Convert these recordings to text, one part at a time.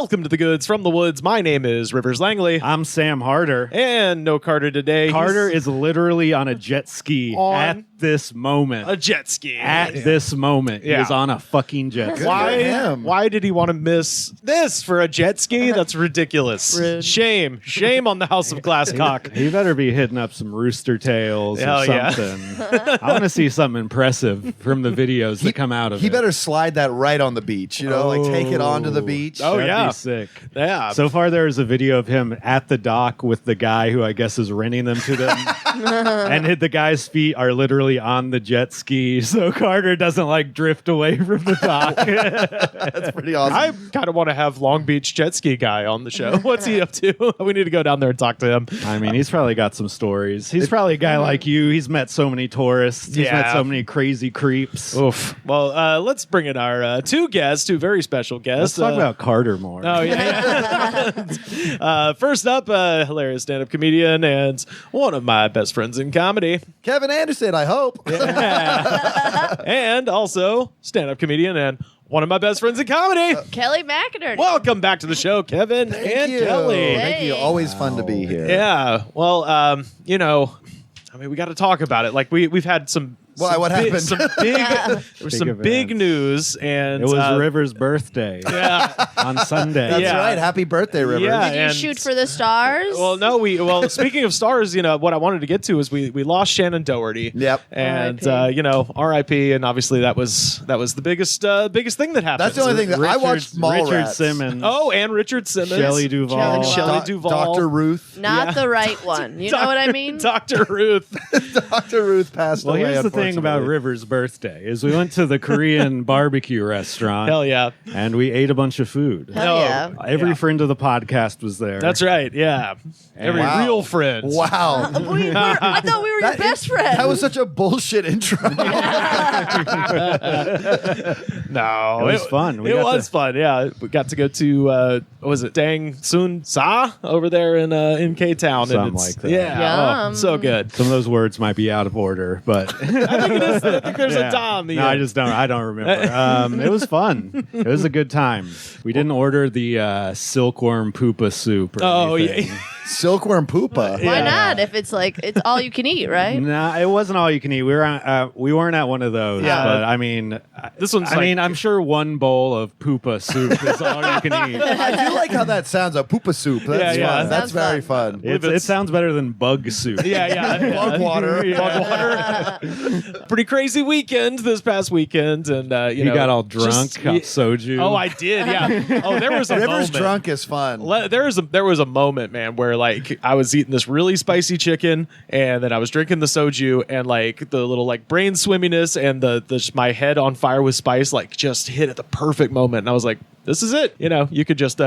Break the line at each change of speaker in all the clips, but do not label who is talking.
Welcome to the Goods from the Woods. My name is Rivers Langley.
I'm Sam Harder.
And no Carter today.
Carter is literally on a jet ski at this moment.
A jet ski.
At this moment. He is on a fucking jet ski.
Why did he want to miss this for a jet ski? That's ridiculous. Shame. Shame on the House of Glasscock.
He better be hitting up some rooster tails or something. I want to see something impressive from the videos that come out of it.
He better slide that right on the beach, like take it onto the beach.
Oh,
That'd be sick.
Yeah.
So far, there's a video of him at the dock with the guy who I guess is renting them to them. And the guy's feet are literally on the jet ski, so Carter doesn't drift away from the dock.
That's pretty awesome.
I kind of want to have Long Beach jet ski guy on the show. What's he up to? We need to go down there and talk to him.
I mean, he's probably got some stories. He's probably a guy like you. He's met so many tourists. He's met so many crazy creeps.
Oof. Well, let's bring in our two very special guests.
Let's talk about Carter more.
Oh, yeah. First up, hilarious stand-up comedian and one of my best friends in comedy.
Kevin Anderson, I hope.
Yeah. And also stand-up comedian and one of my best friends in comedy.
Kelly McInerney.
Welcome back to the show, Kevin and Kelly.
Thank you. Always fun to be here.
Yeah. Well, we got to talk about it. We've had some...
What happened?
There was some big news, and
it was Rivers' birthday.
Yeah,
on Sunday.
That's right. Happy birthday, Rivers!
Yeah,
Did you shoot for the stars?
Well, no. Speaking of stars, what I wanted to get to is we lost Shannon Doherty.
Yep.
And R.I.P. And obviously that was the biggest thing that happened.
That's the only thing that I watched.
Richard Simmons.
Oh, and Richard Simmons.
Shelley Duvall.
Dr. Ruth.
Not the right one. You know what I mean?
Dr. Ruth.
Dr. Ruth passed away.
Well, here's the thing about Rivers' birthday is we went to the Korean barbecue restaurant.
Hell yeah.
And we ate a bunch of food.
Hell yeah.
Every friend of the podcast was there.
That's right. Yeah. Every real friend.
Wow.
I thought we were your best friend.
That was such a bullshit intro.
No.
It was fun.
It was fun. Yeah. We got to go to, what was it, Dang Soon Sa over there in K-Town.
Something like that.
Yeah. So good.
Some of those words might be out of order, but
I think there's a Tom.
No, I don't remember. It was fun. It was a good time. We didn't order the silkworm poopa soup or anything.
Yeah.
Silkworm poopa.
Why not? If it's it's all you can eat, right?
Nah, it wasn't all you can eat. We weren't at one of those.
Yeah.
But I mean,
this one's.
I'm sure one bowl of poopa soup is all you can eat.
I do like how that sounds. A poopa soup. That's fun. That's very fun.
It sounds better than bug soup.
Yeah.
Bug water.
Bug water. Pretty crazy weekend this past weekend, and
you got all drunk, got soju.
Oh, I did. Yeah. Oh, there was a
Rivers
moment.
drunk is fun.
There was a moment, man, where I was eating this really spicy chicken, and then I was drinking the soju, and the little brain swimminess and the my head on fire with spice just hit at the perfect moment, and I was like, this is it. You could just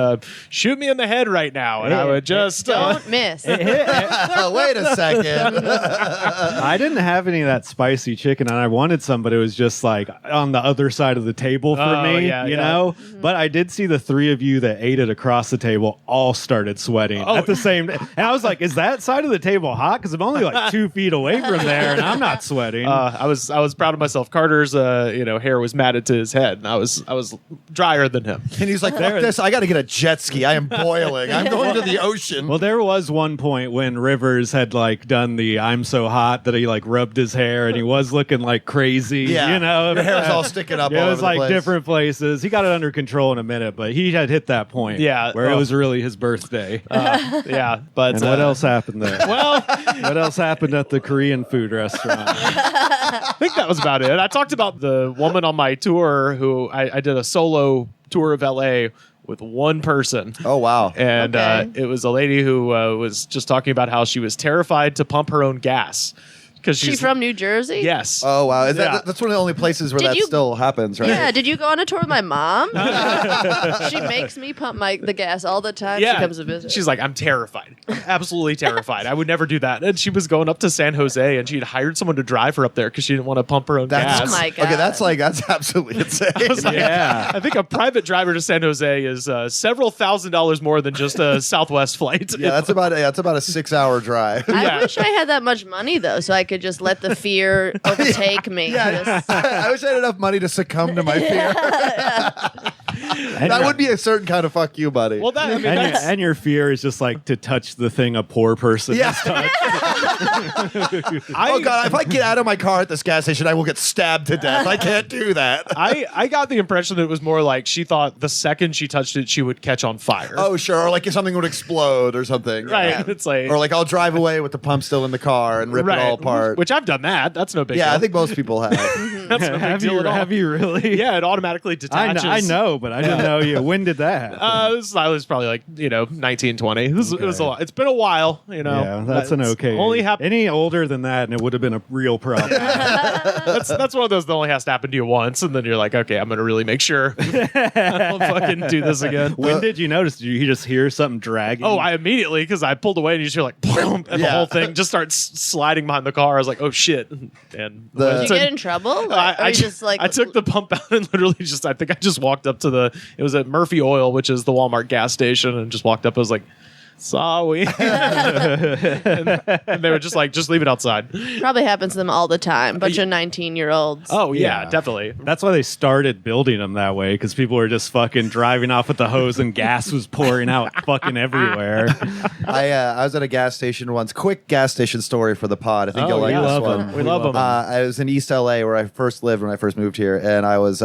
shoot me in the head right now, and I would just
don't miss.
Wait a second.
I didn't have any of that spicy chicken, and I wanted some, but it was just on the other side of the table for me, you know? Mm-hmm. But I did see the three of you that ate it across the table all started sweating at the same time. And I was like, is that side of the table hot? Because I'm only 2 feet away from there, and I'm not sweating.
I was proud of myself. Carter's hair was matted to his head, and I was drier than him.
And he's like, fuck this, I got to get a jet ski. I am boiling. I'm going to the ocean.
Well, there was one point when Rivers had done the I'm so hot that he rubbed his hair and he was looking crazy.
Yeah.
Your
hair's all sticking up.
It was different places. He got it under control in a minute, but he had hit that point where it was really his birthday.
Yeah. But
and what else happened there?
Well,
what else happened at the Korean food restaurant?
I think that was about it. I talked about the woman on my tour who I did a solo tour of LA with one person.
Oh, wow.
And it was a lady who was just talking about how she was terrified to pump her own gas.
She's from New Jersey?
Yes.
Oh, wow. That's one of the only places where still happens, right?
Yeah. Did you go on a tour with my mom? She makes me pump the gas all the time.
Yeah.
She comes to visit.
She's like, I'm terrified. Absolutely terrified. I would never do that. And she was going up to San Jose, and she had hired someone to drive her up there because she didn't want to pump her own gas.
Oh, my God.
Okay, that's absolutely insane.
I think a private driver to San Jose is several $1,000s more than just a Southwest flight.
Yeah, that's about a 6-hour drive.
I wish I had that much money, though, so I could just let the fear overtake me.
I wish I had enough money to succumb to my fear. That would be a certain kind of fuck you, buddy.
Well, that, I mean,
and your fear is just like to touch the thing a poor person has touched.
Oh God! If I get out of my car at this gas station, I will get stabbed to death. I can't do that.
I got the impression that it was more like she thought the second she touched it, she would catch on fire.
Oh sure, or like if something would explode or something.
Right.
Yeah.
It's like,
or like I'll drive away with the pump still in the car and rip it all apart.
Which I've done that. That's no big deal.
Yeah, I think most people have.
That's no big deal at all.
Have you really?
Yeah, it automatically detaches.
I know, but I didn't know you. When did that happen?
I was probably like 19, 20. It was a lot. It's been a while.
Yeah, that's an okay.
Only
any older than that, and it would have been a real problem.
That's one of those that only has to happen to you once, and then you're like, okay, I'm gonna really make sure I don't fucking do this again.
When did you notice? Did you just hear something dragging?
Oh, I immediately, because I pulled away and you just hear like boom, and the whole thing just starts sliding behind the car. I was like, oh shit. And
did you get in trouble?
I took the pump out and literally I think I just walked up to it was at Murphy Oil, which is the Walmart gas station, and just walked up. I was like, sorry. and they were just like, just leave it outside.
Probably happens to them all the time. Bunch of 19-year-olds.
Oh, yeah, definitely.
That's why they started building them that way, because people were just fucking driving off with the hose and gas was pouring out fucking everywhere.
I was at a gas station once. Quick gas station story for the pod. I think you'll like this one.
We love them.
I was in East LA where I first lived when I first moved here, and I was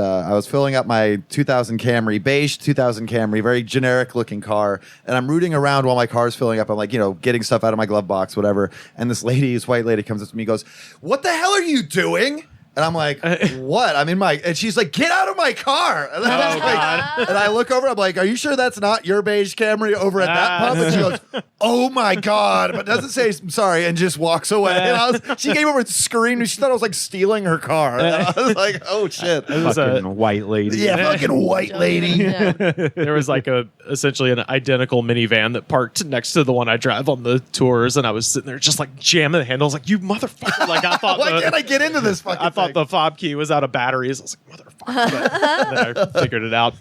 filling up my 2000 Camry, beige 2000 Camry, very generic looking car, and I'm rooting around while my car's filling up. I'm like, getting stuff out of my glove box, whatever. And this white lady comes up to me and goes, "What the hell are you doing?" And I'm like, what? I'm in my... And she's like, get out of my car. And, and I look over, I'm like, are you sure that's not your beige Camry over at that pump? And she goes, oh my God. But doesn't say, I'm sorry, and just walks away. And she came over and screamed. She thought I was like stealing her car. And I was like, oh shit.
It was a white lady.
Yeah, fucking white lady.
Yeah.
There was like essentially an identical minivan that parked next to the one I drive on the tours. And I was sitting there just like jamming the handles like, you motherfucker. Like I thought...
Why can't I get into this fucking thing?
The fob key was out of batteries. I was like, motherfucker. But then I figured it out.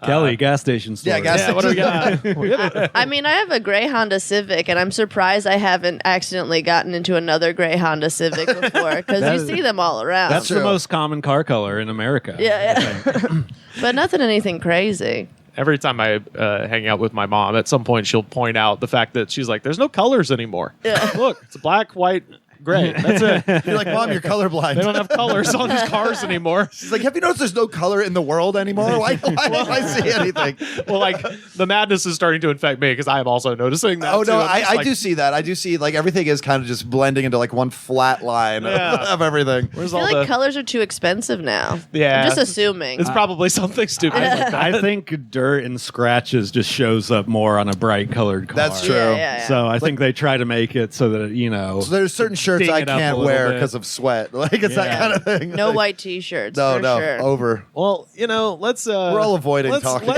Kelly, gas station story.
Yeah, gas station.
What do we got?
I mean, I have a gray Honda Civic, and I'm surprised I haven't accidentally gotten into another gray Honda Civic before, because you see them all around.
That's the most common car color in America.
Yeah. But nothing anything crazy.
Every time I hang out with my mom, at some point she'll point out the fact that she's like, there's no colors anymore. Yeah. Look, it's black, white, gray. That's it.
You're like, Mom, you're colorblind.
They don't have colors on these cars anymore.
She's like, have you noticed there's no color in the world anymore? Why don't I see anything?
Well, like, the madness is starting to infect me because I am also noticing that.
Oh, no,
too.
I do see that. I do see, like, everything is kind of just blending into, like, one flat line of everything.
Where's
I feel like colors are too expensive now.
Yeah.
I'm just assuming.
It's probably something stupid like that.
I think dirt and scratches just shows up more on a bright colored car.
That's true.
Yeah.
So I think they try to make it so that,
So there's certain shirts I can't wear because of sweat. Like, it's that kind of thing.
No white T-shirts.
No,
sure.
over.
Well, let's...
We're all avoiding talking.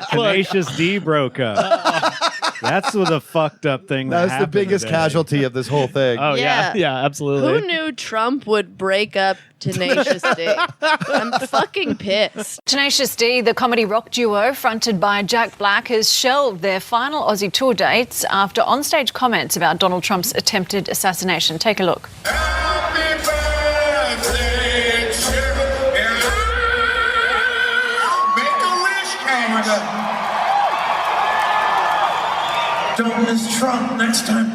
Tenacious D broke up. That's the fucked up thing.
That was the biggest
today.
casualty of this whole thing.
Oh, yeah, absolutely.
Who knew Trump would break up Tenacious D? I'm fucking pissed.
Tenacious D, the comedy rock duo fronted by Jack Black, has shelved their final Aussie tour dates after onstage comments about Donald Trump's attempted assassination. Take a look.
Happy birthday to you. Make a wish, Canada. Don't miss Trump next time.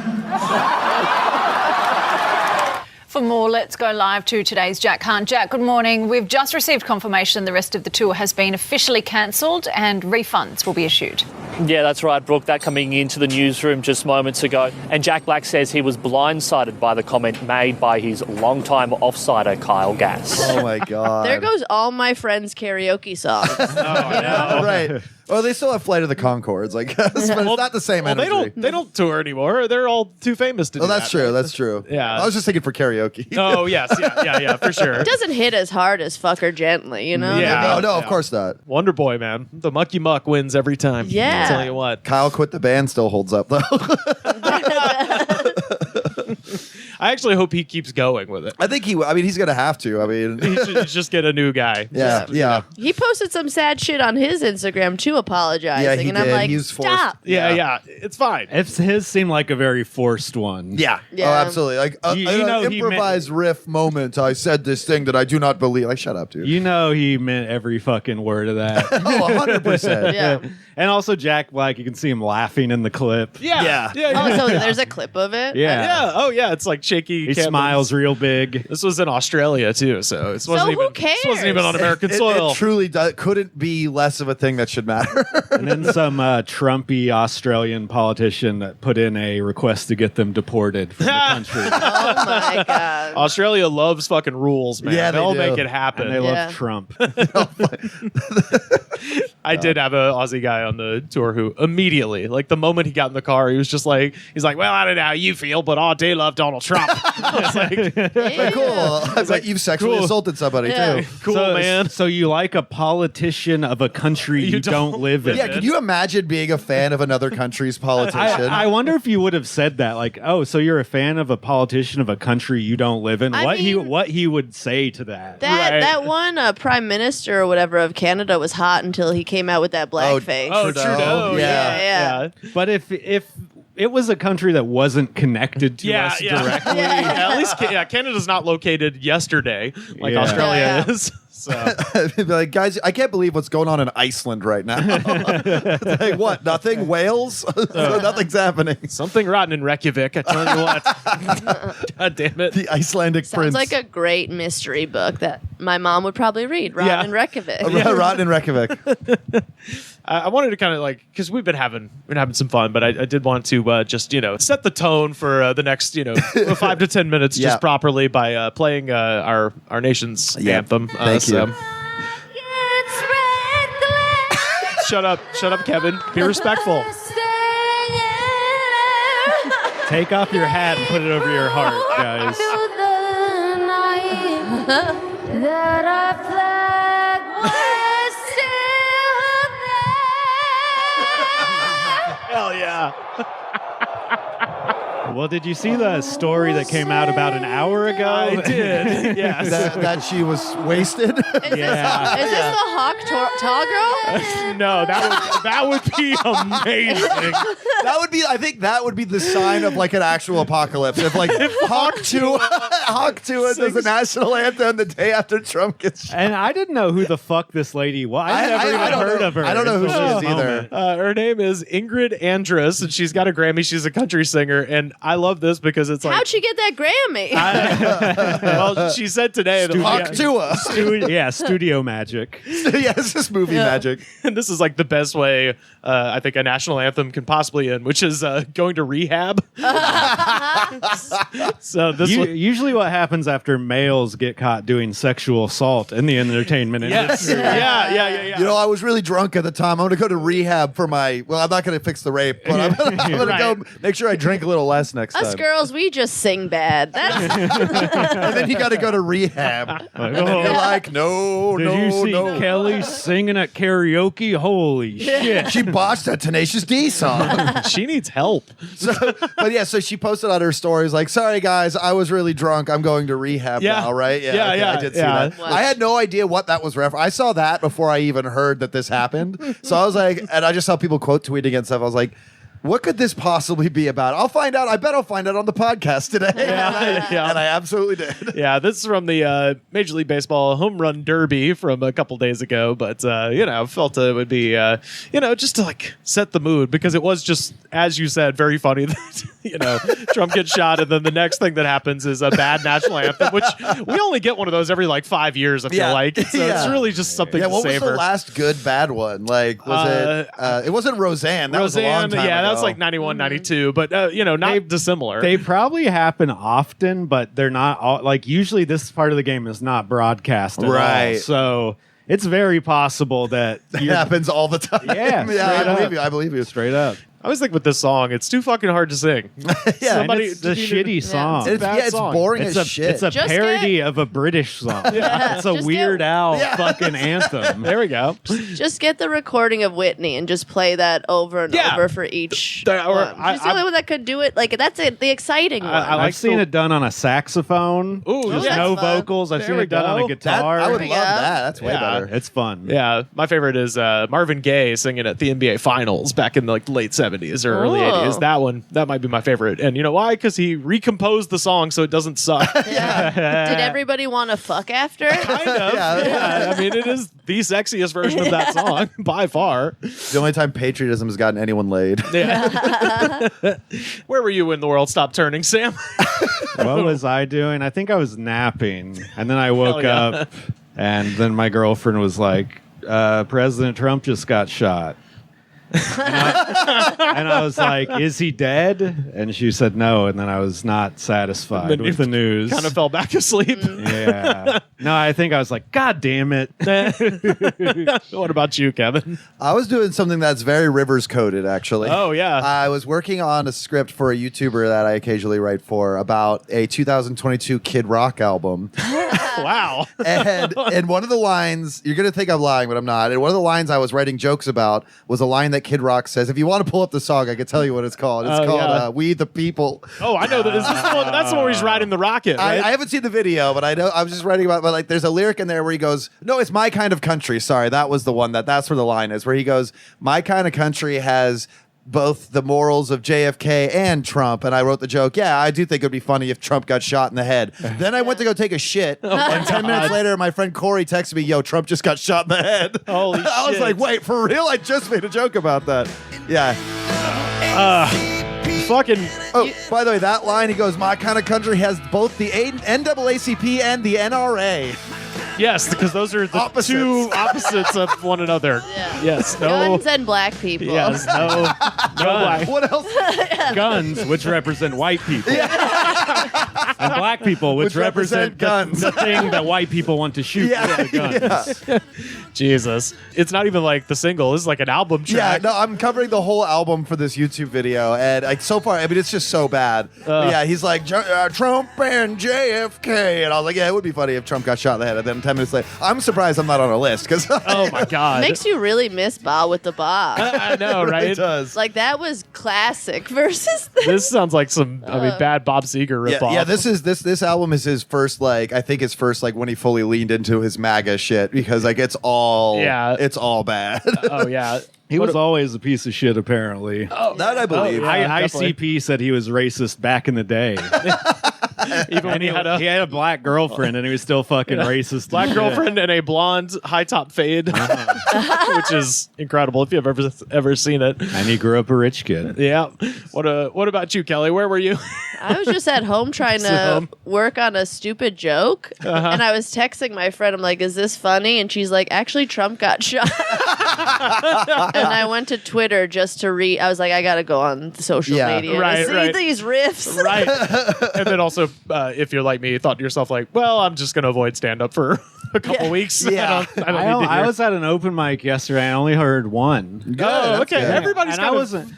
For more, let's go live to today's Jack Hunt. Jack, good morning. We've just received confirmation the rest of the tour has been officially cancelled and refunds will be issued.
Yeah, that's right, Brooke. That coming into the newsroom just moments ago. And Jack Black says he was blindsided by the comment made by his longtime off-sider, Kyle Gass.
Oh, my God.
There goes all my friends' karaoke songs.
Right. Well, they still have Flight of the Conchords, I guess, but it's not the same energy.
They don't tour anymore. They're all too famous to do
that's
that.
true. That's true.
Yeah.
I was just thinking for karaoke.
Oh, yes. Yeah, for sure.
It doesn't hit as hard as Fuck Her Gently, you know?
Yeah.
No, of course not.
Wonder Boy, man. The Mucky Muck wins every time.
Yeah.
I'll tell you what.
Kyle Quit the Band still holds up, though.
I actually hope he keeps going with it.
I think he's going to have to. I mean,
He should just get a new guy.
yeah.
He posted some sad shit on his Instagram too, apologizing.
Yeah, he
and I'm
did.
like,
He was forced.
stop.
Yeah. It's fine.
His seemed like a very forced one.
Yeah.
Yeah.
Oh, absolutely. Like
You
an
know he
improvised riff moment. I said this thing that I do not believe. Like, shut up, dude.
You know he meant every fucking word of that.
Oh, 100%.
Yeah.
And also Jack Black, you can see him laughing in the clip.
Yeah.
Oh, so there's a clip of it?
Yeah.
Yeah. Oh, yeah. It's like shaky.
He
cameras.
smiles real big.
This was in Australia too, so it wasn't
who
even. This wasn't even on American
It
soil.
truly couldn't be less of a thing that should matter.
And then some Trumpy Australian politician that put in a request to get them deported from the country.
Oh my god.
Australia loves fucking rules, man.
Yeah, they
They'll
do.
make it happen.
And they
Yeah.
love Trump.
I did have an Aussie guy on the tour who immediately, like the moment he got in the car, he was just like, he's like, well, I don't know how you feel, but I do love Donald Trump. It's like,
Damn.
Cool. I bet you've sexually
cool.
assaulted somebody
Yeah.
too.
cool, man.
So you like a politician of a country you don't live in.
Yeah, can you imagine being a fan of another country's politician?
I wonder if you would have said that, like, oh, so you're a fan of a politician of a country you don't live in.
I mean-
what he would say to that.
That one prime minister or whatever of Canada was hot until he came out with that blackface.
Oh,
Trudeau.
Trudeau.
Yeah.
But if it was a country that wasn't connected to us directly,
Yeah, at least Canada's not located yesterday like
Yeah.
Australia
Yeah.
is. So
Be like, guys, I can't believe what's going on in Iceland right now. Like, what? Nothing? Wales? Nothing's happening.
something rotten in Reykjavik. I tell you what. God damn it.
The Icelandic
Sounds
prince.
some like a great mystery book that my mom would probably read. Rotten
Yeah.
in Reykjavik.
Rotten in Reykjavik.
I wanted to kind of like, because we've been having some fun, but I did want to just set the tone for the next 5 to 10 minutes
Yeah.
just properly by playing our nation's anthem.
Thank you.
Shut up, Kevin. Be respectful.
take off your hat and put it over your heart, guys.
That our flag was still there.
Hell yeah.
Well, did you see the story that came out about an hour ago?
I did. Yes.
that she was wasted.
Yeah.
Is this the Hawk Tall Girl?
No, that would be amazing.
That would be. I think that would be the sign of like an actual apocalypse. If like Hawk Tua does the national anthem the day after Trump gets shot.
And I didn't know who the fuck this lady was. I never even
don't
heard
know.
of her.
I don't know who she
until
is
this
either.
moment.
Her name is Ingrid Andress, and she's got a Grammy. She's a country singer, and I love this because it's like,
How'd she get that Grammy?
well, she said today that
Hawk Tua.
Studio magic.
Yeah, it's just movie magic.
and this is like the best way I think a national anthem can possibly end, which is going to rehab. So this one,
Usually what happens after males get caught doing sexual assault in the entertainment
yes,
industry.
yeah.
You know, I was really drunk at the time. I'm going to go to rehab for my. Well, I'm not going to fix the rape, but I'm going to
Right.
go make sure I drink a little less next
Us
time.
girls, we just sing bad. That's
And then you got to go to rehab.
Like,
And you're like, no,
did
no,
you see
no.
Kelly singing at karaoke? Holy shit.
She botched that Tenacious D song.
she needs help.
So she posted on her stories like, sorry guys, I was really drunk. I'm going to rehab
Yeah.
now, right?
Yeah,
okay,
yeah,
I did see
yeah.
that.
Wow.
I had no idea what that was I saw that before I even heard that this happened. So I was like, and I just saw people quote tweeting and stuff. I was like, what could this possibly be about? I'll find out. I bet I'll find out on the podcast today.
Yeah.
And I absolutely did.
Yeah, this is from the Major League Baseball Home Run Derby from a couple days ago, but felt it would be just to like set the mood because it was just, as you said, very funny that Trump gets shot and then the next thing that happens is a bad national anthem, which we only get one of those every like 5 years. I feel like so
Yeah.
it's really just something
Yeah,
to
what was
savor.
the last good bad one? Like, was it? It wasn't Roseanne. That was a long time
yeah,
ago.
that's like 91, 92, but not dissimilar.
They probably happen often, but they're not all, like usually this part of the game is not broadcast at all.
Right.
So it's very possible that
It happens all the time.
Yeah, straight
I
up.
believe you. I believe you.
straight up.
I always think with this song, it's too fucking hard to sing.
It's the shitty song.
It's boring
It's
as shit.
It's a parody of a British song. It's a Weird Al fucking anthem.
There we go.
Just get the recording of Whitney and just play that over and over for each one. She's the only one that could do it. Like, that's it, the exciting one.
I've seen it done on a saxophone.
Ooh,
There's
that's
no
fun.
vocals. I've
There
seen
we
it done on
go.
a guitar.
I would love that. That's way better.
It's fun.
Yeah, my favorite is Marvin Gaye singing at the NBA Finals back in the late 70s or early 80s. That might be my favorite. And you know why? Because he recomposed the song so it doesn't suck.
Did everybody want to fuck after?
Kind of. Yeah. I mean, it is the sexiest version of that song by far.
The only time patriotism has gotten anyone laid.
Yeah. Where were you when the world stopped turning, Sam?
What was I doing? I think I was napping. And then I woke up, and then my girlfriend was like, President Trump just got shot. And I was like, is he dead? And she said no. And then I was not satisfied with the news.
Kind of fell back asleep.
Yeah. No, I think I was like, God damn it.
What about you, Kevin?
I was doing something that's very Rivers coded, actually.
Oh, yeah.
I was working on a script for a YouTuber that I occasionally write for about a 2022 Kid Rock album.
Wow.
And one of the lines, you're going to think I'm lying, but I'm not. And one of the lines I was writing jokes about was a line that Kid Rock says. If you want to pull up the song, I can tell you what it's called. It's called We the People.
Oh, I know that. Is this the one, that's the one where he's riding the rocket, right?
I haven't seen the video, but I know I was just writing about. But like, there's a lyric in there where he goes, "No, it's my kind of country." Sorry, that was the one that's where the line is. Where he goes, "My kind of country has both the morals of JFK and Trump." And I wrote the joke, yeah, I do think it would be funny if Trump got shot in the head. Then I went to go take a shit, and 10 minutes later, my friend Corey texted me, "Yo, Trump just got shot in the head."
Holy shit.
I was like, wait, for real? I just made a joke about that. Yeah.
Fucking.
Oh, by the way, that line, he goes, "My kind of country has both the NAACP and the NRA."
Yes, because those are the two opposites of one another.
Yeah.
Yes. No.
Guns and black people.
Yes. No. No black.
What else?
Guns, which represent white people. And black people, which represent
guns.
The thing that white people want to shoot with the guns.
Jesus. It's not even like the single. This is like an album
Yeah,
track.
no, I'm covering the whole album for this YouTube video, and like so far, I mean, it's just so bad. But yeah, he's like Trump and JFK, and I was like, yeah, it would be funny if Trump got shot in the head. And then 10 minutes later, I'm surprised I'm not on a list because
Oh my God.
Makes you really miss Bob with the Bob.
I know, right?
It does.
Like, that was classic versus
This sounds like some, bad Bob Seger ripoff.
Yeah, this album is his first, like, I think his first, like, when he fully leaned into his MAGA shit because, like, it's all bad.
Oh, yeah.
He was always a piece of shit, apparently.
Oh, that I believe.
ICP said he was racist back in the day.
Even when
he had a black girlfriend and he was still fucking racist.
Black girlfriend and a blonde high top fade, which is incredible if you've ever seen it.
And he grew up a rich kid.
Yeah. What about you, Kelly? Where were you?
I was just at home trying to work on a stupid joke, and I was texting my friend. I'm like, "Is this funny?" And she's like, "Actually, Trump got shot." And I went to Twitter just to read. I was like, "I got to go on social media to see these riffs."
Right. And then also, if you're like me, you thought to yourself, like, "Well, I'm just going to avoid stand up for a couple weeks."
Yeah.
I was at an open mic yesterday. I only heard one.
Oh, okay.
Good.
Everybody's
I wasn't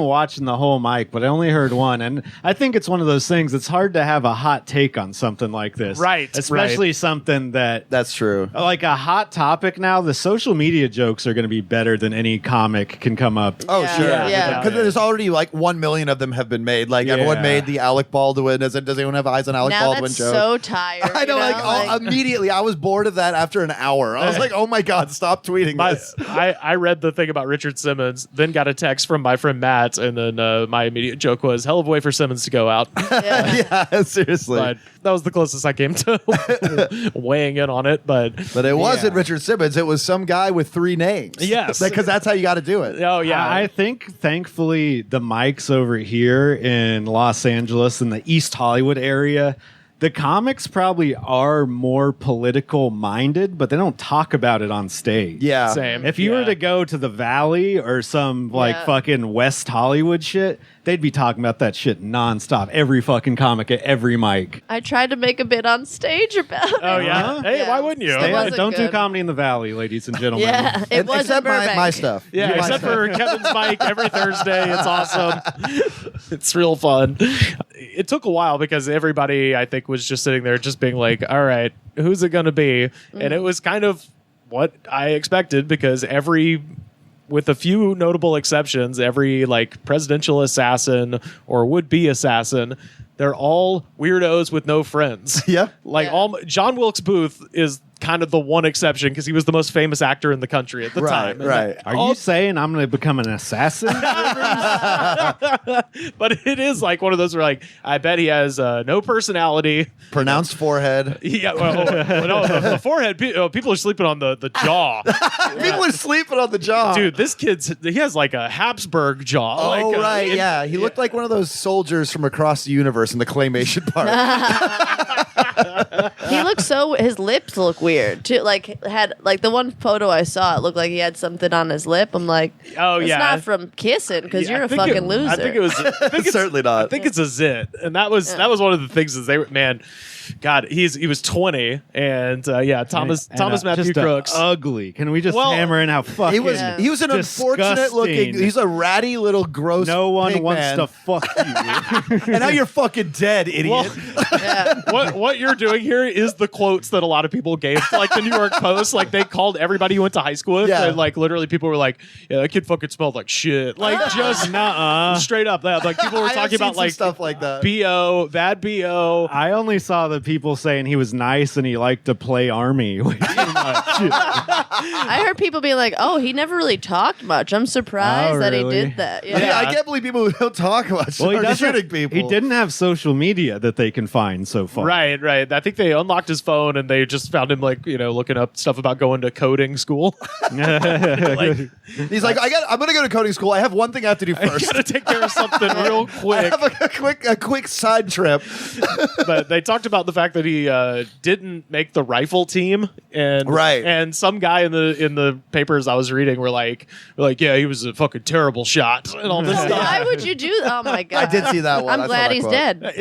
watching the whole mic, but I only heard one. And I think it's one of those things. It's hard to have a hot take on something like this,
right?
Especially something that's
true.
Like a hot topic now. The social media jokes are going to be better than any comic can come up.
Oh, sure.
Yeah.
Because there's already like 1 million of them have been made. Like everyone made the Alec Baldwin. Does anyone have eyes on Alec
now
Baldwin
that's
joke?
so tired.
I know, immediately I was bored of that after an hour. I was like, oh my God, stop tweeting this.
I read the thing about Richard Simmons, then got a text from my friend Matt, and then my immediate joke was, hell of a way for Simmons to go out.
Yeah, seriously.
But that was the closest I came to weighing in on it. But
it wasn't Richard Simmons. It was some guy with 3 names.
Yes.
Because that's how you got to do it.
Oh, yeah.
I think, thankfully, the mics over here in Los Angeles in the East Hollywood area, The comics probably are more political minded, but they don't talk about it on stage.
Yeah.
Same.
If you were to go to the Valley or some fucking West Hollywood shit, they'd be talking about that shit nonstop. Every fucking comic at every mic.
I tried to make a bit on stage about it.
Oh, yeah?
Uh-huh.
Hey,
Yeah.
why wouldn't you?
It wasn't
Don't do
good.
comedy in the Valley, ladies and gentlemen.
Yeah, it was
Except my stuff.
Yeah,
My
except
stuff.
for Kevin's mic every Thursday. It's awesome. It's real fun. It took a while because everybody, I think, was just sitting there just being like, all right, who's it going to be? And it was kind of what I expected because with a few notable exceptions, every like presidential assassin or would-be assassin, they're all weirdos with no friends.
Yeah.
Like John Wilkes Booth is kind of the one exception because he was the most famous actor in the country at the time.
Right.
Are you saying I'm going to become an assassin?
But it is like one of those where like, I bet he has no personality.
Pronounced forehead.
Yeah, the forehead, people are sleeping on the jaw.
People are sleeping on the jaw.
Dude, this he has like a Habsburg jaw.
Oh,
like,
right. Yeah. He looked like one of those soldiers from across the universe in the claymation part.
He looks his lips look weird too. Like the one photo I saw, it looked like he had something on his lip. I'm like,
oh
it's
yeah,
not from kissing because
Yeah,
you're
I
a
think
fucking loser.
I think it was.
Certainly not.
I think it's a zit, and that was one of the things is God, he was 20, and Thomas Matthew
just
Crooks.
ugly. Can we just hammer in how fucking
He was an unfortunate looking. He's a ratty little gross.
No one
pig
wants
man.
to fuck you.
And now you're fucking dead, idiot.
What you're doing here is the quotes that a lot of people gave to like the New York Post. Like they called everybody who went to high school with, and like literally people were like, "Yeah, that kid fucking smelled like shit." Like just straight up. Like people were talking about like
stuff like that.
BO, bad BO.
I only saw the people saying he was nice and he liked to play army way too much.
I heard people being like, "Oh, he never really talked much. I'm surprised that he
really?
did that."
Yeah, I can't believe people who don't talk much
Well,
are shooting people.
He didn't have social media that they can find so far.
Right. I think they unlocked his phone and they just found him like looking up stuff about going to coding school. Like,
He's like, I'm gonna go to coding school. I have one thing I have to do
I
first.
gotta take care of something real
I
quick.
have a quick side trip.
But they talked about the fact that he didn't make the rifle team, and some guy in the papers I was reading were like, yeah, he was a fucking terrible shot and all this stuff.
Why would you do? Oh my god!
I did see that one.
I'm glad he's dead.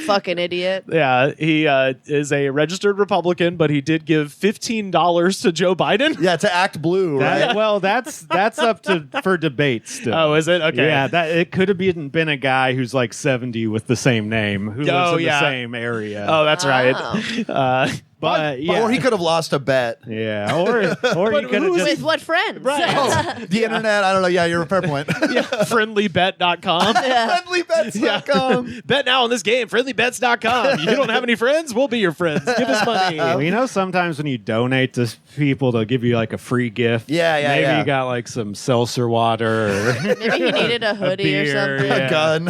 Fucking idiot.
Yeah, he is a registered Republican, but he did give $15 to Joe Biden.
Yeah, to act blue, right?
Well, that's up for debate still.
Oh, is it? Okay.
Yeah, it could have been a guy who's like 70 with the same name who lives in the same area.
Oh, that's right.
But
or he could have lost a bet.
Yeah, or he could have just
With what friends?
Oh, the internet. I don't know. Yeah, you're a fair point.
Friendlybet.com.
Friendlybets.com.
Bet now on this game. Friendlybets.com. You don't have any friends? We'll be your friends. Give us money.
Well, sometimes when you donate to people, they'll give you like a free gift. Maybe you got like some seltzer water. Or
Maybe he needed a hoodie
beer,
or something.
A gun.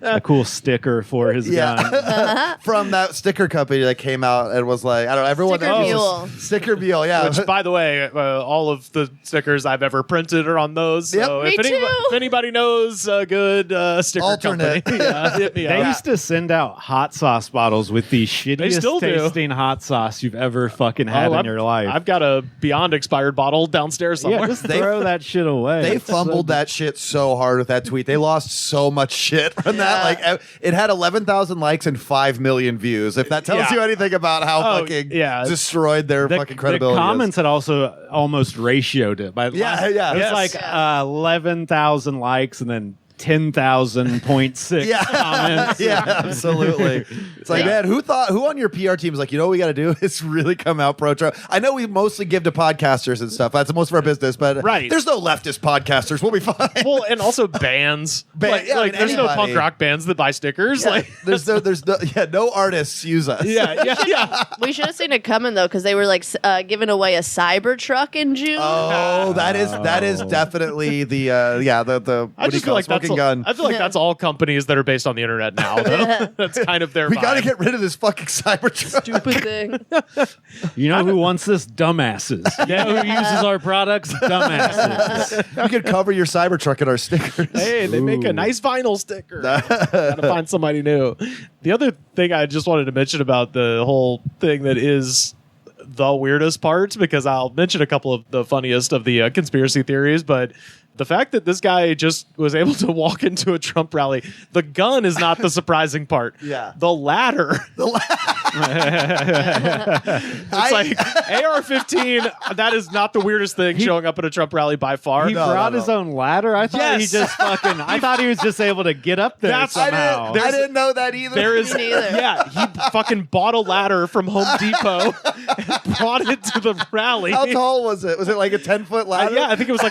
A cool sticker for his gun.
From that sticker company that came out and was like, I don't know, everyone
Sticker
knows.
Mule.
Sticker Mule, yeah.
Which, by the way, all of the stickers I've ever printed are on those. So
Yep.
if anybody knows a good sticker
Alternate.
company, hit me
They
up.
used to send out hot sauce bottles with the shittiest
still do.
tasting hot sauce you've ever fucking had in your life.
I've got a beyond expired bottle downstairs somewhere.
Yeah, just throw that shit away.
They
It's
fumbled that shit so hard with that tweet. They lost so much shit from that. Like, it had 11,000 likes and 5 million views. If that tells you anything about how fucking destroyed their fucking credibility.
The comments had also almost ratioed it. It was like 11,000 likes and then 10,000.6 comments.
Yeah, absolutely. It's like, man, who on your PR team is like, what we got to do is really come out pro-Trump. I know we mostly give to podcasters and stuff. That's most of our business, but there's no leftist podcasters. We'll be fine.
Well, and also bands. There's no punk rock bands that buy stickers.
Yeah, there's no artists use us.
Yeah.
We should have seen it coming though, because they were like giving away a Cybertruck in June.
Oh, that is definitely the
I just feel like that's
gun.
I feel like that's all companies that are based on the internet now. Though. That's kind of their.
We got to
vibe.
get rid of this fucking Cybertruck.
Stupid thing.
You know who wants this? Dumbasses. You know who uses our products? Dumbasses.
We could cover your Cybertruck in our stickers.
Hey, they make a nice vinyl sticker. Gotta find somebody new. The other thing I just wanted to mention about the whole thing that is the weirdest part, because I'll mention a couple of the funniest of the conspiracy theories, but the fact that this guy just was able to walk into a Trump rally, the gun is not the surprising part.
Yeah.
The ladder. It's like AR-15. That is not the weirdest thing showing up at a Trump rally by far.
He brought his own ladder. I thought he
Yes.
just fucking. I thought he was just able to get up there somehow.
I didn't know that either.
There is,
Me neither.
yeah, he fucking bought a ladder from Home Depot and brought it to the rally.
How tall was it? Was it like a 10-foot ladder?
Yeah, I think it was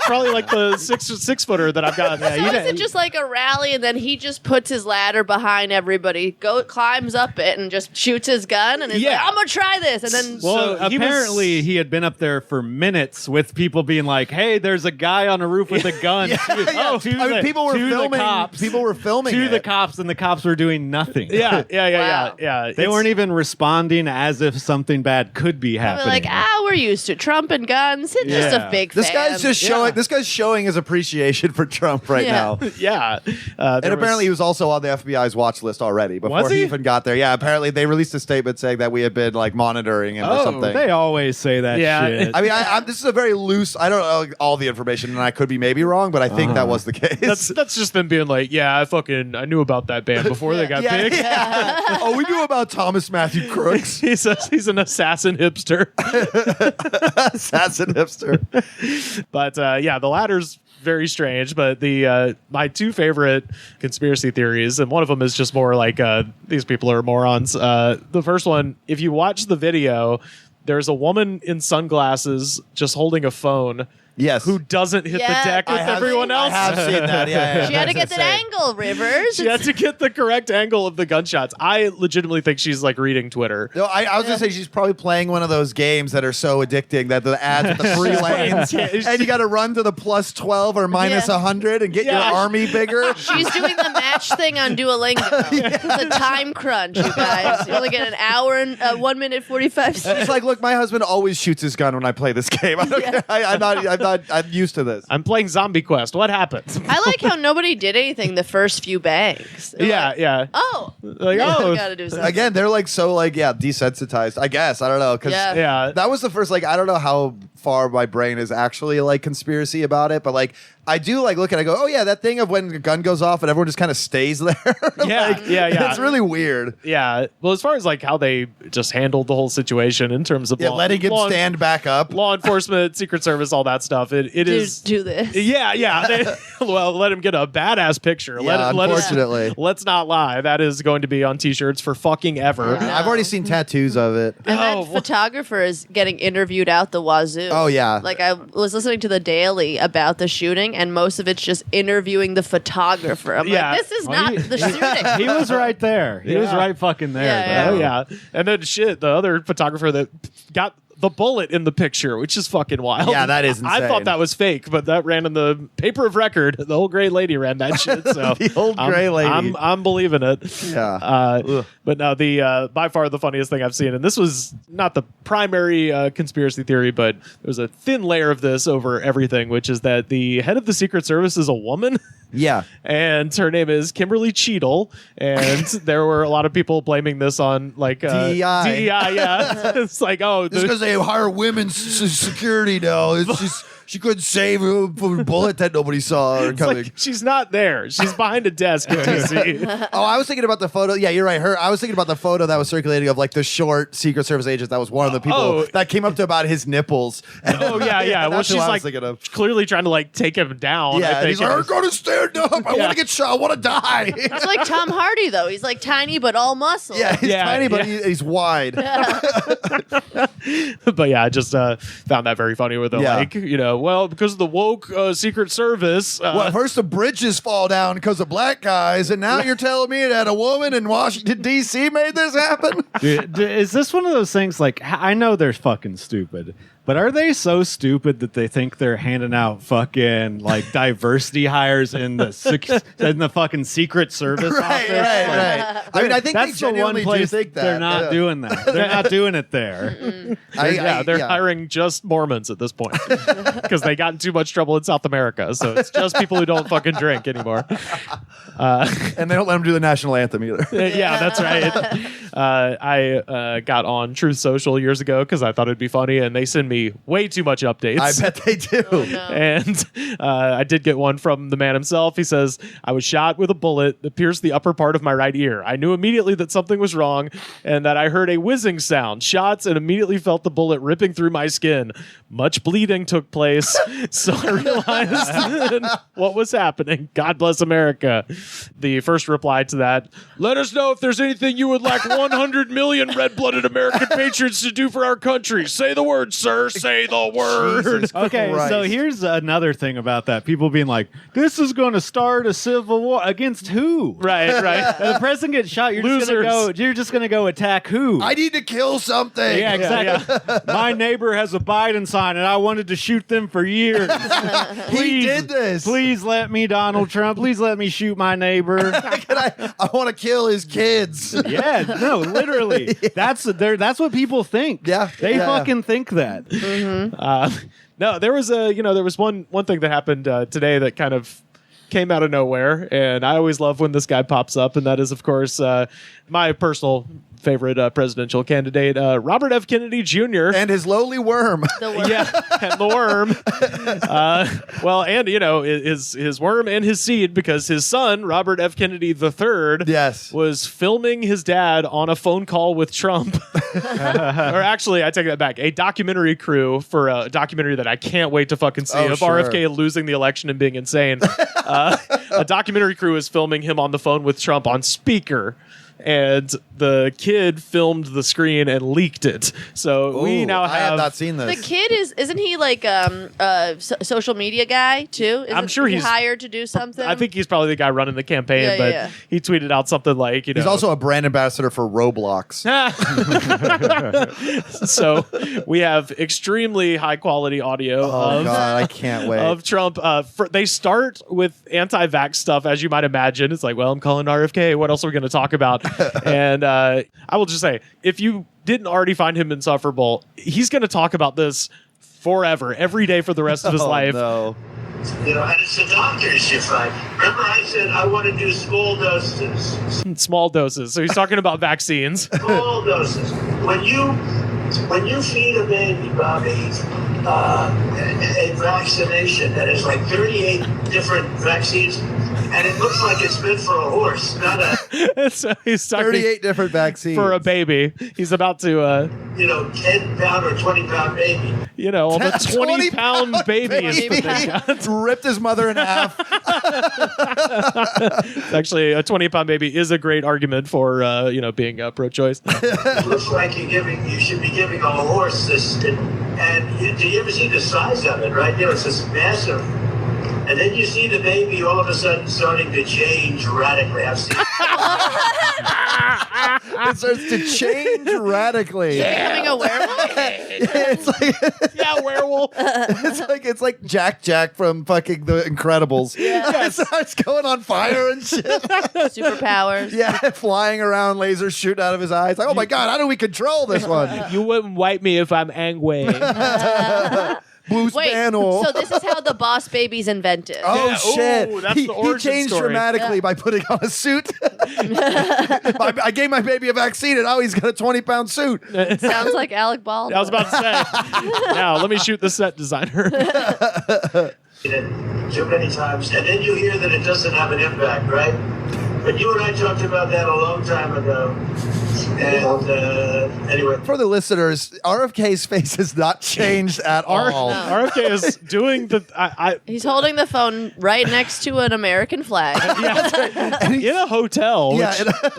probably like the six footer that I've got. Yeah,
So is it just like a rally, and then he just puts his ladder behind everybody, climbs up it, and just shoots his gun, and is like, I'm gonna try this, and then
Well, apparently he had been up there for minutes with people being like, "Hey, there's a guy on a roof with a gun."
People were filming.
The cops.
People were filming
to
it.
the cops, and the cops were doing nothing.
Yeah.
They weren't even responding as if something bad could be
I'll
happening.
be like, we're used to Trump and guns. It's just a big
This
fan.
guy's just showing. This guy's showing his appreciation for Trump right
Yeah.
now.
Yeah.
And apparently he was also on the FBI's watch list already before
Was
he
he?
even got there. Yeah, apparently they released a statement saying that we had been like monitoring him or something.
They always say that shit.
I mean, this is a very loose. I don't know all the information, and I could be maybe wrong, but I think that was the case.
That's just them being like, yeah, I knew about that band before they got big.
Oh, we knew about Thomas Matthew Crooks,
he's an assassin hipster.
assassin hipster.
But the ladder's very strange. But the my two favorite conspiracy theories, and one of them is just more like these people are morons. The first one, if you watch the video, there's a woman in sunglasses just holding a phone.
Yes.
Who doesn't hit the deck with everyone else?
I have seen that. Yeah.
She had to get that angle, Rivers.
She had to get the correct angle of the gunshots. I legitimately think she's like reading Twitter.
No, I was gonna say she's probably playing one of those games that are so addicting that the ads with the free lanes, and you got to run to the plus 12 or minus 100 and get your army bigger.
She's doing the match thing on Duolingo. It's a time crunch, you guys. You only get an hour and 1 minute 45 seconds.
It's like, look, my husband always shoots his gun when I play this game. I don't care. I'm used to this.
I'm playing Zombie Quest. What happened?
I like how nobody did anything the first few bangs. They're like, oh.
Like,
we
oh.
gotta do something.
Again, they're like so desensitized. I guess I don't know because that was the first I don't know how far my brain is actually like conspiracy about it, but like I do like look at it, I go, oh yeah, that thing of when a gun goes off and everyone just kind of stays there.
Yeah.
It's really weird.
Yeah. Well, as far as like how they just handled the whole situation in terms of
letting him stand back up,
law enforcement, Secret Service, all that stuff. It is
do this.
Yeah. Well, let him get a badass picture.
Unfortunately.
Let's not lie. That is going to be on T-shirts for fucking ever.
I've already seen tattoos of it.
And that photographer is getting interviewed out the wazoo.
Oh yeah.
Like I was listening to the Daily about the shooting, and most of it's just interviewing the photographer. I'm like, this is not the shooting.
He was right there. He was right fucking there.
Yeah,
Oh yeah. And then the other photographer that got the bullet in the picture, which is fucking wild.
Yeah, that is insane.
I thought that was fake, but that ran in the paper of record. The old gray lady ran that shit. So
the old gray lady.
I'm believing it.
Yeah.
But no, the by far the funniest thing I've seen, and this was not the primary conspiracy theory, but there's a thin layer of this over everything, which is that the head of the Secret Service is a woman.
Yeah.
And her name is Kimberly Cheadle. And there were a lot of people blaming this on like DEI. Yeah. It's like,
it's because they hire women's security now. It's just she couldn't save a bullet that nobody saw her coming.
Like, she's not there. She's behind a desk at DC.
Oh, I was thinking about the photo. Yeah, you're right. I was thinking about the photo that was circulating of like the short Secret Service agent that was one of the people that came up to about his nipples.
Oh yeah. Well, she's like clearly trying to like take him down.
Yeah, he's like, I'm gonna stand up. I want to get shot. I want to die.
It's like Tom Hardy though. He's like tiny but all muscle.
Yeah, he's tiny but he's wide.
But yeah, I just found that very funny with the like, well, because of the woke Secret Service.
Well, first the bridges fall down because of black guys, and now you're telling me that a woman in Washington, D.C. made this happen?
Dude, is this one of those things like, I know they're fucking stupid, But are they so stupid that they think they're handing out fucking like diversity hires in the fucking Secret Service office?
Right. I mean, I think
that's
they
the one
genuinely
place
do think that.
they're not doing that. They're not doing it there.
They're hiring just Mormons at this point because they got in too much trouble in South America. So it's just people who don't fucking drink anymore.
And they don't let them do the national anthem either.
Yeah, that's right. I got on Truth Social years ago because I thought it'd be funny, and they send me way too much updates.
I bet they do.
Oh, no.
And I did get one from the man himself. He says, I was shot with a bullet that pierced the upper part of my right ear. I knew immediately that something was wrong and that I heard a whizzing sound, shots, and immediately felt the bullet ripping through my skin. Much bleeding took place, so I realized what was happening. God bless America. The first reply to that, let us know if there's anything you would like 100 million red-blooded American patriots to do for our country. Say the word, sir. Say the word.
Jesus
Okay,
Christ.
so here's another thing about that. People being like, this is going to start a civil war. Against who?
Right.
And the president gets shot, you're just going to go attack who?
I need to kill something.
Yeah, exactly. My neighbor has a Biden sign, and I wanted to shoot them for years.
He did this.
Please let me, Donald Trump. Please let me shoot my neighbor.
I want to kill his kids.
Yeah, no, literally. That's what people think.
Yeah,
They
yeah,
fucking think that.
No, there was one thing that happened today that kind of came out of nowhere, and I always love when this guy pops up, and that is, of course, my personal favorite presidential candidate, Robert F. Kennedy Jr.
And his lowly worm.
The worm.
Yeah, and the worm. His worm and his seed, because his son, Robert F. Kennedy III,
Yes.
was filming his dad on a phone call with Trump. Or actually, I take that back. A documentary crew for a documentary that I can't wait to fucking see of
sure.
RFK losing the election and being insane. A documentary crew is filming him on the phone with Trump on speaker. And the kid filmed the screen and leaked it. So we now have...
I have not seen this.
The kid isn't he like a social media guy too?
I'm sure he's
hired to do something.
I think he's probably the guy running the campaign, but he tweeted out something like,
He's also a brand ambassador for Roblox.
So we have extremely high quality audio
Oh, God, I can't wait.
of Trump. They start with anti-vax stuff, as you might imagine. It's like, well, I'm calling RFK. What else are we going to talk about? And I will just say, if you didn't already find him insufferable, he's going to talk about this forever, every day for the rest of his life.
No.
You know, and it's the doctors you find. Remember I said I want to do small doses.
Small doses. So he's talking about vaccines.
Small doses. When you feed a baby, Bobby, a vaccination that is like 38 different vaccines, and it looks like it's meant for a horse, not a...
So he's talking
38 different vaccines.
for a baby. He's about to...
10-pound or 20-pound baby.
the 20-pound baby is what they got.
Ripped his mother in half.
Actually, a 20-pound baby is a great argument for, being pro-choice.
It looks like you should be giving a horse this, and do you ever see the size of it, right? It's this massive, and then you see the baby all of a sudden starting to change radically. I've seen
It starts to change radically.
becoming a werewolf.
It's like
Yeah, werewolf.
it's like Jack from fucking The Incredibles.
Yeah.
It starts going on fire and shit.
Superpowers.
Yeah, flying around, lasers shooting out of his eyes. Like, oh my God, how do we control this one?
You wouldn't wipe me if I'm angry.
Blue
Wait,
Spaniel.
so this is how the boss baby's invented.
Oh
Yeah,
shit!
ooh, that's
he,
the
he
origin
changed
story.
dramatically by putting on a suit. I gave my baby a vaccine, and now he's got a 20-pound suit.
Sounds like Alec Baldwin.
I was about to say. Now, let me shoot the set designer.
too many times, and then you hear that it doesn't have an impact, right? But you and I talked about that a long time ago. And anyway,
For the listeners, RFK's face has not changed at all.
RFK is doing the...
He's holding the phone right next to an American flag.
in a hotel.
Yeah,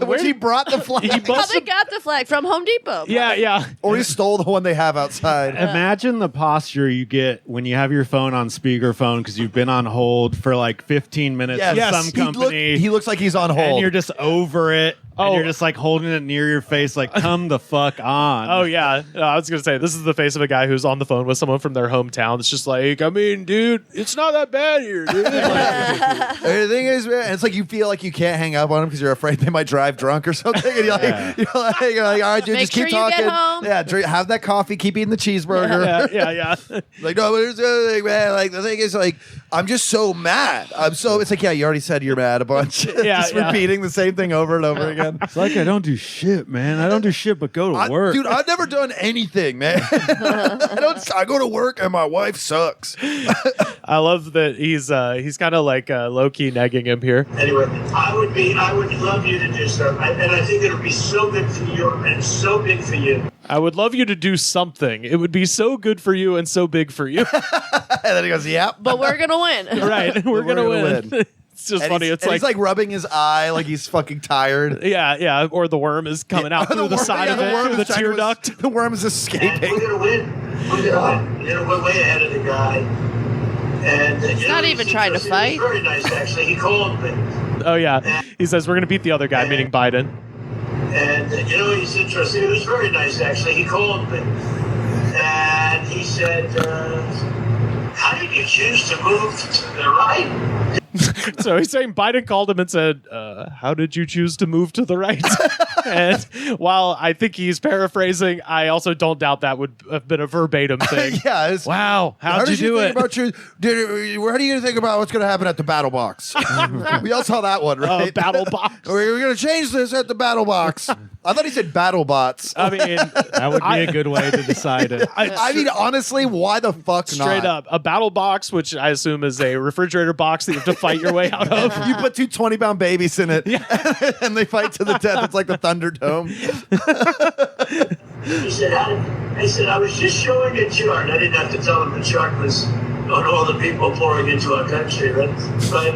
which he brought the flag.
He
How
must
they
have,
got the flag from Home Depot.
yeah.
Or he stole the one they have outside.
Imagine the posture you get when you have your phone on speakerphone because you've been on hold for like 15 minutes with some company.
He looks like he's on hold.
and you're just over it. And you're just like holding it near your face, like, come the fuck on.
Oh, yeah. I was going to say, this is the face of a guy who's on the phone with someone from their hometown. It's just like, I mean, dude, it's not that bad here, dude.
The thing is, man, it's like you feel like you can't hang up on them because you're afraid they might drive drunk or something. And you're like, all right, dude,
Make
just keep
sure you
talking.
get home.
Yeah, have that coffee, keep eating the cheeseburger.
Yeah.
Like, no, but here's the other thing, man. Like, the thing is, like, I'm just so mad. It's like, yeah, you already said you're mad a bunch. Just repeating the same thing over and over again.
It's like, I don't do shit, man. I don't do shit but go to work.
Dude, I've never done anything, man. I go to work and my wife sucks.
I love that he's kind of like low-key negging him here.
Anyway, I would love you to do something, and I think it would be so good for you and so big for you.
I would love you to do something. It would be so good for you and so big for you.
And then he goes, yep.
But we're going to win.
Right. We're going to win. It's just funny. It's
he's like rubbing his eye like he's fucking tired.
Yeah. Or the worm is coming out through the side of it, through the tear duct.
The worm is escaping.
And we're going to win. We're going to win. You know, we're way ahead of the guy. And
he's not even trying to fight.
He was very nice, actually. He called me.
Oh, yeah. He says, we're going to beat the other guy, meaning Biden.
And, he's interesting. He was very nice, actually. He called me. And he said, how did you choose to move to the right?
So he's saying Biden called him and said, how did you choose to move to the right? And while I think he's paraphrasing, I also don't doubt that would have been a verbatim thing.
Yeah.
Wow. How'd you do it?
Where do you think about what's going to happen at the battle box? We all saw that one, right?
Battle box.
We're going to change this at the battle box. I thought he said battle bots.
I mean,
that would be a good way to decide it.
I mean, honestly, why the fuck
Straight up. A battle box, which I assume is a refrigerator box that you have to fight your way out of.
You put two 20-pound babies in it, and they fight to the death. It's like the Thunderdome.
He said, I said, I was just showing a chart. I didn't have to tell him the chart was on all the people pouring into our country, right? But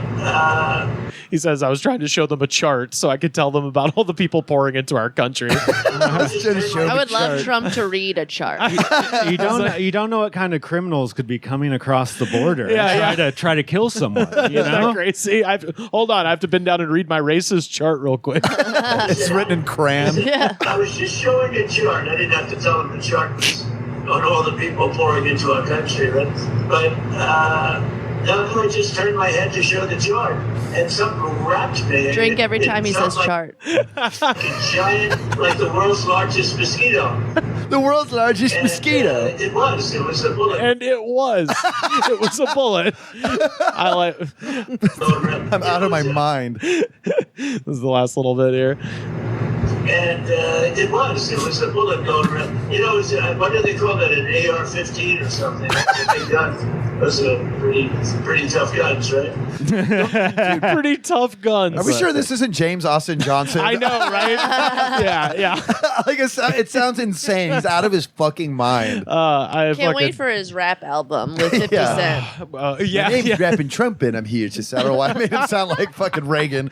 he says, I was trying to show them a chart so I could tell them about all the people pouring into our country.
I would love Trump to read a chart.
You don't know what kind of criminals could be coming across the border and try to kill someone. You
Isn't
know?
that crazy? Hold on, I have to bend down and read my racist chart real quick.
It's written in crayon.
Yeah.
I was just showing a chart. I didn't have to tell him the chart was on all the people pouring into our country, right? But then I just turned my head to show the chart, and something wrapped me.
Drink every time he says chart.
A giant, like the world's largest mosquito.
The world's largest mosquito.
It was a bullet.
And it was a bullet.
I'm out of my mind.
This is the last little bit here.
And it was a bullet going around. You know, what do they call that, an AR-15 or something? That's a big gun. Those are pretty tough guns, right?
Dude, pretty tough guns.
Are we sure this isn't James Austin Johnson?
I know, right? Yeah.
Like it sounds insane. He's out of his fucking mind.
Can't wait for his rap album with 50 Cent.
My name's rapping Trump, and I'm here to. I don't know why I made him sound like fucking Reagan.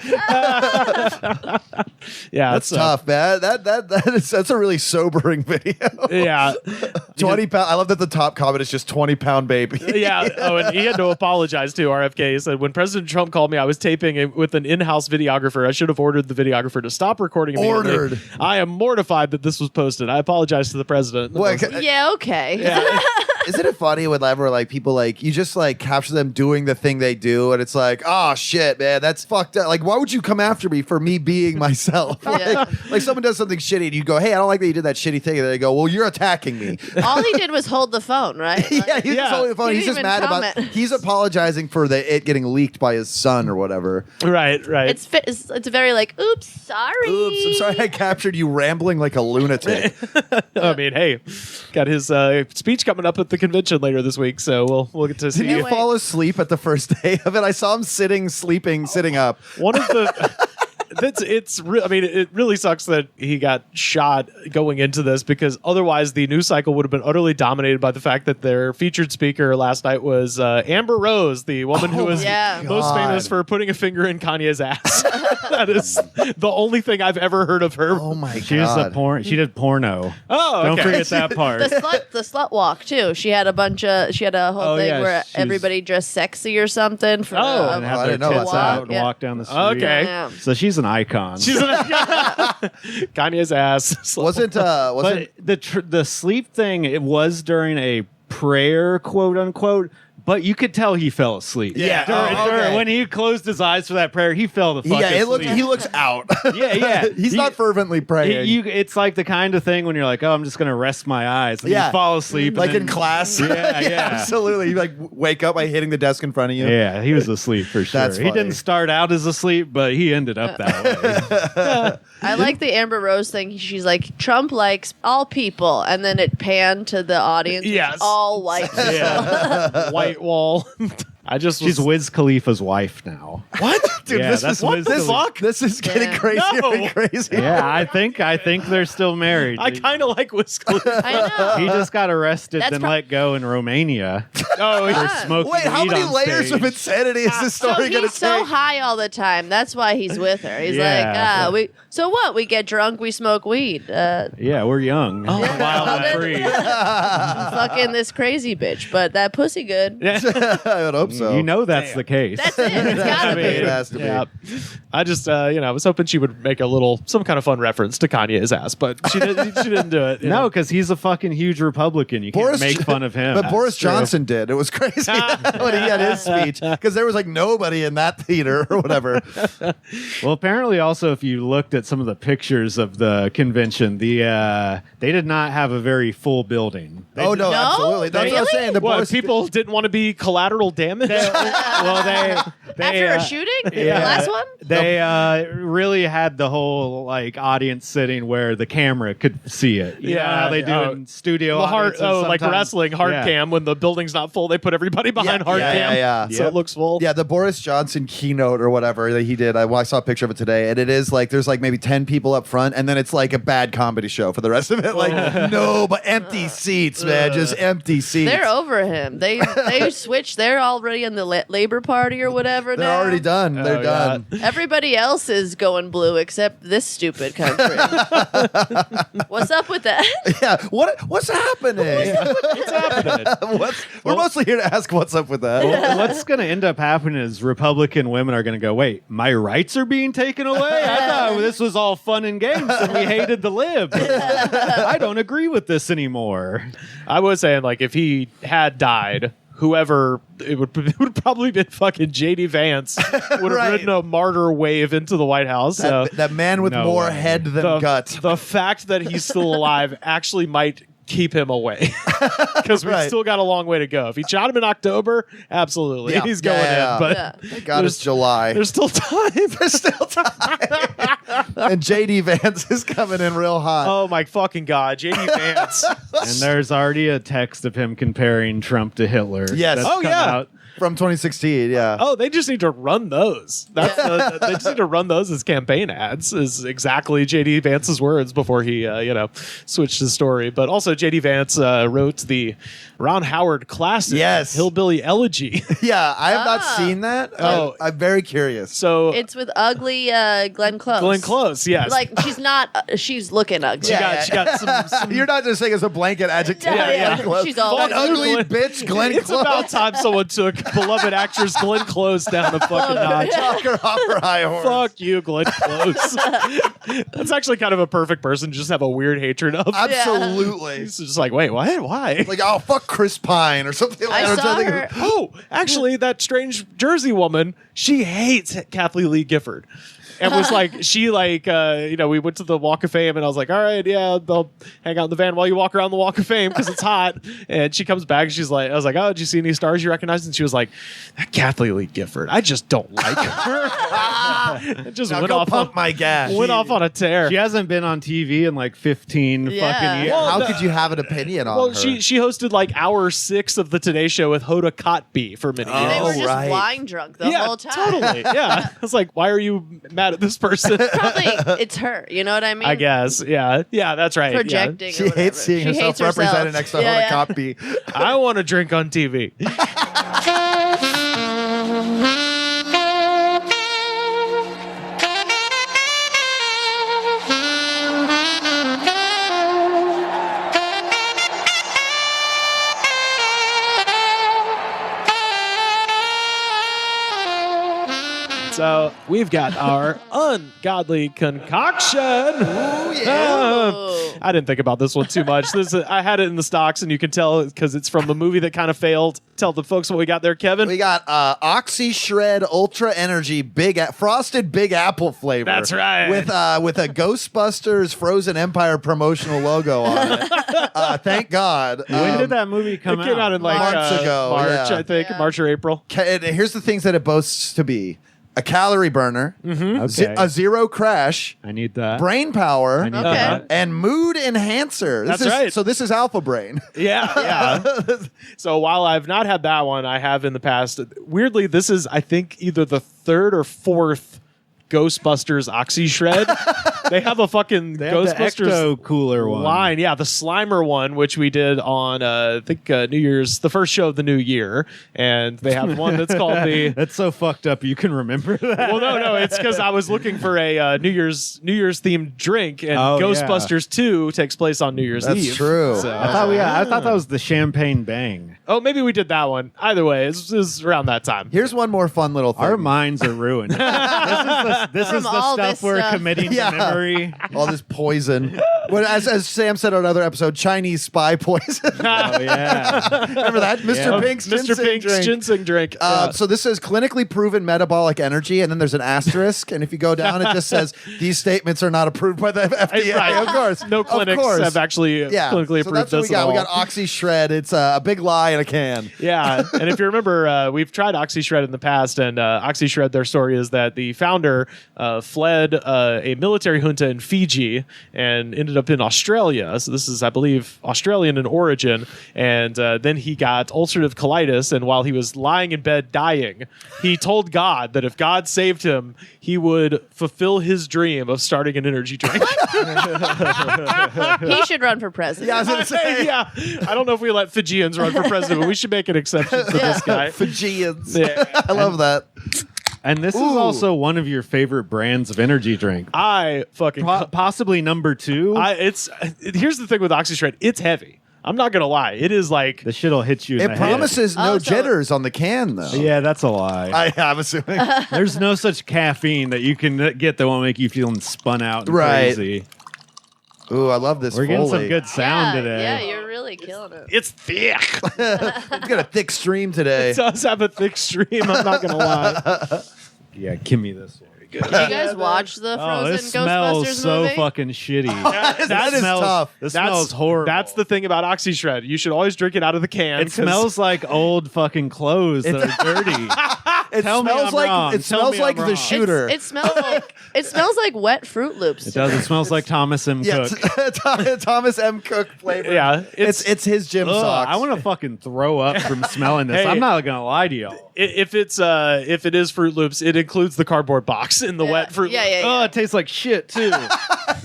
Yeah,
that's tough, man. That's a really sobering video.
Yeah,
20 pound. I love that the top comment is just 20-pound baby.
Yeah. Oh, and he had to apologize too. RFK said, when President Trump called me, I was taping with an in-house videographer. I should have ordered the videographer to stop recording immediately.
Ordered.
I am mortified that this was posted. I apologize to the president.
Yeah, okay.
Yeah.
Isn't it funny whenever like people like you just like capture them doing the thing they do, and it's like, oh shit, man, that's fucked up. Like, why would you come after me for me being myself?
Yeah.
Like someone does something shitty, and you go, hey, I don't like that you did that shitty thing, and they go, well, you're attacking me.
All he did was hold the phone, right?
Yeah, he's just holding the phone.
He
He's
didn't
just
even
mad about.
comment.
He's apologizing for it getting leaked by his son or whatever.
Right.
It's very like, oops, sorry.
Oops, I'm sorry I captured you rambling like a lunatic.
I mean, hey, got his speech coming up at the convention later this week, so we'll get to see.
Did he fall asleep at the first day of it? I saw him sitting up.
One of the. It really sucks that he got shot going into this, because otherwise the news cycle would have been utterly dominated by the fact that their featured speaker last night was Amber Rose, the woman who was most famous for putting a finger in Kanye's ass. That is the only thing I've ever heard of her.
Oh my god,
she did porno.
Oh,
don't forget that part.
The slut walk too. She had a whole thing where everybody dressed sexy or something.
And have their tits out and walk down the street.
Okay.
Yeah.
So she's an icon.
Kanye's ass.
Wasn't
the sleep thing? It was during a prayer, quote unquote. But you could tell he fell asleep.
Yeah.
When he closed his eyes for that prayer, he fell the fuck asleep.
He looks out.
Yeah.
He's not fervently praying.
It's like the kind of thing when you're like, oh, I'm just going to rest my eyes. And you fall asleep.
Like in class.
Yeah.
Absolutely. You like wake up by hitting the desk in front of you.
Yeah, he was asleep for sure.
That's
he
funny.
didn't start out as asleep, but he ended up that way.
I like the Amber Rose thing. She's like, Trump likes all people, and then it panned to the audience.
Yes.
All white people.
White wall.
She's Wiz Khalifa's wife now.
What? Dude,
Yeah,
this
that's
is
Wiz Khalifa.
This is getting crazier and crazier.
Yeah, I think they're still married.
I kind of like Wiz Khalifa.
I know.
He just got arrested,
That's
then let go in Romania
Oh,
for
yeah.
smoking
Wait, how
weed
many
on
layers
stage.
of insanity is this story
So
going to
he's so
take?
high all the time. That's why he's with her. He's
Yeah.
so what? We get drunk, we smoke weed.
Yeah, we're young.
Wild and free.
Fucking this crazy bitch. But that pussy good.
I would hope so.
You know that's the case.
That's it. It's gotta be.
It has to be.
Yeah. I just, I was hoping she would make some kind of fun reference to Kanye's ass, but she didn't do it.
No, because he's a fucking huge Republican. You can't make fun of him.
But Boris
True.
Johnson did. It was crazy when he had his speech because there was like nobody in that theater or whatever.
Well, apparently, also, if you looked at some of the pictures of the convention, they did not have a very full building.
Oh no, absolutely. That's what I'm saying. The
What,
Boris
people didn't want to be collateral damage?
After a shooting? The last one?
They really had the whole audience sitting where the camera could see it. You know how they do in studio.
Like
sometimes?
wrestling hard
Yeah.
cam when the building's not full, they put everybody behind hard cam, so
Yep.
it looks full.
Yeah, the Boris Johnson keynote or whatever that he did. I saw a picture of it today, and it is like there's like maybe 10 people up front, and then it's like a bad comedy show for the rest of it. Like no, but empty seats, man, just empty seats.
They're over him. They switched. They're already in the Labor Party or whatever
They're
now.
already done. They're done.
Everybody else is going blue except this stupid country. What's up with that?
Yeah, what's happening?
What's happening?
We're mostly here to ask what's up with that.
Well, what's going to end up happening is Republican women are going to go, wait, my rights are being taken away? I thought this was all fun and games and we hated the libs. I don't agree with this anymore.
I was saying, if he had died, whoever it would probably been fucking JD Vance would have
Right.
ridden a martyr wave into the White House. So
That man with
No
more
way.
head than gut.
the fact that he's still alive actually might keep him away because we've
Right.
still got a long way to go. If he shot him in October, absolutely
Yeah.
he's going
Yeah.
in. But
Yeah.
Thank God it's July.
there's still time.
There's still time. And JD Vance is coming in real hot.
Oh my fucking god, JD Vance.
And there's already a text of him comparing Trump to Hitler.
Yes.
that's
Oh,
come
yeah.
out.
From 2016, yeah.
Oh, they just need to run those. They just need to run those as campaign ads. Is exactly JD Vance's words before he, switched his story. But also, JD Vance wrote the Ron Howard classic,
Yes.
Hillbilly Elegy.
Yeah, I have not seen that.
Oh.
I'm very curious.
So
It's with ugly Glenn Close.
Glenn Close, yes.
She's not. She's looking ugly.
she got some
You're not just saying it's a blanket adjective.
Yeah.
Glenn Close.
She's all
That ugly
Glenn-
bitch, Glenn
It's
Close.
about time someone took beloved actress Glenn Close down a fucking notch.
Talk her off her high horse.
Fuck you, Glenn Close. That's actually kind of a perfect person to just have a weird hatred of.
Absolutely.
It's just like, wait, what? Why?
Like, oh, fuck Chris Pine or something like
I
that.
saw her.
Oh, actually, that strange Jersey woman, she hates Kathleen Lee Gifford. And was we went to the Walk of Fame, and I was like, all right, yeah, I'll hang out in the van while you walk around the Walk of Fame because it's hot. And she comes back, and I was like, oh, did you see any stars you recognize? And she was like, that Kathleen Lee Gifford, I just don't like her. It just
Now
went
go
off
pump my gas.
went off on a tear.
She hasn't been on TV in 15
Yeah.
fucking years.
Well,
How could you have an opinion on
Well,
her?
she hosted hour 6 of the Today Show with Hoda Kotb for many years.
They were
Oh,
just
right.
wine drunk the
Yeah,
whole time.
totally. Yeah. I was like, why are you mad at this person?
Probably it's her. You know what I mean?
I guess. Yeah. Yeah, that's right.
Projecting. or
She
whatever.
hates seeing
She
herself
hates
represented next to
Yeah,
Hoda
yeah.
Kotb.
Yeah. I want to drink on TV. So we've got our ungodly concoction.
Ooh, yeah.
I didn't think about this one too much. I had it in the stocks, and you can tell because it's from the movie that kind of failed. Tell the folks what we got there, Kevin.
We got Oxy Shred Ultra Energy Frosted Big Apple flavor.
That's right.
With a Ghostbusters Frozen Empire promotional logo on it. Thank God.
When did that movie come out?
It came out in like
Months ago,
March,
yeah.
I think. March or April.
Here's the things that it boasts to be. A calorie burner,
Okay.
a zero crash,
I need that.
brain power,
I need
Okay.
that.
and mood enhancer.
That's right.
So this is Alpha Brain.
Yeah. So while I've not had that one, I have in the past. Weirdly, this is, I think, either the third or fourth Ghostbusters Oxy Shred. They have a fucking
They have the
Ghostbusters
Ecto Cooler one.
line. Yeah, the Slimer one, which we did on, I think, New Year's, the first show of the new year. And they have one that's called the...
That's so fucked up. You can remember that.
Well, no, it's because I was looking for a New Year's themed drink, and
Oh,
Ghostbusters 2 takes place on New Year's
That's
Eve.
true.
So-
I thought that was the Champagne Bang.
Oh, maybe we did that one. Either way, it was around that time.
Here's one more fun little thing.
Our minds are ruined. This is
From
the
all
stuff
this
we're
stuff.
committing
Yeah.
to memory.
All this poison. Well, as Sam said on another episode, Chinese spy poison.
Oh yeah.
Remember that? Mr.
Yeah.
Pink's
Mr.
ginseng
Pink's
drink.
ginseng drink.
So this says clinically proven metabolic energy, and then there's an asterisk, and if you go down, it just says these statements are not approved by the FDA.
Right.
Of course,
No clinics
Of course.
have actually
Yeah,
clinically
so
approved
that's what
this
we got.
at all.
We got Oxy Shred. It's a big lie in a can.
Yeah, and if you remember, we've tried Oxy Shred in the past, and Oxy Shred, their story is that the founder fled a military junta in Fiji and ended up in Australia. So this is, I believe, Australian in origin, and then he got ulcerative colitis, and while he was lying in bed dying, he told God that if God saved him, he would fulfill his dream of starting an energy drink.
He should run for president.
Yeah, I was gonna say.
Yeah, I don't know if we let Fijians run for president, but we should make an exception for this guy.
Fijians.
Yeah.
I love that.
And this is also one of your favorite brands of energy drink.
I fucking
Possibly number 2.
here's the thing with Oxy Shred, it's heavy. I'm not gonna lie, it is like
The shit'll hit you in
It
the
promises no
Oh, so-
jitters on the can, though.
head. Yeah, that's a lie.
I'm assuming.
There's no such caffeine that you can get that won't make you feeling spun out and
Right.
crazy.
Ooh, I love this.
We're getting some
Foley.
good sound
Yeah,
today.
yeah, you're really killing it.
it's thick.
It's got a thick stream today.
It does have a thick stream. I'm not gonna lie.
Yeah, give me this one.
Did you guys watch the
Oh,
Frozen
this smells
Ghostbusters
so
movie?
fucking shitty.
That is tough.
This smells horrible.
That's the thing about Oxy Shred. You should always drink it out of the can.
It
'cause
smells like old fucking clothes that are dirty.
It
Tell me
smells
I'm
like
wrong.
it
Tell
smells
me
like
I'm
the
wrong.
shooter.
It smells like wet Fruit Loops.
It does. It smells like Thomas M.
Yeah,
Cook.
Thomas M. Cook flavor.
Yeah,
it's his gym
Ugh,
socks.
I want to fucking throw up from smelling this.
Hey.
I'm not gonna lie to y'all.
if it is Fruit Loops, it includes the cardboard box in the wet Fruit
Yeah,
Loops.
yeah,
Oh,
yeah.
it tastes like shit too.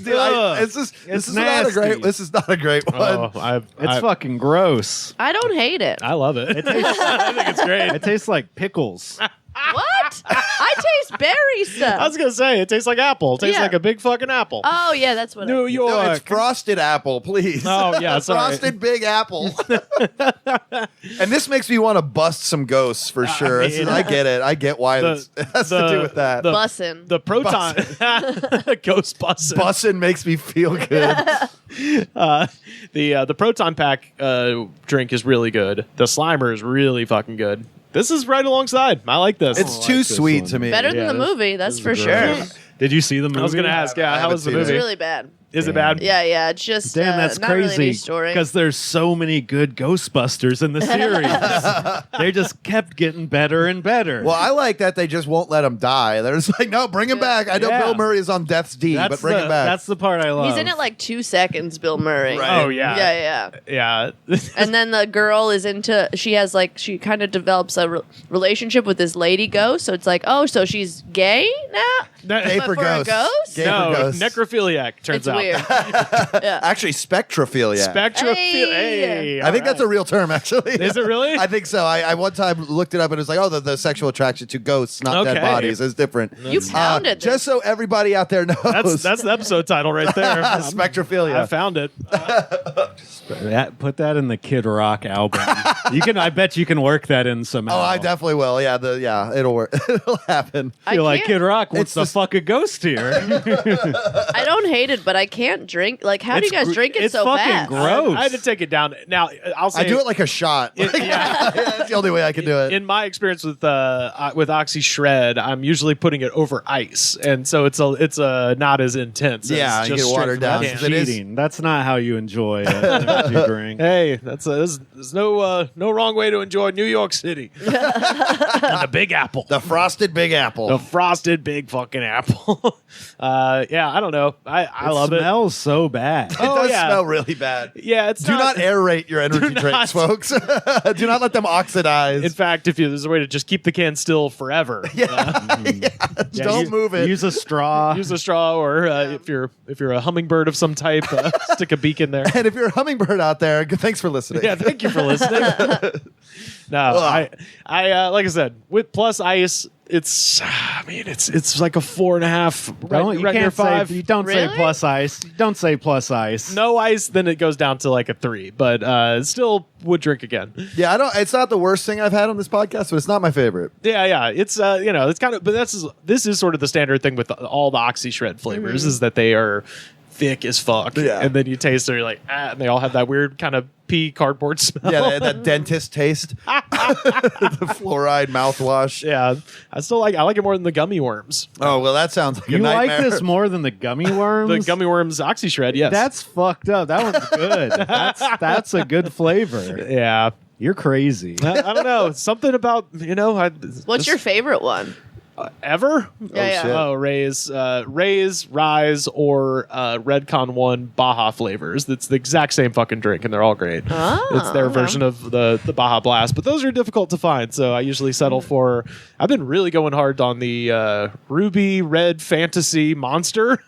Dude,
Ugh.
this
It's
is not a great.
nasty.
This is not a great one.
Oh,
It's fucking gross.
I don't hate it.
I love it. I think it's great.
It tastes like pickles.
What? I taste berry stuff.
I was gonna say it tastes like apple. It tastes
Yeah.
like a big fucking apple.
Oh yeah, that's what.
New
No,
York.
it's frosted apple, please.
Oh, yeah, sorry.
Frosted big apple. And this makes me want to bust some ghosts for sure. I get it. I get why it has to do with that.
Bussin'.
The proton ghost bussin'.
Bussin' makes me feel good.
The proton pack drink is really good. The Slimer is really fucking good. This is right alongside. I like this.
It's too sweet to me.
Better than
Yeah,
the
this-
movie, that's for
is
sure.
gross. Did you see the movie?
I was gonna ask. Yeah,
I
how
haven't
was the
seen it.
It's
movie?
really bad.
Is it bad?
Yeah, it's just
Damn, that's
not really
crazy.
any story.
Because there's so many good Ghostbusters in the series. They just kept getting better and better.
Well, I like that they just won't let him die. They're just like, no, bring him back. I know
Yeah.
Bill Murray is on death's D, but bring him back.
That's the part I love.
He's in it like 2 seconds, Bill Murray.
Right.
Oh yeah.
Yeah.
Yeah.
And then the girl is into, she kind of develops a relationship with this lady ghost. So it's like, oh, so she's gay now?
They for
for a
ghosts.
ghost?
Gay for
No,
ghosts.
necrophiliac, turns
It's
out.
weird. Yeah.
Actually, spectrophilia.
Hey,
I think that's a real term, actually.
Is it really?
I think so. I one time looked it up and it was like, oh, the sexual attraction to ghosts, not dead
Okay.
bodies, is different.
You pounded
Just so everybody out there knows.
That's the episode title right there.
Spectrophilia.
I found it.
Put that in the Kid Rock album. I bet you can work that in somehow.
Oh, I definitely will. Yeah, it'll work. It'll happen.
I
Feel like
can't-
Kid Rock. What's
It's
the
the-
fuck a ghost here?
I don't hate it, but I can't drink. Like, how do you guys drink it
it's
so
fucking
fast?
gross.
I had to take it down. Now, I'll say
I do it like a shot. That's the only way I can do it.
in my experience with Oxy Shred, I'm usually putting it over ice, and so it's not as intense.
Yeah,
as
you
just
get watered
straight
down.
from a
That's
can.
It is-
cheating. That's not how you enjoy energy drink.
Hey, there's no wrong way to enjoy New York City. And the Big Apple.
The frosted Big Apple.
The frosted big fucking apple. Yeah, I don't know. I love it.
Smells so bad.
It
Oh,
does
yeah.
smell really bad.
Yeah, it's
Do not aerate your energy
Do
drinks,
not.
folks. Do not let them oxidize.
In fact, if there's a way to just keep the can still forever,
Don't move it.
Use a straw.
use a straw, or if you're a hummingbird of some type, stick a beak in there.
And if you're a hummingbird out there, thanks for listening.
Yeah, thank you for listening. No, I like I said, with plus ice, it's like a 4.5,
Don't, you
right near
can't
5.
say, you don't say
Really?
plus ice. Don't say plus ice.
No ice, then it goes down to like a 3, but still would drink again.
Yeah, it's not the worst thing I've had on this podcast, but it's not my favorite.
Yeah, it's it's kind of, but this is sort of the standard thing with all the Oxy Shred flavors is that they are thick as fuck,
Yeah.
and then you taste it, you're like, and they all have that weird kind of pea cardboard smell.
Yeah, that dentist taste. The fluoride mouthwash.
Yeah, I like it more than the gummy worms.
Oh, well, that sounds like
You
a nightmare.
like this more than the gummy worms?
The gummy worms Oxy Shred, yes.
That's fucked up. That one's good. That's a good flavor.
yeah.
You're crazy.
I don't know. Something about
What's your favorite one?
ever?
Yeah.
Oh, Ray's, Rise, or Redcon 1 Baja flavors. It's the exact same fucking drink, and they're all great.
Oh,
it's their
okay.
version of the Baja Blast, but those are difficult to find, so I usually settle for. I've been really going hard on the Ruby Red Fantasy Monster.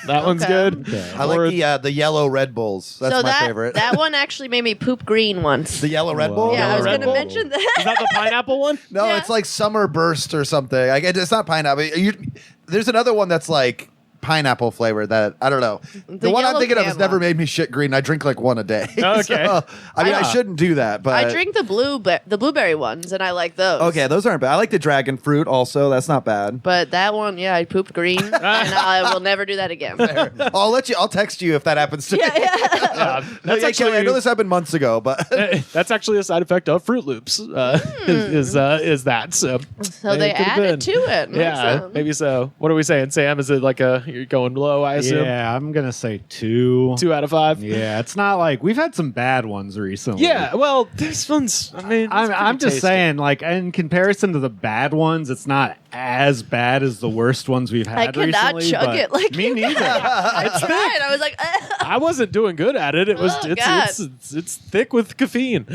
That one's good.
Okay.
I like the yellow Red Bulls. That's
so
my
that,
favorite.
That one actually made me poop green once.
The yellow Red Bull?
Yeah, I was
Red
going to
Bull.
mention that.
Is that the pineapple one?
No,
Yeah.
it's like Summer Burst or something. It's not pineapple. There's another one that's like pineapple flavor that I don't know. The one I'm
yellow
thinking of has
can
never
one.
made me shit green. I drink like one a day.
Okay.
So, I mean, I shouldn't do that, but
I drink the blueberry ones, and I like those.
Okay, those aren't bad. I like the dragon fruit also. That's not bad.
But that one, yeah, I pooped green, and I will never do that again.
I'll text you if that happens to me.
That's
Yeah,
actually
Kelly, I know this happened months ago, but
that's actually a side effect of Fruit Loops. Is that so?
So they
it could've
added
been.
to it. Makes
Yeah,
sense.
maybe so. What are we saying, Sam? Is it like you're going low? I assume
Yeah, I'm gonna say 2.
2 out of 5.
Yeah, it's not like we've had some bad ones recently.
Yeah, well, this one's. I mean,
I'm just saying, like, in comparison to the bad ones, it's not as bad as the worst ones we've had
I cannot
recently.
chug
but
it like
me
you
neither.
I tried. I was like,
I wasn't doing good at it. It was.
Oh, God.
It's thick with caffeine.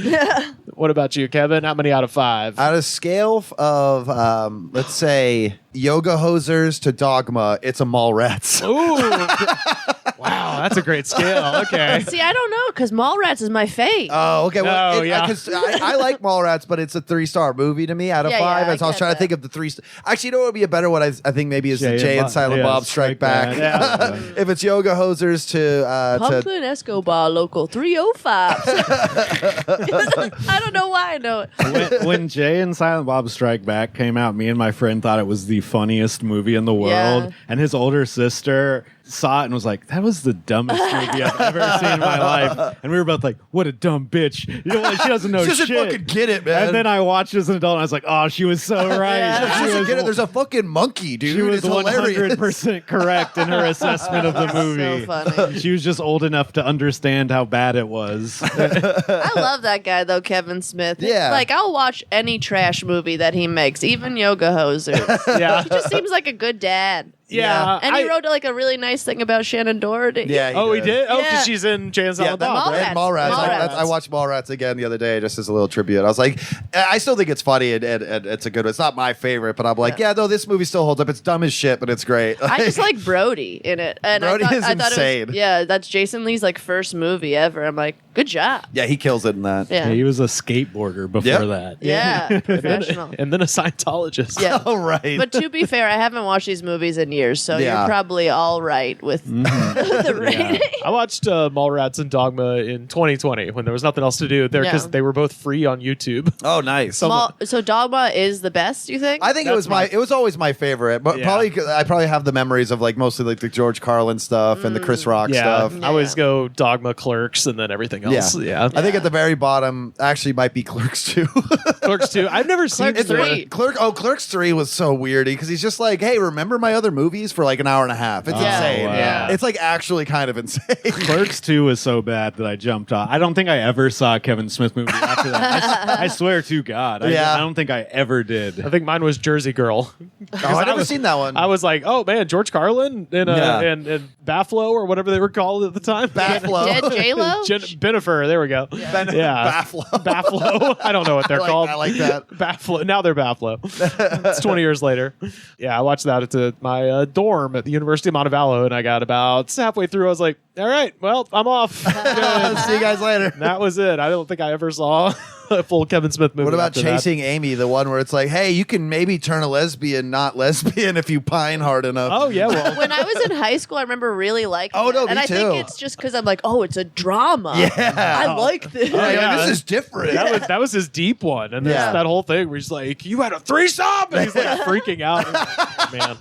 What about you, Kevin? How many out of 5?
on a scale of let's say yoga hosers to dogma, it's a Mallrats.
Ooh, wow, that's a great scale. Okay.
see, I don't know, because Mallrats is my fave.
Oh, okay. Well,
Oh, yeah.
'cause I like Mallrats, but it's a 3-star movie to me out of
Yeah,
5.
yeah,
and so I was
I
trying
get
to think of the 3. Actually, you know what would be a better one? I think maybe is the Jay and Silent Bob Strike Back.
Yeah.
If it's yoga hosers to
Pumpkin Escobar Local 305. I don't know why I know it.
when Jay and Silent Bob Strike Back came out, me and my friend thought it was the funniest movie in the world.
Yeah.
And his older sister saw it and was like, that was the dumbest movie I've ever seen in my life. And we were both like, what a dumb bitch. You know what? She doesn't know
she doesn't
shit.
fucking get it, man.
And then I watched it as an adult and I was like, oh, she was so right.
Yeah.
she doesn't
was-
get it. There's a fucking monkey, dude.
She was
It's hilarious.
100% correct in her assessment of the movie.
So funny.
She was just old enough to understand how bad it was.
I love that guy, though, Kevin Smith.
Yeah.
Like, I'll watch any trash movie that he makes, even Yoga Hosers.
Yeah.
He just seems like a good dad.
Yeah.
And he wrote like a really nice thing about Shannon Doherty.
Yeah.
He did? Oh,
Yeah.
because she's in Jane Silent Bob.
And Mallrats. I watched Mallrats again the other day just as a little tribute. I was like, I still think it's funny and it's a good one. It's not my favorite, but I'm like, no, this movie still holds up. It's dumb as shit, but it's great.
I just like Brody in it. And
Brody is
I thought
insane.
It was, that's Jason Lee's like first movie ever. I'm like, good job.
Yeah, he kills it in that.
Yeah.
He was a skateboarder before that.
Yeah, professional.
And then a Scientologist.
Yeah.
All right.
But to be fair, I haven't watched these movies in years, so
Yeah.
you're probably all right with the rating.
I watched Mallrats and Dogma in 2020 when there was nothing else to do there because they were both free on YouTube.
Oh, nice.
So Dogma is the best, you think?
I think it was always my favorite, but I probably have the memories of like mostly like the George Carlin stuff and the Chris Rock stuff.
I always go Dogma, Clerks, and then everything else. Yeah.
I think at the very bottom actually might be Clerks 2.
Clerks 2. I've never seen
Clerks 3.
Clerks 3 was so weirdy because he's just like, hey, remember my other movies for like an hour and a half. It's insane.
wow.
Yeah.
It's like actually kind of insane.
Clerks 2 was so bad that I jumped off. I don't think I ever saw a Kevin Smith movie after that. I swear to God. I don't think I ever did.
I think mine was Jersey Girl.
I've never seen that one.
I was like, oh man, George Carlin and Bafflo or whatever they were called at the time.
Bafflo.
Dead J-Lo?
Benifer, there we go.
Bafflo.
Bafflo. I don't know what they're called.
I like that.
Bafflo. Now they're Bafflo. It's 20 years later. Yeah, I watched that at my dorm at the University of Montevallo, and I got about halfway through. I was like, all right, well, I'm off. Good.
See you guys later.
That was it. I don't think I ever saw a full Kevin Smith movie.
What about
after
Chasing Amy, the one where it's like, hey, you can maybe turn a lesbian not lesbian if you pine hard enough.
Oh, yeah, well.
When I was in high school, I remember really liking
Oh,
it.
no,
and
me
I think
too.
it's just because I'm like, oh, it's a drama.
Yeah.
I like this.
yeah.
This is different.
That was his deep one, and
Yeah.
that whole thing where he's like, "You had a threesome," and he's like freaking out. Man,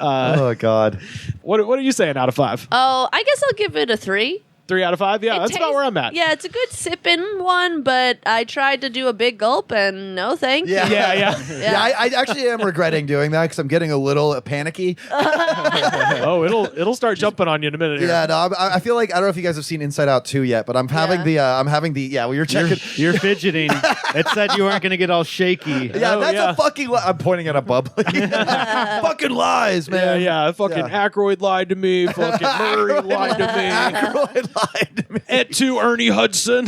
Oh, God.
what are you saying out of 5?
Oh, I guess I'll give it a 3.
3 out of 5? Yeah, that's about where I'm at.
Yeah, it's a good sipping one, but I tried to do a big gulp and no thank you.
Yeah.
Yeah.
Yeah, I actually am regretting doing that because I'm getting a little panicky.
Oh, it'll start jumping on you in a minute. Here.
Yeah, no, I feel like I don't know if you guys have seen Inside Out 2 yet, but I'm having well, you're checking.
You're fidgeting. It said you weren't going to get all shaky.
Yeah,
Oh,
that's
yeah.
a fucking I'm pointing at a bubbly. Fucking lies, man.
Yeah. Fucking Aykroyd lied to me. Fucking Murray lied to me.
Aykroyd lied to me.
Et tu, Ernie Hudson.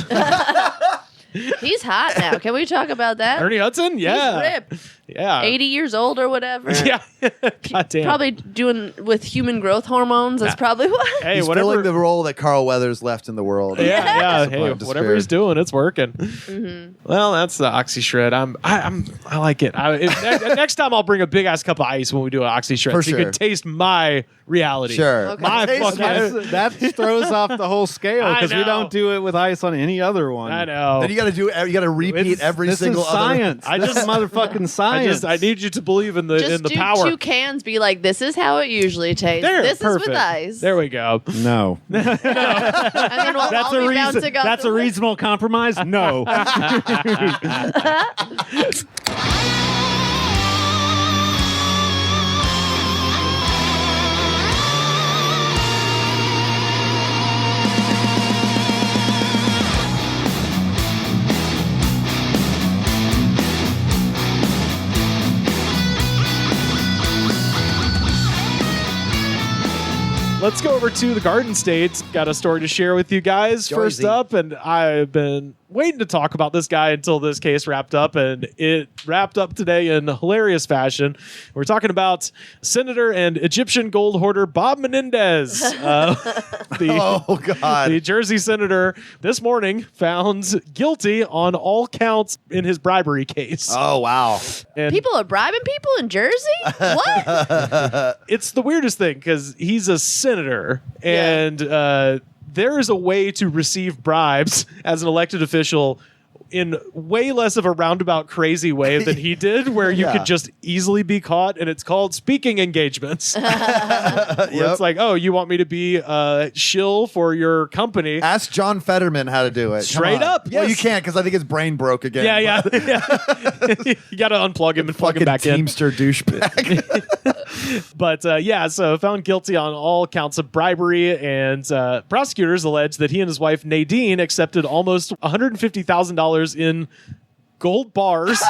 He's hot now. Can we talk about that?
Ernie Hudson? Yeah.
He's ripped.
Yeah.
80 years old or whatever.
Yeah. God damn.
Probably doing with human growth hormones. That's probably what.
Hey,
He's
whatever.
filling the role that Carl Weathers left in the world.
Yeah. Hey,
Disappointed,
whatever he's doing, it's working.
Mm-hmm.
Well, that's the Oxy Shred. I like it. Next time I'll bring a big ass cup of ice when we do an Oxy Shred,
For
so you
sure.
can taste my reality.
Sure.
Okay.
My fucking.
That throws off the whole scale
I
because we
know.
don't do it with ice on any other one.
I know.
Then you got to repeat every
this
single
is science.
I
This
just-
is motherfucking science.
I need you to believe in the
Just do
power.
2 cans. Be like, this is how it usually tastes.
There,
this
perfect.
is with ice.
There we go.
No.
And then we'll
That's
all
a
be
reason.
bouncing off
That's
the
a reasonable compromise. No.
Let's go over to the Garden State. Got a story to share with you guys. First
Joyzy.
up, and I've been waiting to talk about this guy until this case wrapped up, and it wrapped up today in hilarious fashion. We're talking about Senator and Egyptian gold hoarder Bob Menendez.
Oh, God.
The Jersey senator this morning found guilty on all counts in his bribery case.
Oh, wow.
And
People are bribing people in Jersey? What?
it's the weirdest thing because he's a senator and there is a way to receive bribes as an elected official in way less of a roundabout crazy way than he did, where you
Yeah.
could just easily be caught, and it's called speaking engagements. Where it's like, oh, you want me to be a shill for your company?
Ask John Fetterman how to do it. Come
Straight
on.
up,
Well, you
yes.
can't because I think his brain broke again.
Yeah. You got to unplug him and plug him
Fucking
back in.
Teamster douchebag.
But so found guilty on all counts of bribery, and prosecutors allege that he and his wife Nadine accepted almost $150,000 in gold bars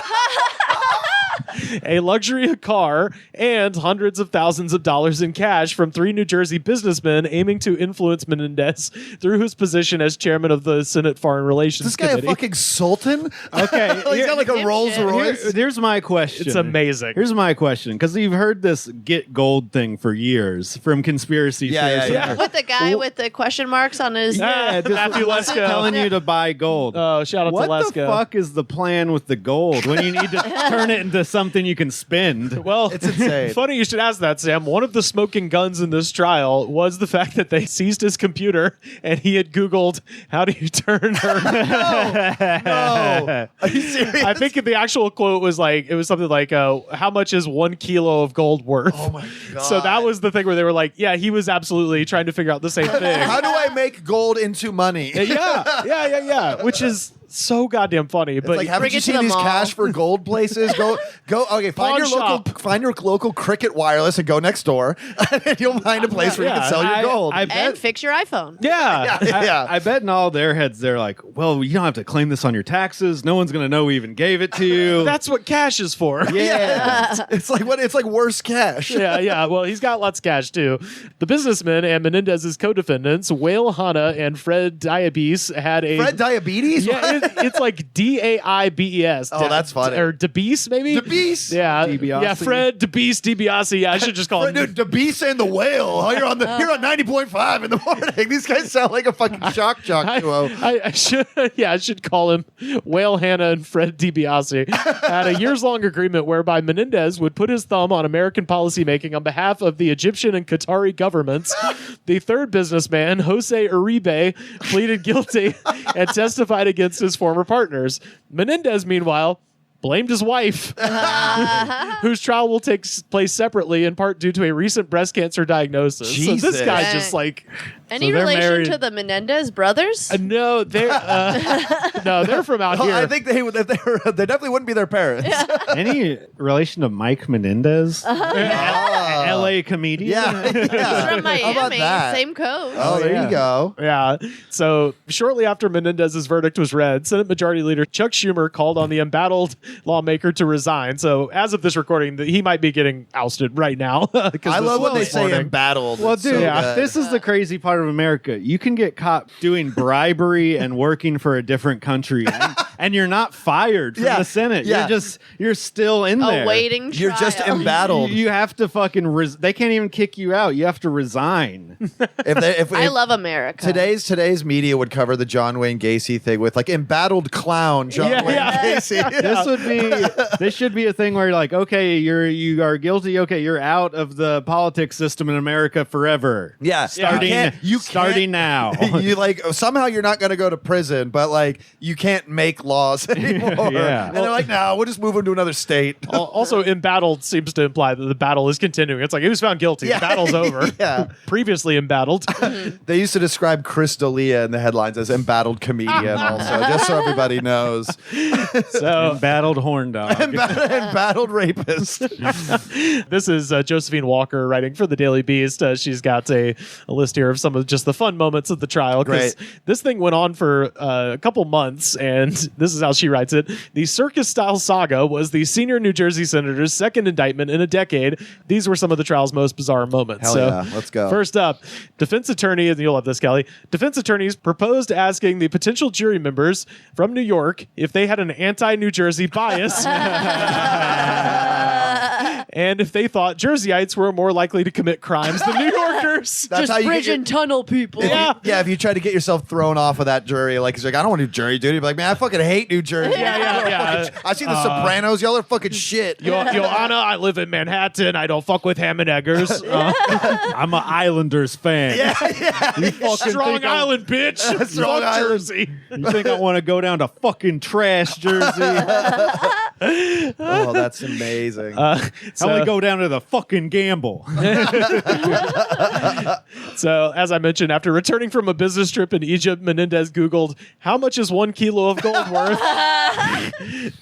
a luxury car, and hundreds of thousands of dollars in cash from 3 New Jersey businessmen aiming to influence Menendez through his position as chairman of the Senate Foreign Relations
This guy
Committee.
a fucking sultan?
Okay,
He's got like a Rolls Royce.
Here's my question.
It's amazing.
Here's my question, because you've heard this get gold thing for years from conspiracy theorists.
Yeah.
With the guy with the question marks on his.
Yeah, just
Matthew Lesko.
telling you to buy gold.
Oh, shout out
What
to Lesko.
the fuck is the plan with the gold when you need to turn it into something you can spend?
Well,
It's insane.
Funny you should ask that, Sam. One of the smoking guns in this trial was the fact that they seized his computer and he had Googled, how do you turn her?
No. Are you serious?
I think the actual quote was like, it was something like, how much is 1 kilo of gold worth?
Oh my God.
So that was the thing where they were like, yeah, he was absolutely trying to figure out the same thing.
How do I make gold into money?
Yeah. Which is so goddamn funny.
It's
But
like, haven't
Bring
you
it to
seen
the
these
mall.
cash for gold places? Go. Okay, find your local Cricket Wireless and go next door, and you'll find a place where you can sell your gold.
I
And
bet.
fix your iPhone.
yeah.
I bet in all their heads they're like, well, you don't have to claim this on your taxes. No one's gonna know we even gave it to you.
That's what cash is for.
Yeah, it's like what? It's like worse cash.
Yeah. Well, he's got lots of cash too. The businessmen and Menendez's co-defendants, Whale Hanna and Fred Diabetes, had a
Fred Diabetes.
Yeah, it's like Daibes.
Oh, that's funny.
Or DeBeese, maybe.
DeBeese?
Yeah,
DiBiase.
yeah. Fred DeBeese DiBiase. Yeah, I should just call him.
Dude, DeBeese and the Whale. Oh, you're on 90.5 in the morning. These guys sound like a fucking shock jock duo.
I should, I should call him Whale Hanna and Fred DiBiase. Had a years-long agreement whereby Menendez would put his thumb on American policymaking on behalf of the Egyptian and Qatari governments. The third businessman, Jose Uribe, pleaded guilty and testified against his former partners. Menendez, meanwhile, blamed his wife, whose trial will take place separately, in part due to a recent breast cancer diagnosis. So this
Jesus.
guy's
Dang.
just like...
Any
So they're
relation
married.
to the Menendez brothers?
No, they're they're from out here.
I think they definitely wouldn't be their parents.
Any relation to Mike Menendez? L.A. comedian?
Yeah.
He's from
How about
Miami.
that?
Same code.
Oh, there
yeah.
you go.
Yeah. So shortly after Menendez's verdict was read, Senate Majority Leader Chuck Schumer called on the embattled lawmaker to resign. So as of this recording, he might be getting ousted right now.
I love when they say embattled.
Well,
It's
dude,
so good.
this is the crazy part of America. You can get caught doing bribery and working for a different country, and you're not fired from
Yeah,
the Senate.
yeah.
You're still in there.
Awaiting trial.
You're just embattled.
You have to fucking. They can't even kick you out. You have to resign.
If
I love America.
today's media would cover the John Wayne Gacy thing with like embattled clown John Wayne Gacy.
This should be a thing where you're like, okay, you are guilty. Okay, you're out of the politics system in America forever.
Yeah,
starting now.
You like somehow you're not going to go to prison, but like you can't make laws anymore.
Yeah.
And they're like, no, we'll just move him to another state.
Also, embattled seems to imply that the battle is continuing. It's like he was found guilty.
Yeah.
The battle's over.
Yeah.
Previously embattled.
They used to describe Chris D'Elia in the headlines as embattled comedian, also, just so everybody knows.
So
Embattled horn dog.
Embattled rapist.
this is Josephine Walker writing for the Daily Beast. She's got a list here of some of just the fun moments of the trial. 'Cause
Great.
this thing went on for a couple months, and this is how she writes it. The circus-style saga was the senior New Jersey senator's second indictment in a decade. These were some of the trial's most bizarre moments.
Hell
so,
yeah, let's go.
First up, defense attorney, and you'll love this, Kelly. Defense attorneys proposed asking the potential jury members from New York if they had an anti-New Jersey bias. And if they thought Jerseyites were more likely to commit crimes than New Yorkers.
That's how you
bridge
get
and tunnel people.
if you try to get yourself thrown off of that jury, like, it's like, I don't want to do jury duty. Be like, man, I fucking hate New Jersey.
Yeah.
I see the Sopranos. Y'all are fucking shit.
Your Honor, I live in Manhattan. I don't fuck with ham and eggers.
I'm an Islanders fan. You fucking
Strong
think
Island, bitch.
Strong
Fuck
Island.
Jersey.
You think I want to go down to fucking trash Jersey?
Oh, that's amazing.
I only go down to the fucking gamble.
So, as I mentioned, after returning from a business trip in Egypt, Menendez Googled, how much is 1 kilo of gold worth?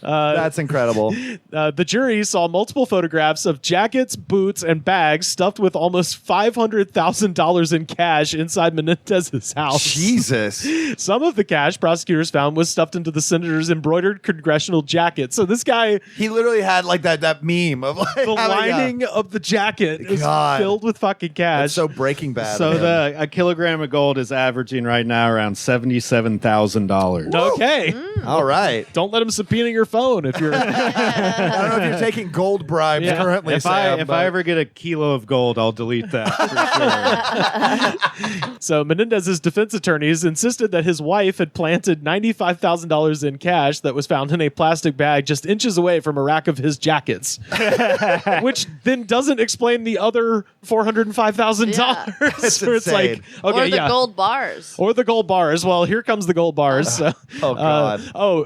That's incredible.
The jury saw multiple photographs of jackets, boots, and bags stuffed with almost $500,000 in cash inside Menendez's house.
Jesus.
Some of the cash prosecutors found was stuffed into the senator's embroidered congressional jacket. So this guy,
he literally had like that meme of like
the lining of the jacket is filled with fucking cash.
It's so Breaking Bad.
So a kilogram of gold is averaging right now around $77,000.
Okay.
All right.
Don't let him subpoena your phone if you're.
I don't know if you're taking gold bribes currently.
If I ever get a kilo of gold, I'll delete that for sure.
So Menendez's defense attorneys insisted that his wife had planted $95,000 in cash that was found in a plastic bag just inches away from a rack of his jackets, which then doesn't explain the other $405,000. So it's like, okay,
or the gold bars.
Or the gold bars. Well, here comes the gold bars.
Oh, God.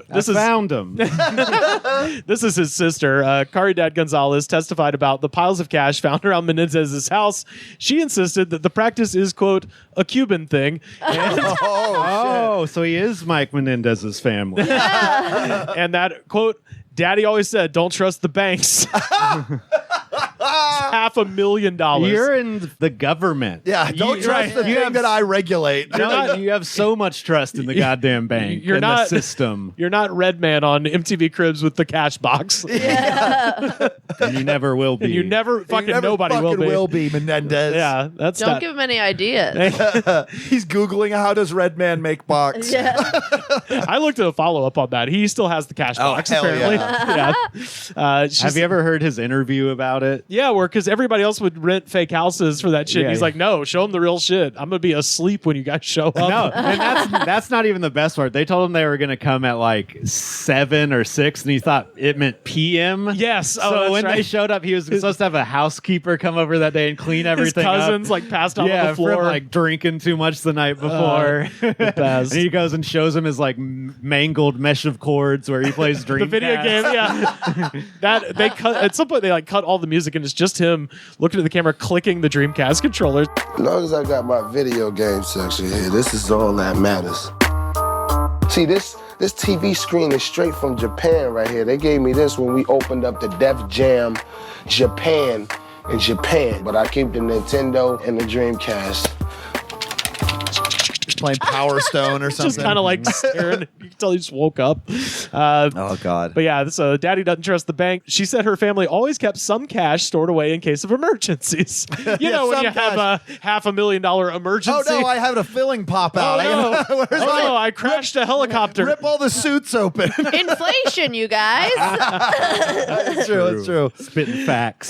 This is
found them.
This is his sister. Caridad Gonzalez testified about the piles of cash found around Menendez's house. She insisted that the practice is, quote, a Cuban thing. And
so he is Mike Menendez's family.
and that, quote, Daddy always said, don't trust the banks. $500,000.
You're in the government.
Yeah, don't trust the thing that I regulate.
You have so much trust in the goddamn bank.
You're not
the system.
You're not Redman on MTV Cribs with the cash box.
Yeah.
And you never will be.
And you never nobody
will be Menendez.
Yeah, that's
Don't give him any ideas.
He's Googling how does Redman make box.
Yeah.
I looked at a follow-up on that. He still has the cash box,
hell
apparently.
yeah.
Have you ever heard his interview about it?
Yeah, because everybody else would rent fake houses for that shit.
Yeah,
He's like, no, show them the real shit. I'm going to be asleep when you guys show up.
No, and that's not even the best part. They told him they were going to come at like 7 or 6, and he thought it meant PM.
Yes.
So when they showed up, he was supposed to have a housekeeper come over that day and clean everything
His cousins
up.
passed out on the floor.
From like drinking too much the night before.
The best.
And he goes and shows him his like mangled mesh of chords where he plays Dreamcast.
The video game, yeah. That they cut at some point. They cut all the music and it's just him looking at the camera, clicking the Dreamcast controller.
As long as I got my video game section here, this is all that matters. See, this TV screen is straight from Japan right here. They gave me this when we opened up the Def Jam Japan in Japan. But I keep the Nintendo and the Dreamcast.
Playing Power Stone or something.
Just kind of like staring. You can tell he just woke up.
Oh, God.
But yeah, so Daddy doesn't trust the bank. She said her family always kept some cash stored away in case of emergencies. You know, when you have a $500,000 emergency.
Oh, no, I had a filling pop out.
No, I crashed a helicopter.
Rip all the suits open.
Inflation, you guys.
That's true. That's true.
Spitting facts.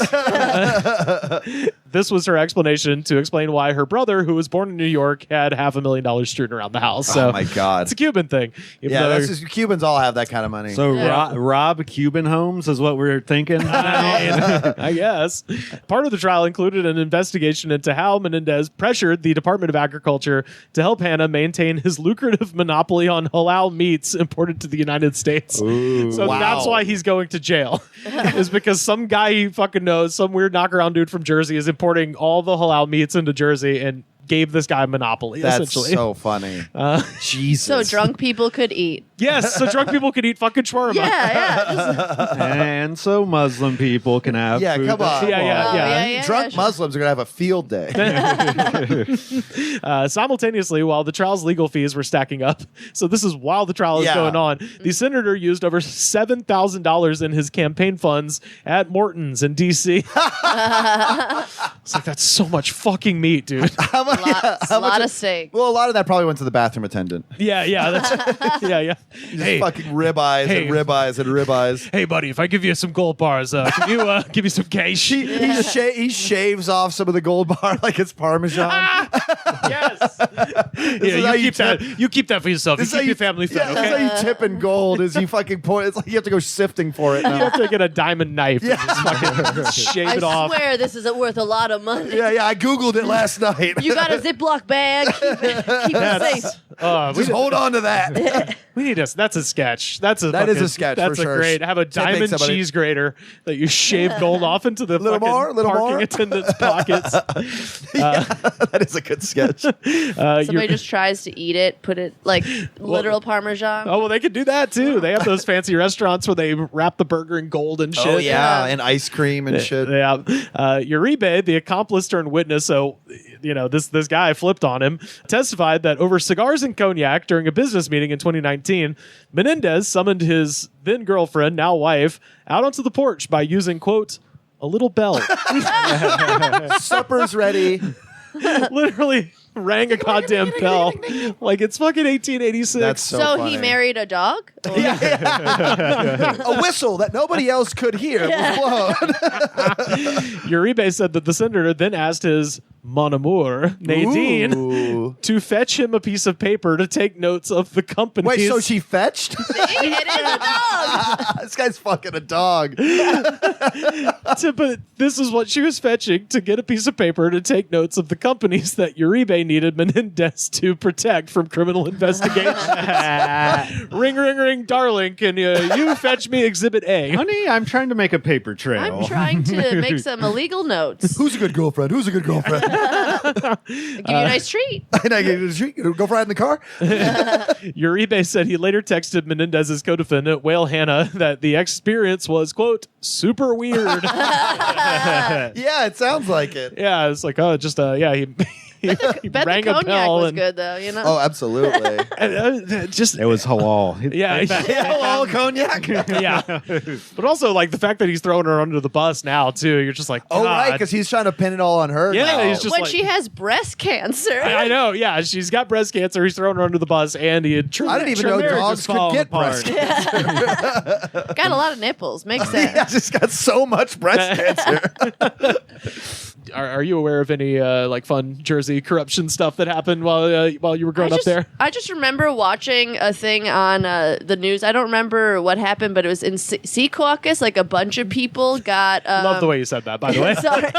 This was her explanation to explain why her brother, who was born in New York, had $500,000 strewn around the house. So
oh, my God.
It's a Cuban thing.
Yeah, that's just, Cubans all have that kind of money.
So rob Cuban homes is what we're thinking.
I guess. Part of the trial included an investigation into how Menendez pressured the Department of Agriculture to help Hannah maintain his lucrative monopoly on halal meats imported to the United States.
Ooh,
so that's why he's going to jail. Is because some guy he fucking knows, some weird knockaround dude from Jersey, is importing all the halal meats into Jersey and gave this guy a monopoly.
That's
essentially
so funny. Jesus.
So drunk people could eat.
Yes, so drunk people could eat fucking shawarma.
Yeah.
And so Muslim people can have food.
Come on.
Yeah.
Drunk Muslims are going to have a field day.
Simultaneously, while the trial's legal fees were stacking up, so this is while the trial is going on, the senator used over $7,000 in his campaign funds at Morton's in D.C. It's like, that's so much fucking meat, dude.
A lot of steak.
Well, a lot of that probably went to the bathroom attendant.
Yeah. Yeah.
Just fucking ribeyes and ribeyes and ribeyes.
Hey, buddy, if I give you some gold bars, can you give me some cash?
He shaves off some of the gold bar like it's Parmesan.
Yes. You keep that for yourself. You keep your family fed.
That's how you tip in gold. Is you fucking pour. It's like you have to go sifting for it.
You have to get a diamond knife and just fucking shave it off.
I swear this is worth a lot of money.
Yeah. I googled it last night.
You got a Ziploc bag. Keep it safe.
Just hold on to that.
We need that's a sketch. That
is a sketch.
That's
for
a
sure.
great. Have a diamond cheese grater that you shave gold off into the parking attendant's pockets.
That is a good sketch.
Somebody just tries to eat it, put it like literal Parmesan.
Oh well, they could do that too. They have those fancy restaurants where they wrap the burger in gold and shit.
Oh yeah, and ice cream and shit.
Yeah. Uribe, the accomplice turned witness. So this guy flipped on him, testified that over cigars and cognac during a business meeting in 2019, Menendez summoned his then girlfriend, now wife, out onto the porch by using, quote, a little bell.
Supper's ready.
Literally rang a goddamn bell like it's fucking 1886.
That's so funny.
He married a dog?
A whistle that nobody else could hear was blown.
Uribe said that the senator then asked his mon amour, Nadine,
Ooh.
to fetch him a piece of paper to take notes of the company's...
Wait, so she fetched?
It is a dog.
This guy's fucking a dog.
But this is what she was fetching, to get a piece of paper to take notes of the companies that Uribe needed Menendez to protect from criminal investigation. Ring, ring, ring, darling, can you fetch me Exhibit A?
Honey, I'm trying to make a paper trail.
I'm trying to make some illegal notes.
Who's a good girlfriend? Who's a good girlfriend?
Give you a nice treat.
And I get you to the street. Go ride in the car.
Uribe said he later texted Menendez's co-defendant, Whale Hannah, that the experience was, quote, super weird.
Yeah, it sounds like it.
Yeah, it's like, he he
Bet
rang
the
a
cognac
bell
was
and
good, though, you know?
Oh, absolutely.
just
It was halal.
Hello, cognac.
yeah. But also, like, the fact that he's throwing her under the bus now, too, you're just like,
Oh, right,
God.
because he's trying to pin it all on her.
Yeah,
now.
he's just
when
like,
she has breast cancer.
I know, yeah, she's got breast cancer. He's throwing her under the bus, and he had
I didn't even know
marriage
dogs
is
could
falling
get
apart.
breast cancer.
Got a lot of nipples. Makes sense.
Yeah, she's got so much breast cancer.
Are you aware of any like fun Jersey corruption stuff that happened while you were growing up there?
I just remember watching a thing on the news. I don't remember what happened, but it was in Secaucus. Like a bunch of people got.
Love the way you said that, by the way.
Sorry.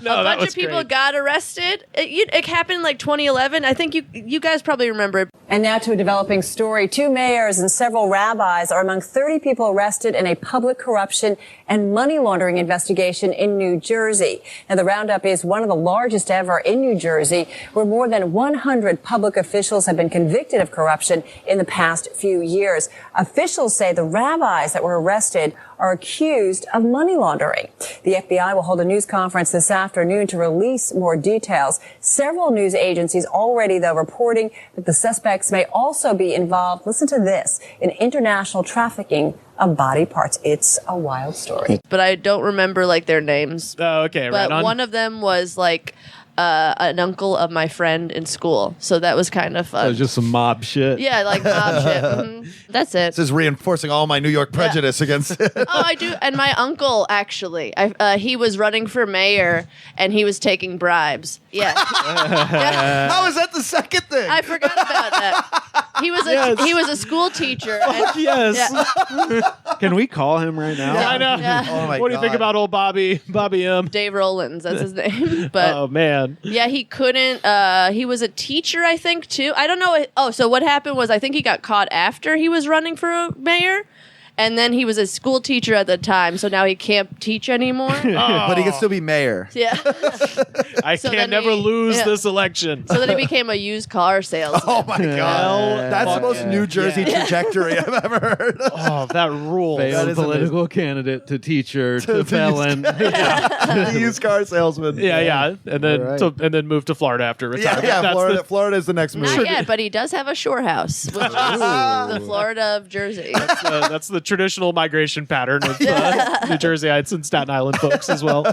No,
a
that
bunch
was
of people
great.
got arrested. It happened in like 2011. I think you guys probably remember it.
And now to a developing story. 2 mayors and several rabbis are among 30 people arrested in a public corruption and money laundering investigation in New Jersey. Now, the roundup is one of the largest ever in New Jersey, where more than 100 public officials have been convicted of corruption in the past few years. Officials say the rabbis that were arrested are accused of money laundering. The FBI will hold a news conference this afternoon to release more details. Several news agencies already, though, reporting that the suspects may also be involved, listen to this, in international trafficking of body parts. It's a wild story.
But I don't remember like their names.
Oh, okay,
But
right on.
one of them was like an uncle of my friend in school, so that was kind of fun.
So just some mob shit.
Yeah, like mob shit. Mhm. That's it.
This is reinforcing all my New York prejudice against it.
Oh, I do. And my uncle, actually, he was running for mayor, and he was taking bribes. Yeah. Yeah.
How is that the second thing?
I forgot about that. He was a school teacher. And,
Yes.
yeah.
Can we call him right now?
I know.
Yeah.
Oh my
What do you think
God.
about old Bobby M?
Dave Rollins, that's his name. But
Oh man.
yeah, he couldn't. He was a teacher, I think, too. I don't know. Oh, so what happened was I think he got caught after he was running for mayor. And then he was a school teacher at the time, so now he can't teach anymore.
But he can still be mayor.
Yeah.
I
So
can't
then
never
he-
lose
yeah.
this election.
So then he became a used car salesman.
Oh my God. That's the
fuck
most
yeah.
New Jersey
Yeah.
trajectory I've ever heard.
Oh, that rules.
That
Failed
is
political candidate to teacher to felon.
The used car salesman.
Yeah. And then
All right.
and then moved to Florida after
Yeah,
retirement.
yeah.
That's
Florida is the next move.
Not yet, but he does have a shore house, which is the Florida of Jersey.
that's the traditional migration pattern of New Jerseyites and Staten Island folks as well.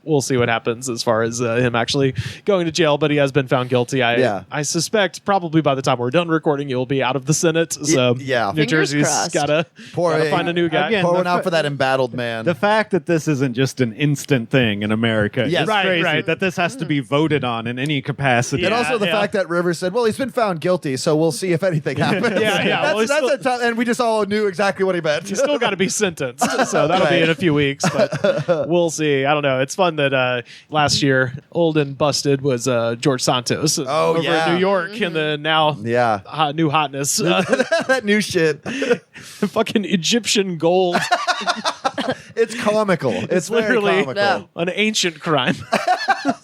We'll see what happens as far as him actually going to jail, but he has been found guilty. I suspect probably by the time we're done recording, he'll be out of the Senate. So
yeah.
New
Fingers
Jersey's
crossed.
gotta find a new guy.
Again,
Pour
the
one out
fa-
for that embattled man.
The fact that this isn't just an instant thing in America
Yes.
is
Right,
crazy.
right.
That this has to be voted on in any capacity.
and also the
yeah.
fact that Rivers said, "Well, he's been found guilty, so we'll see if anything happens."
Yeah. Well, he's
That's
still-
a tough, and we just all knew exactly what he meant.
He's still got to be sentenced, so that'll be
Right.
in a few weeks. But we'll see. I don't know. It's fun that last year, old and busted was George Santos
Oh,
over
yeah.
in New York, and then now
Yeah.
new hotness,
That new shit.
fucking Egyptian gold.
It's comical. It's very
literally
comical.
No.
an ancient crime.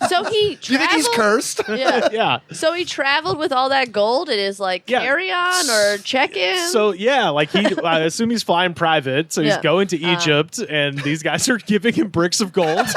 So he
Do you think he's
traveled.
cursed?
Yeah.
Yeah.
So he traveled with all that gold in his like
Yeah.
carry-on or check-in.
So yeah, like I assume he's flying private, so he's
Yeah.
going to Egypt, and these guys are giving him bricks of gold.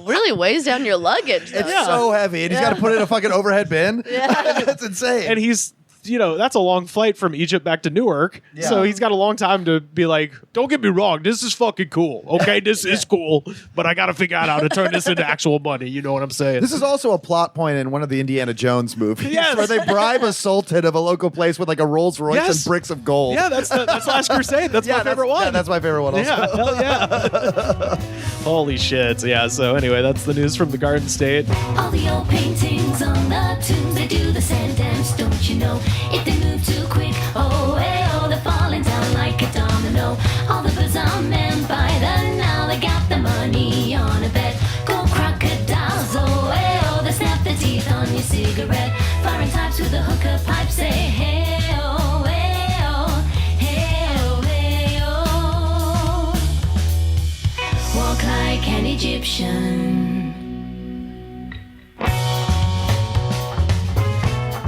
really weighs down your luggage. Though.
It's so heavy, and he's got to put it in a fucking overhead bin.
Yeah.
That's insane.
And he's, that's a long flight from Egypt back to Newark.
Yeah.
So he's got a long time to be like, don't get me wrong, this is fucking cool. Okay, this is cool, but I got to figure out how to turn this into actual money. You know what I'm saying?
This is also a plot point in one of the Indiana Jones movies
Yes.
where they bribe a sultan of a local place with like a Rolls Royce and bricks of gold.
Yeah, that's Last Crusade. That's my favorite one.
Yeah, that's my favorite one also.
Yeah, hell yeah. Holy shit. Yeah, so anyway, that's the news from the Garden State.
All the old paintings on the tombs, they do the sand dance, don't you know? If they move too quick, oh, hey, oh, they're falling down like a domino. All the bizarre men by the now, they got the money on a bet. Gold crocodiles, oh, hey, oh, they snap the teeth on your cigarette. Foreign types with a hookah pipe say, hey, oh, hey, oh, hey, oh, hey, oh. Walk like an Egyptian.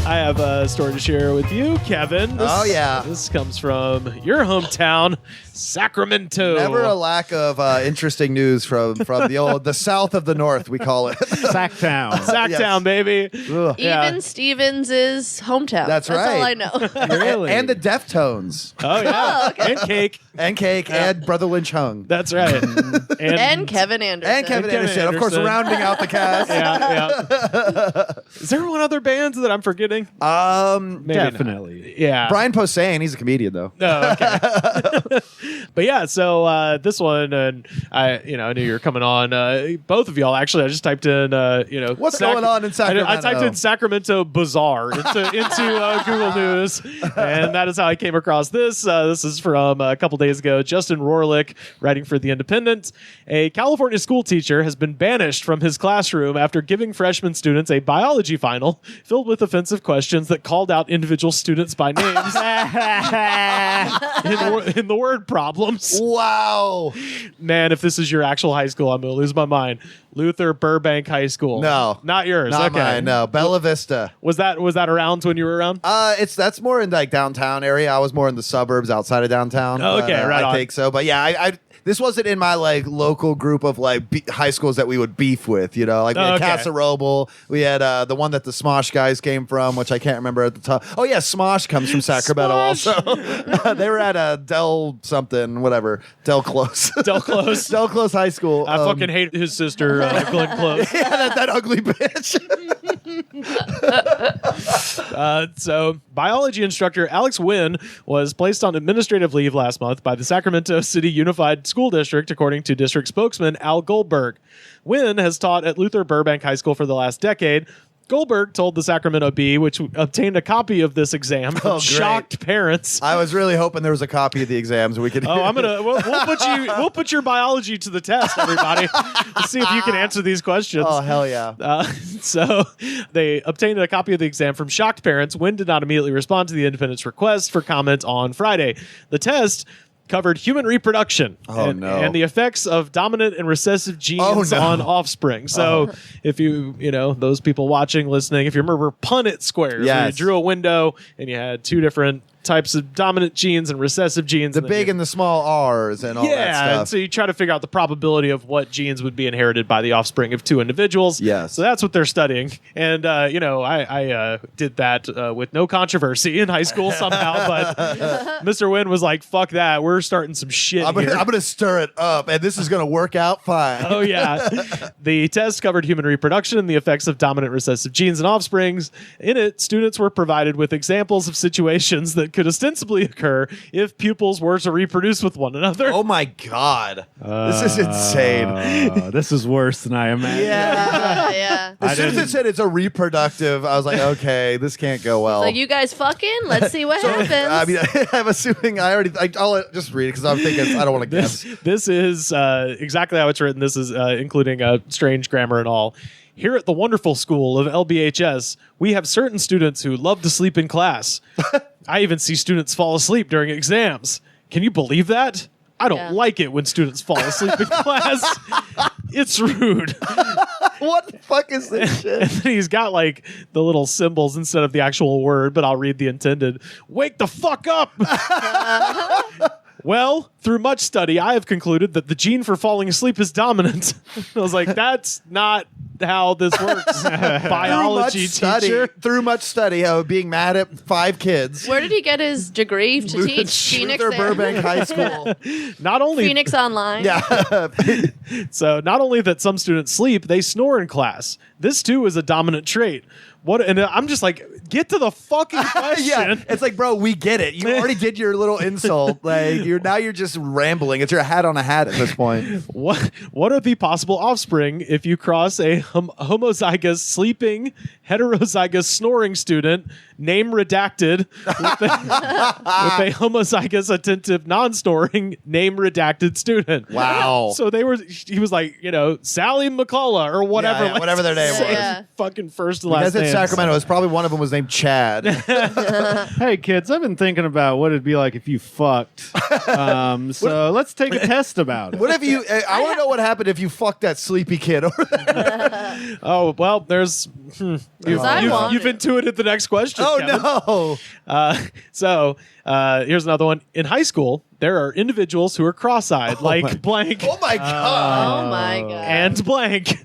I have a story to share with you, Kevin. This comes from your hometown, Sacramento.
Never a lack of interesting news from the south of the north, we call it.
Sacktown.
Sacktown, baby.
Ugh.
Even Stevens' hometown.
That's right.
All I know.
Really?
And the Deftones.
Oh, yeah.
Oh, okay.
And Cake.
And Cake and Brother Lynch Hung.
That's right.
And Kevin Anderson.
And Kevin Anderson. Of course, rounding out the cast.
Yeah. Is there one other band that I'm forgetting? Maybe
Definitely.
not. Yeah.
Brian Posehn, he's a comedian though.
Oh, okay. But yeah, so this one, and I knew you were coming on. Both of y'all, actually, I just typed in,
what's going on in Sacramento?
I typed in Sacramento Bazaar into Google News, and that is how I came across this. This is from a couple days ago. Justin Rorlick, writing for The Independent. A California school teacher has been banished from his classroom after giving freshman students a biology final filled with offensive questions that called out individual students by names in the word problems.
Wow.
Man, if this is your actual high school, I'm going to lose my mind. Luther Burbank High School.
No.
Not yours.
Not
okay.
mine, no. Bella Vista.
Was that around when you were around?
That's more in like downtown area. I was more in the suburbs outside of downtown.
Oh, okay, right on.
I think so. But yeah, I this wasn't in my like local group of like high schools that we would beef with, like we had Casa Roble. We had the one that the Smosh guys came from, which I can't remember at the top. Oh yeah, Smosh comes from Sacramento also. They were at Del something, whatever. Del Close.
Del Close.
Del Close High School.
I fucking hate his sister, Glenn Close.
Yeah, that ugly bitch.
So, biology instructor Alex Wynn was placed on administrative leave last month by the Sacramento City Unified School District, according to district spokesman Al Goldberg. Wynn has taught at Luther Burbank High School for the last decade. Goldberg told the Sacramento Bee, which obtained a copy of this exam from shocked parents.
I was really hoping there was a copy of the exams we could.
We'll put your biology to the test, everybody. Let's see if you can answer these questions.
Oh hell yeah!
So they obtained a copy of the exam from shocked parents. Wynn did not immediately respond to the Independent's request for comment on Friday. The test covered human reproduction and the effects of dominant and recessive genes on offspring. So if you those people watching, listening, if you remember Punnett squares, where you drew a window and you had two different types of dominant genes and recessive genes.
The big and the small R's and all that stuff.
And so you try to figure out the probability of what genes would be inherited by the offspring of two individuals.
Yes.
So that's what they're studying. And, I did that with no controversy in high school somehow, but Mr. Wynn was like, fuck that. We're starting some shit
I'm going to stir it up, and this is going to work out fine.
Oh, yeah. The test covered human reproduction and the effects of dominant recessive genes and offsprings. In it, students were provided with examples of situations that could ostensibly occur if pupils were to reproduce with one another.
Oh my God. This is insane.
This is worse than I imagined.
Yeah.
As soon as it said it's a reproductive, I was like, okay, this can't go well.
So you guys fucking? Let's see what happens.
I mean, I'm assuming I'll just read it because I'm thinking I don't want to guess.
This is exactly how it's written. This is including strange grammar and all. Here at the wonderful school of LBHS, we have certain students who love to sleep in class. I even see students fall asleep during exams. Can you believe that? I don't like it when students fall asleep in class. It's rude.
What the fuck is this shit?
And then he's got like the little symbols instead of the actual word, but I'll read the intended. Wake the fuck up! Well, through much study, I have concluded that the gene for falling asleep is dominant. I was like, that's not how this works. Biology teacher.
Through much study, being mad at 5 kids.
Where did he get his degree to teach? Phoenix
Luther
there?
Burbank High School.
Not only
Phoenix Online.
Yeah.
So not only that some students sleep, they snore in class. This too is a dominant trait. What? And I'm just like, get to the fucking question.
Yeah, it's like, bro, we get it. You already did your little insult. Like you're just rambling. It's your hat on a hat at this point.
What are the possible offspring if you cross a homozygous sleeping, heterozygous snoring student, name redacted, with a homozygous attentive non-snoring, name redacted student?
Wow.
So he was like, Sally McCullough or whatever.
Yeah, whatever their name was.
Yeah.
Fucking first and last
Because
name.
it's Sacramento, it's probably one of them was named Chad.
Hey, kids, I've been thinking about what it'd be like if you fucked. So let's take a test about it.
What if you? I want to know what happened if you fucked that sleepy kid over there.
Oh, well, there's... You've intuited the next question, Kevin.
No.
So here's another one. In high school, there are individuals who are cross-eyed, blank
Oh my god.
Oh my god.
and blank.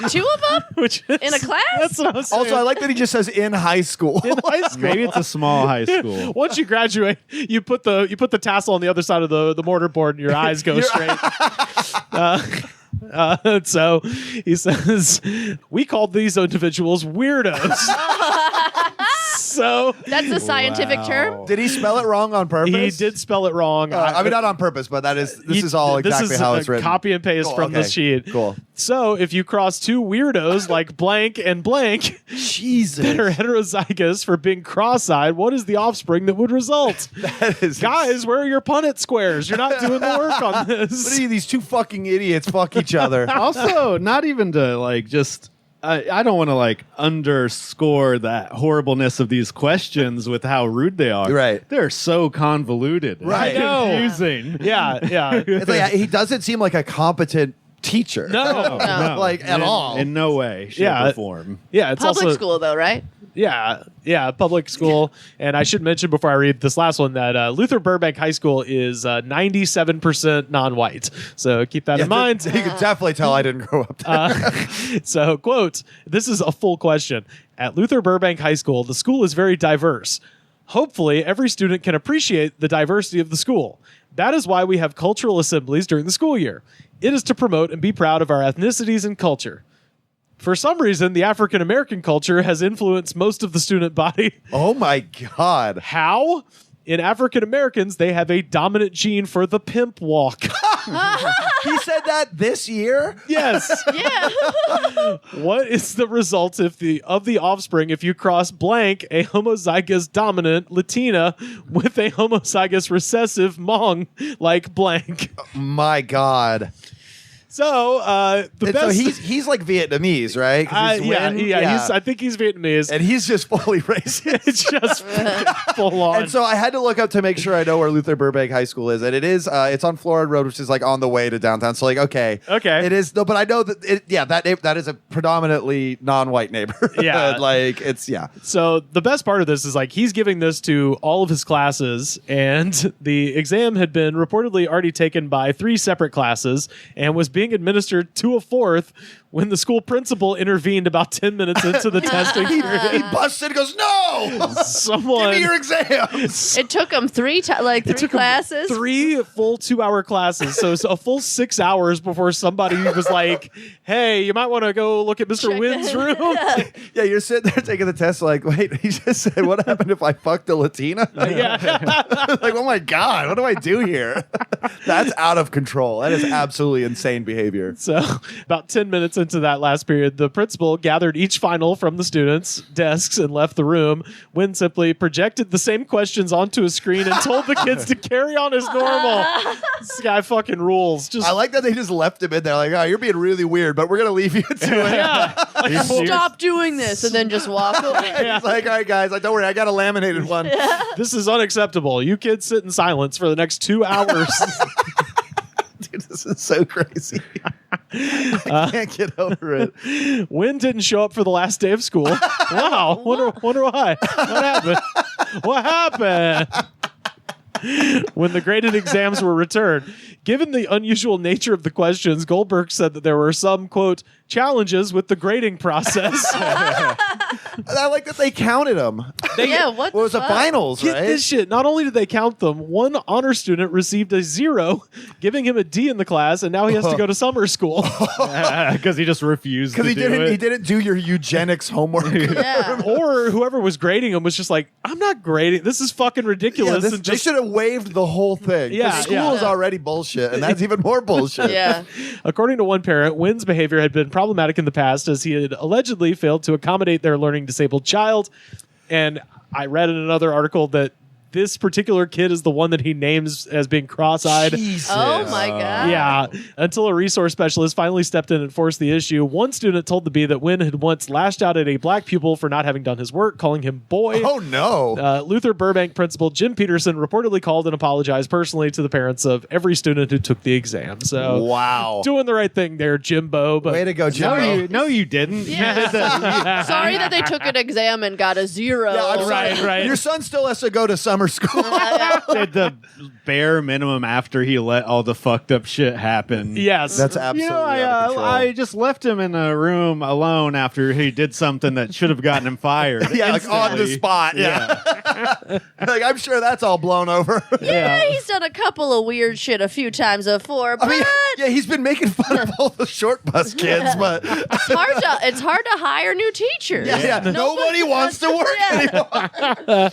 2 of them
Which is,
in a class?
That's what I was saying.
Also, I like that he just says in high school.
In high school.
Maybe it's a small high school.
Once you graduate, you put the tassel on the other side of the mortar board, and your eyes go straight. So he says, we called these individuals weirdos. So
That's a scientific term?
Did he spell it wrong on purpose?
he did spell it wrong.
I mean, not on purpose, but this is all exactly how it's written.
Copy and paste
Cool,
from the
okay.
sheet.
Cool.
So if you cross 2 weirdos like blank and blank
Jesus.
that are heterozygous for being cross-eyed, what is the offspring that would result?
That is
Guys, where are your Punnett squares? You're not doing the work on
What
this.
are you, these 2 fucking idiots fuck each other?
Also, not even to just. I don't want to underscore that horribleness of these questions with how rude they are.
Right.
They're so convoluted.
Right.
It's
I know.
confusing.
Yeah.
It's like he doesn't seem like a competent teacher.
No.
At all.
In no way, shape,
Yeah.
or form.
Yeah, it's
Public
also
school, though, right?
Yeah, public school. And I should mention before I read this last one that Luther Burbank High School is 97% non-white. So keep that in mind.
You can definitely tell I didn't grow up there.
So, quote, this is a full question. At Luther Burbank High School, the school is very diverse. Hopefully, every student can appreciate the diversity of the school. That is why we have cultural assemblies during the school year. It is to promote and be proud of our ethnicities and culture. For some reason, the African American culture has influenced most of the student body.
Oh my God.
How? In African Americans, they have a dominant gene for the pimp walk.
He said that this year?
Yes.
Yeah.
What is the result of the offspring if you cross blank, a homozygous dominant Latina, with a homozygous recessive Hmong like blank?
My God.
So the best.
So he's like Vietnamese, right? 'Cause he's Nguyen.
I think he's Vietnamese,
and he's just fully racist.
It's just full on.
And so I had to look up to make sure I know where Luther Burbank High School is, and it is it's on Florida Road, which is on the way to downtown. So okay, it is. No, but I know that that is a predominantly non-white neighborhood.
Yeah, So the best part of this is he's giving this to all of his classes, and the exam had been reportedly already taken by 3 separate classes, and was being administered to a 4th when the school principal intervened about 10 minutes into the testing period.
He busted and goes, "No,
someone
give me your exams."
It took him 3 classes.
3 full 2-hour classes. So it's a full 6 hours before somebody was like, "Hey, you might want to go look at Mr. Wynn's room."
Yeah, you're sitting there taking the test, wait, he just said, "What happened if I fucked a Latina?" Oh my God, what do I do here? That's out of control. That is absolutely insane behavior.
So about 10 minutes into that last period, the principal gathered each final from the students' desks and left the room. Wynn simply projected the same questions onto a screen and told the kids to carry on as normal. This guy fucking rules.
I like that they just left him in there oh, you're being really weird, but we're going to leave you to it.
Yeah.
Stop doing this and then just walk away.
It's all right, guys, don't worry, I got a laminated one.
This is unacceptable. You kids sit in silence for the next 2 hours.
Dude, this is so crazy. I can't get over it.
Wynn didn't show up for the last day of school. Wow. Wonder why. What happened? What happened? When the graded exams were returned, given the unusual nature of the questions, Goldberg said that there were some, quote, challenges with the grading process.
I like that they counted them.
What
was the finals,
Get
right?
this shit. Not only did they count them, one honor student received a 0, giving him a D in the class, and now he has to go to summer school.
Because he just refused to do it.
He didn't do your eugenics homework.
Or whoever was grading him was just like, I'm not grading. This is fucking ridiculous.
Yeah, they should have waived the whole thing.
Yeah,
School is already bullshit, and that's even more bullshit.
Yeah.
According to one parent, Wynn's behavior had been problematic in the past as he had allegedly failed to accommodate their learning disabled child. And I read in another article that this particular kid is the one that he names as being cross-eyed.
Jesus.
Oh my God.
Yeah. Until a resource specialist finally stepped in and forced the issue. One student told the Bee that Wynn had once lashed out at a black pupil for not having done his work, calling him boy.
Oh, no.
Luther Burbank principal Jim Peterson reportedly called and apologized personally to the parents of every student who took the exam. So,
wow.
Doing the right thing there, Jimbo. But
way to go, Jimbo.
No, you didn't.
Yeah. Sorry that they took an exam and got a 0.
Yeah, I'm sorry.
Right.
Your son still has to go to summer school.
Did the bare minimum after he let all the fucked up shit happen.
Yes.
That's absolutely out of control.
I just left him in a room alone after he did something that should have gotten him fired.
Yeah, like on the spot. Yeah. Like, I'm sure that's all blown over.
Yeah, he's done a couple of weird shit a few times before, but
yeah, he's been making fun of all the short bus kids, but
it's hard to hire new teachers.
Yeah. Nobody wants to work anymore.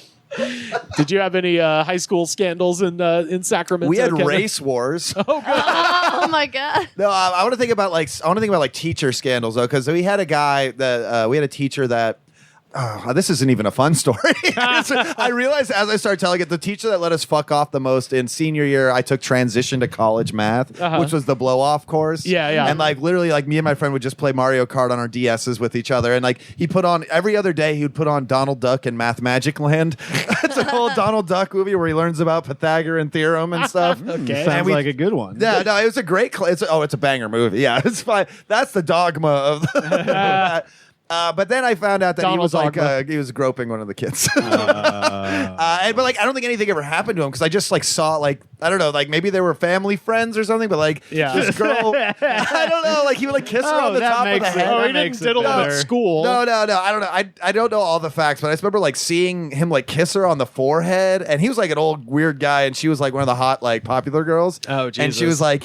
Did you have any high school scandals in Sacramento?
We had
Kevin?
race wars.
Oh my God.
No, I want to think about like teacher scandals though, because we had a guy that we had a teacher that. Oh, this isn't even a fun story. I realized as I started telling it, the teacher that let us fuck off the most in senior year, I took transition to college math, which was the blow off course.
Yeah.
And like literally, like me and my friend would just play Mario Kart on our DSs with each other. And like he put on every other day, he would put on Donald Duck and Math Magic Land. It's a whole Donald Duck movie where he learns about Pythagorean theorem and stuff.
Okay.
Sounds like a good one.
Yeah, no, it was a great. It's a banger movie. Yeah, it's fine. That's the dogma of that. But then I found out that
Donald
he was groping one of the kids. But like I don't think anything ever happened to him because I just like saw like I don't know like maybe they were family friends or something. But like this girl, I don't know, like he would like kiss her on the top of the head.
Oh, he didn't diddle him at school.
No, I don't know. I don't know all the facts, but I just remember like seeing him like kiss her on the forehead, and he was like an old weird guy, and she was like one of the hot like popular girls.
Oh, Jesus.
And she was like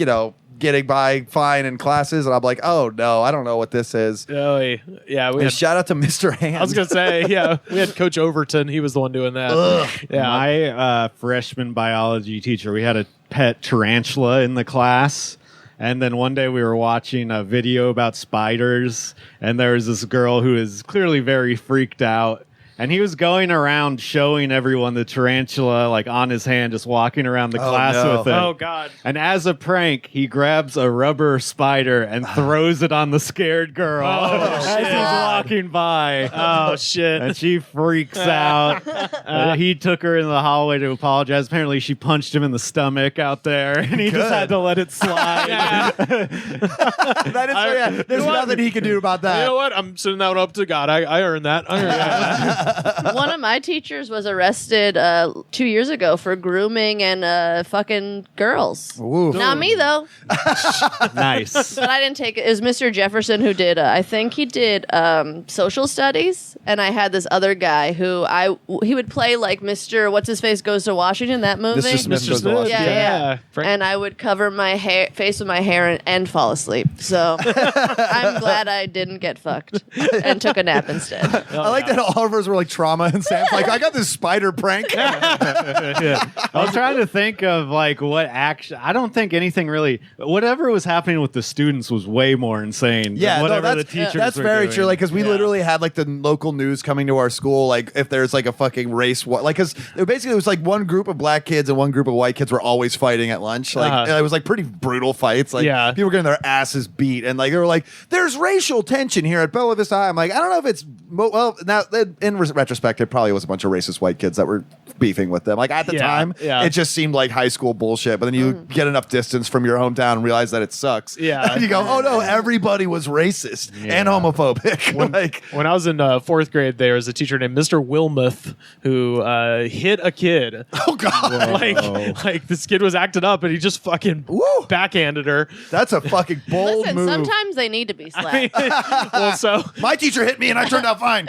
getting by fine in classes, and I'm like, oh no, I don't know what this is.
Oh, yeah. We had,
Shout out to Mr. Hand.
I was gonna say, yeah, we had Coach Overton. He was the one doing that. Yeah,
My freshman biology teacher, we had a pet tarantula in the class. And then one day we were watching a video about spiders, and there was this girl who is clearly very freaked out. And he was going around showing everyone the tarantula, like on his hand, just walking around the class with it.
Oh, God.
And as a prank, he grabs a rubber spider and throws it on the scared girl as he's walking by.
Oh, shit.
And she freaks out. He took her in the hallway to apologize. Apparently, she punched him in the stomach out there, and he just had to let it slide.
There's nothing he can do about that.
You know what? I'm sending that one up to God. I earned that. I earned that.
One of my teachers was arrested 2 years ago for grooming and fucking girls.
Ooh.
Not me though.
Nice.
But I didn't take it. It was Mr. Jefferson who did. I think he did social studies, and I had this other guy who he would play like Mr. What's his face goes to Washington, that movie.
Mr. Smith goes to Washington.
Yeah. And I would cover my face with my hair and fall asleep. So I'm glad I didn't get fucked and took a nap instead.
I like that all of us were like trauma, and Sam's like, I got this spider prank.
I was trying to think of like what action. I don't think anything really. Whatever was happening with the students was way more insane.
Yeah,
than whatever
that's,
the teachers.
That's
were
very
doing.
true. Like, because we literally had like the local news coming to our school. Like, if there's like a fucking race war, like, because basically it was like one group of black kids and one group of white kids were always fighting at lunch. Like, and it was like pretty brutal fights. Like, people were getting their asses beat, and like they were like, "There's racial tension here at Bella Vista High." I'm like, I don't know if it's well now in retrospect, it probably was a bunch of racist white kids that were beefing with them. Like at the time, it just seemed like high school bullshit. But then you get enough distance from your hometown and realize that it sucks.
Yeah.
And you go, oh no, everybody was racist and homophobic.
When I was in fourth grade, there was a teacher named Mr. Wilmuth who hit a kid.
Oh God!
Like this kid was acting up, and he just fucking backhanded her.
That's a fucking bold
Listen,
move.
sometimes they need to be slapped.
Well, so
my teacher hit me, and I turned out fine.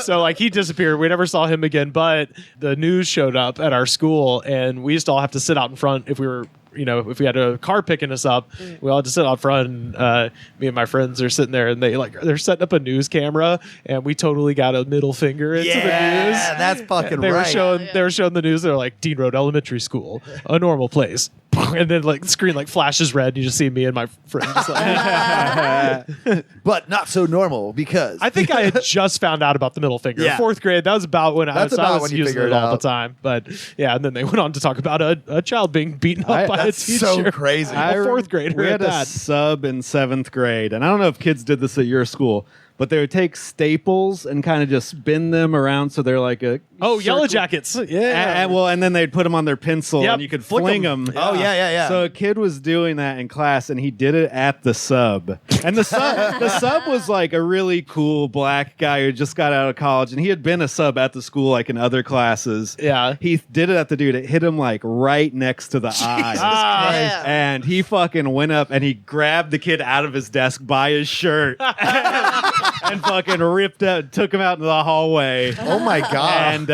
So like he disappeared. We never saw him again. But the news showed up at our school, and we used to all have to sit out in front if we were. If we had a car picking us up, we all had to sit out front. And me and my friends are sitting there, and they're setting up a news camera, and we totally got a middle finger into the news.
Yeah, that's fucking
they
right.
They were showing the news. They're like Dean Road Elementary School, a normal place. And then like the screen like flashes red. And you just see me and my friend just like,
but not so normal because
I think I had just found out about the middle finger.
Yeah.
Fourth grade. That was about when I was
when you
using
figured
it all
out.
the time. But yeah, and then they went on to talk about a child being beaten up by a
That's
teacher.
so crazy.
A fourth grader.
We
at
had a
that.
sub in 7th grade, and I don't know if kids did this at your school, but they would take staples and kind of just bend them around so they're like a
Yellow Jackets. Yeah.
and then they'd put them on their pencil
Yep.
and you could
Flick
fling them.
Oh, yeah.
So a kid was doing that in class, and he did it at the sub. And the sub was like a really cool black guy who just got out of college, and he had been a sub at the school like in other classes.
Yeah.
He did it at the dude. It hit him like right next to the eye.
Yeah.
And he fucking went up and he grabbed the kid out of his desk by his shirt and fucking took him out into the hallway.
Oh my God.
And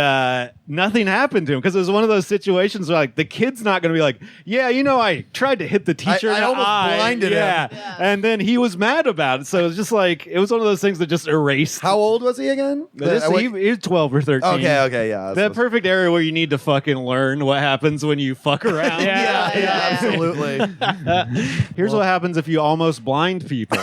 nothing happened to him because it was one of those situations where like the kid's not going to be like, yeah, I tried to hit the teacher.
I
in the
almost
eye.
blinded him.
Yeah. And then he was mad about it. So it was just like, it was one of those things that just erased.
How old was he again?
He was 12 or 13.
Okay, yeah.
The perfect area where you need to fucking learn what happens when you fuck around.
Yeah, absolutely.
Here's what happens if you almost blind people.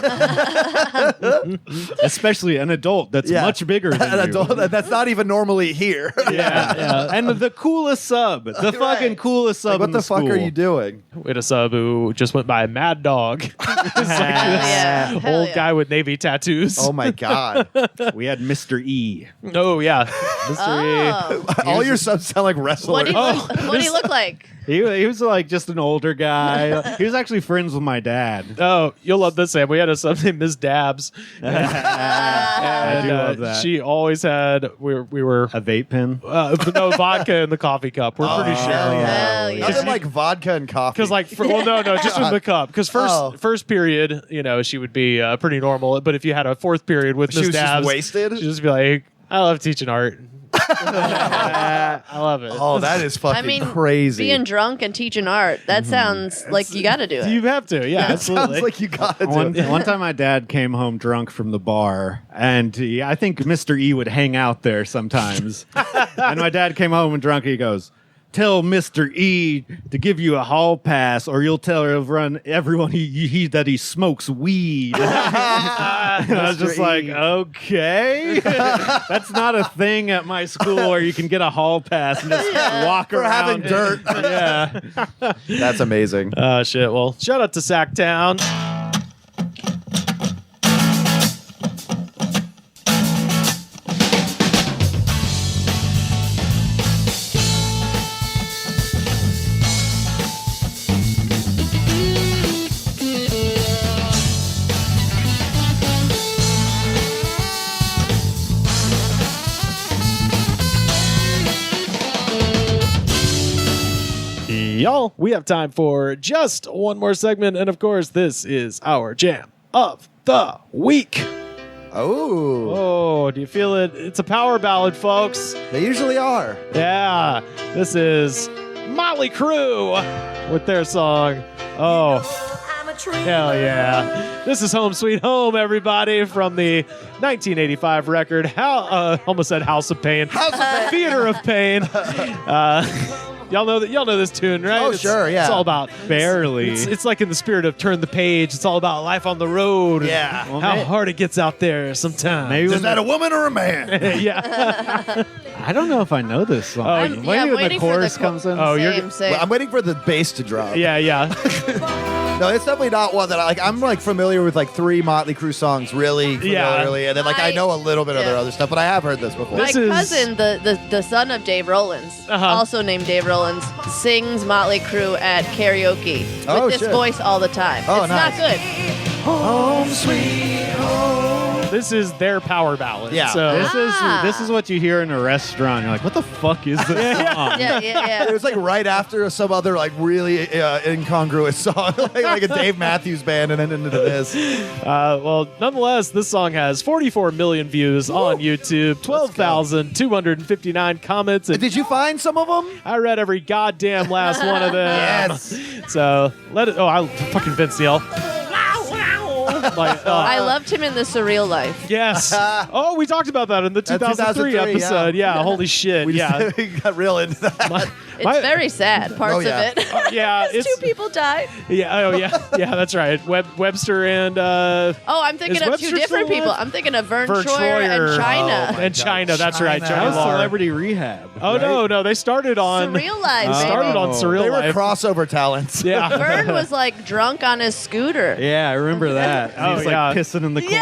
Especially an adult that's much bigger than
An
you.
adult that's not even normally here.
Yeah. And the coolest sub. The fucking coolest sub
Like, what
in
the fuck
school.
are you doing?
We had a sub who just went by Mad Dog. It's like this
Hell
old
yeah.
guy with Navy tattoos.
Oh my God.
We had Mr. E.
Oh, yeah. Mr. E.
Oh.
All your subs sound like wrestlers.
What do you look like?
He was like just an older guy. He was actually friends with my dad.
Oh, you'll love this, Sam. We had a sub named Miss Dabs.
I do love that.
She always had, we were,
A vape pen.
no, vodka in the coffee cup. We're pretty sure.
Hell yeah.
Nothing like vodka and coffee.
Because no, just in the cup. Because first period, she would be pretty normal. But if you had a fourth period with
She
Miss
was just
Dabs,
wasted?
she'd just be like, I love teaching art. I love it.
Oh, that is fucking crazy.
Being drunk and teaching art, that sounds like you got to do it.
You have to, yeah,
That
absolutely.
sounds like you gotta do it.
One time my dad came home drunk from the bar, and I think Mr. E would hang out there sometimes. And my dad came home and drunk, he goes, tell Mr. E to give you a hall pass, or you'll tell everyone that he smokes weed. And I was just like, okay, that's not a thing at my school where you can get a hall pass and just walk
For
around.
having dirt.
Yeah.
That's amazing.
Shit. Well, shout out to Sacktown. Y'all, we have time for just one more segment. And of course, this is our jam of the week. Oh, do you feel it? It's a power ballad, folks.
They usually are.
Yeah, this is Mötley Crüe with their song, Oh, hell yeah. This is Home Sweet Home, everybody, from the 1985 record, almost said House of Pain. Theater of Pain. Y'all know this tune, right?
Oh, sure, yeah.
It's all about
Barely.
It's like in the spirit of Turn the Page. It's all about life on the road.
Yeah.
And how hard it gets out there sometimes.
Maybe
Is that a woman or a man?
Yeah.
I don't know if I know this song.
I'm
When
waiting
the chorus
for the
comes in.
Oh, you're
same.
I'm waiting for the bass to drop.
Yeah.
No, it's definitely not one that I'm like familiar with like 3 Mötley Crüe songs really familiarly, and then like I know a little bit of their other stuff, but I have heard this before.
My cousin, the son of Dave Rollins, also named Dave Rollins, sings Mötley Crüe at karaoke with this voice all the time. It's not good.
Home sweet home. This is their power ballad.
Yeah.
So
This is what you hear in a restaurant. You're like, what the fuck is this song?
Yeah.
It was like right after some other like really incongruous song, like a Dave Matthews Band, and then into this.
Well, nonetheless, this song has 44 million views on YouTube, 12,259 comments. And
did you find some of them?
I read every goddamn last one of them.
Yes.
So let it. Oh, I fucking Vince Neil.
I loved him in The Surreal Life.
Yes. Oh, we talked about that in the 2003 episode. Yeah. Holy shit.
We got real into that.
It's very sad, parts of it.
Yeah.
Two people died.
Yeah. Oh, yeah. Yeah, that's right. Webster and...
I'm thinking of
Webster
two different
still
people.
alive?
I'm thinking of Vern Troyer and China.
And China, that's right.
That
Johnny
was
Marr.
Celebrity Rehab.
Oh,
right?
no. They started on...
Surreal Life, baby.
Started on Surreal
They were
Life.
crossover talents.
Yeah.
Vern was like drunk on his scooter.
Yeah, I remember that. He was like pissing in the corner.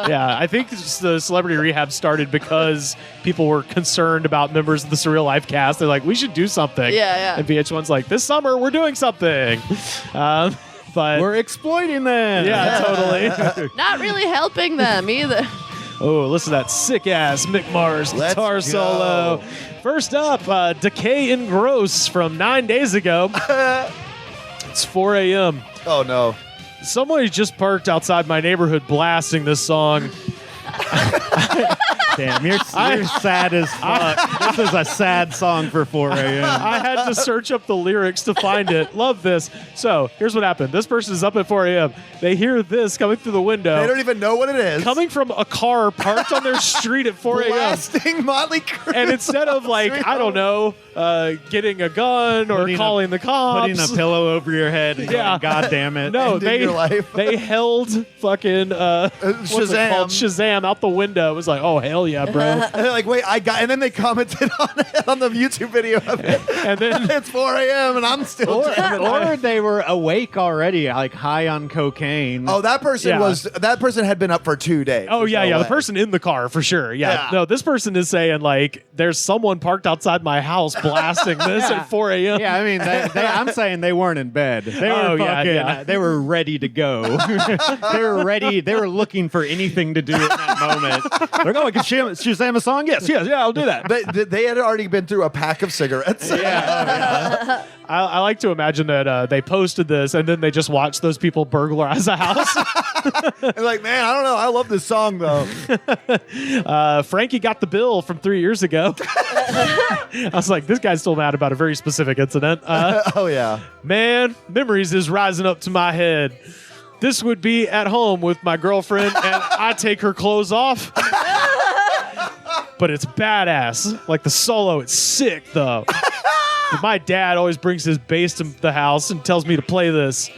Yeah, I think the Celebrity Rehab started because people were concerned about members of the Surreal Life cast. They're like, we should do something.
Yeah.
And VH1's like, this summer we're doing something. But
we're exploiting them.
Yeah, totally.
Not really helping them either.
Oh, listen to that sick-ass Mick Mars guitar solo. First up, Decay and Gross from 9 days ago. It's 4 a.m.
Oh, no.
Somebody just parked outside my neighborhood blasting this song.
Damn, you're sad as fuck. This is a sad song for 4 a.m.
I had to search up the lyrics to find it. Love this. So here's what happened. This person is up at 4 a.m. They hear this coming through the window.
They don't even know what it is.
Coming from a car parked on their street at 4 a.m.
Blasting Mötley Crüe.
And instead of like, I don't know, getting a gun or calling the cops.
Putting a pillow over your head and going, God damn it.
No,
your life.
they held fucking what's it called? Shazam out the window. It was like, oh, hell yeah, bro.
And they're like, wait, and then they commented on it on the YouTube video of it.
And then
it's 4 a.m. and I'm still dreaming.
Or they were awake already, like high on cocaine.
Oh, that person had been up for 2 days.
Oh, yeah. The person in the car, for sure. Yeah. No, this person is saying, like, there's someone parked outside my house blasting this at 4 a.m.
Yeah, I mean, I'm saying they weren't in bed. They were they were ready to go. They were ready. They were looking for anything to do in that moment. They're going, Shazam a song? Yes, I'll do that.
They had already been through a pack of cigarettes.
Yeah. I like to imagine that they posted this and then they just watched those people burglarize a house.
They're like, man, I don't know. I love this song, though.
Frankie got the bill from 3 years ago. I was like, this guy's still mad about a very specific incident.
Oh, yeah.
Man, memories is rising up to my head. This would be at home with my girlfriend and I take her clothes off. But it's badass. Like the solo, it's sick, though. My dad always brings his bass to the house and tells me to play this.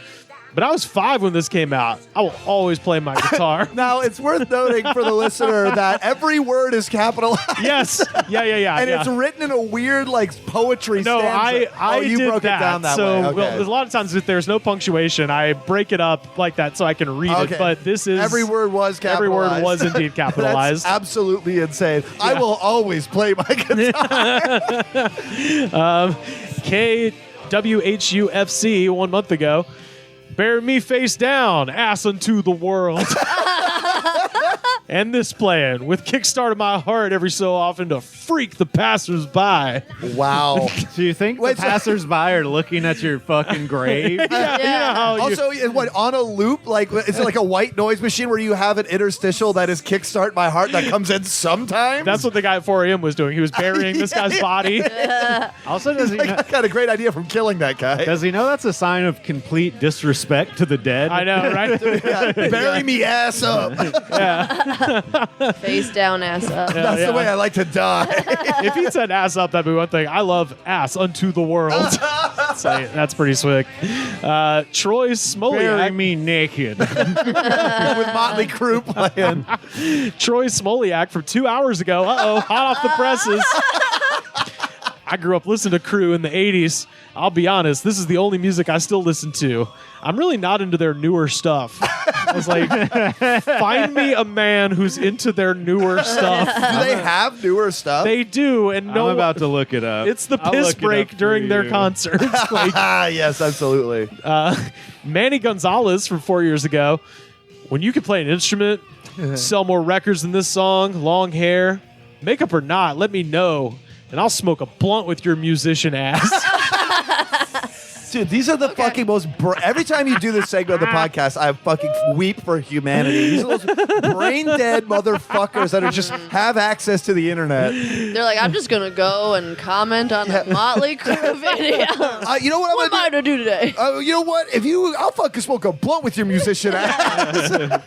But I was 5 when this came out. I will always play my guitar.
Now, it's worth noting for the listener that every word is capitalized.
Yes. Yeah.
And it's written in a weird, like, poetry
No,
stanza.
I
you
did
broke
that.
it down that
so,
way. Okay.
well, a lot of times if there's no punctuation, I break it up like that so I can read it. But this is...
Every word was capitalized.
Every word was indeed capitalized.
That's absolutely insane. Yeah. I will always play my guitar.
KWHUFC 1 month ago. Bury me face down, ass unto the world. And this playing with Kickstart of my heart every so often to freak the passersby.
Wow.
Do you think the passersby are looking at your fucking grave?
Yeah. Also, what, on a loop? Like, is it like a white noise machine where you have an interstitial that is Kickstart my heart that comes in sometimes?
That's what the guy at 4 a.m. was doing. He was burying this guy's body.
Also, does he
I got a great idea from killing that guy.
Does he know that's a sign of complete disrespect to the dead?
I know, right?
Bury me ass up.
Yeah.
Face down, ass up.
That's the way I like to die.
If he said ass up, that'd be one thing. I love ass unto the world. So, that's pretty slick. Troy Smoliak.
Bury me naked.
With Mötley Crüe playing.
Troy Smoliak from 2 hours ago. Hot off the presses. I grew up listening to Crüe in the 80s. I'll be honest, this is the only music I still listen to. I'm really not into their newer stuff. I was like, find me a man who's into their newer stuff.
Do they have newer stuff?
They do, and
I'm about to look it up.
It's the piss break during their concerts. Like,
yes, absolutely.
Manny Gonzalez from 4 years ago. When you can play an instrument, sell more records than this song, long hair, makeup or not, let me know, and I'll smoke a blunt with your musician ass.
Dude, these are the fucking most... every time you do this segment of the podcast, I fucking weep for humanity. These are those brain-dead motherfuckers that are just have access to the internet.
They're like, I'm just going to go and comment on the Mötley Crüe video.
You know what
am I going to do today?
You know what? I'll fucking smoke a blunt with your musician ass.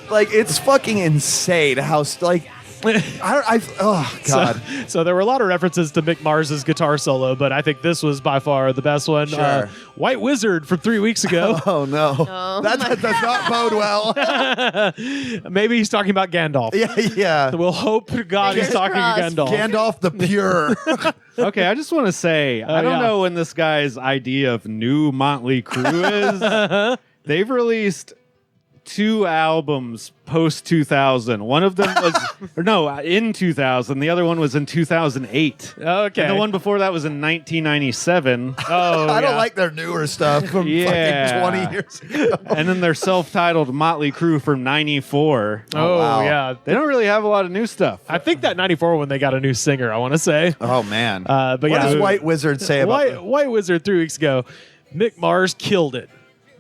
Like, it's fucking insane how... oh, God.
So there were a lot of references to Mick Mars's guitar solo, but I think this was by far the best one.
Sure.
White Wizard from 3 weeks ago.
Oh, no. That does not bode well.
Maybe he's talking about Gandalf.
Yeah.
We'll hope to God he's talking Gandalf.
Gandalf the Pure.
Okay, I just want to say, I don't know when this guy's idea of new Mötley Crüe is. They've released 2 albums post 2000. One of them was in 2000. The other one was in 2008.
Okay.
And the one before that was in 1997.
Oh,
I don't like their newer stuff from fucking 20 years ago.
And then their self-titled Mötley Crüe from 94.
Oh,
wow.
Yeah.
They don't really have a lot of new stuff.
I think that 94 one they got a new singer, I want to say.
Oh, man.
But
what does White Wizard say about
White Wizard 3 weeks ago? Mick Mars killed it.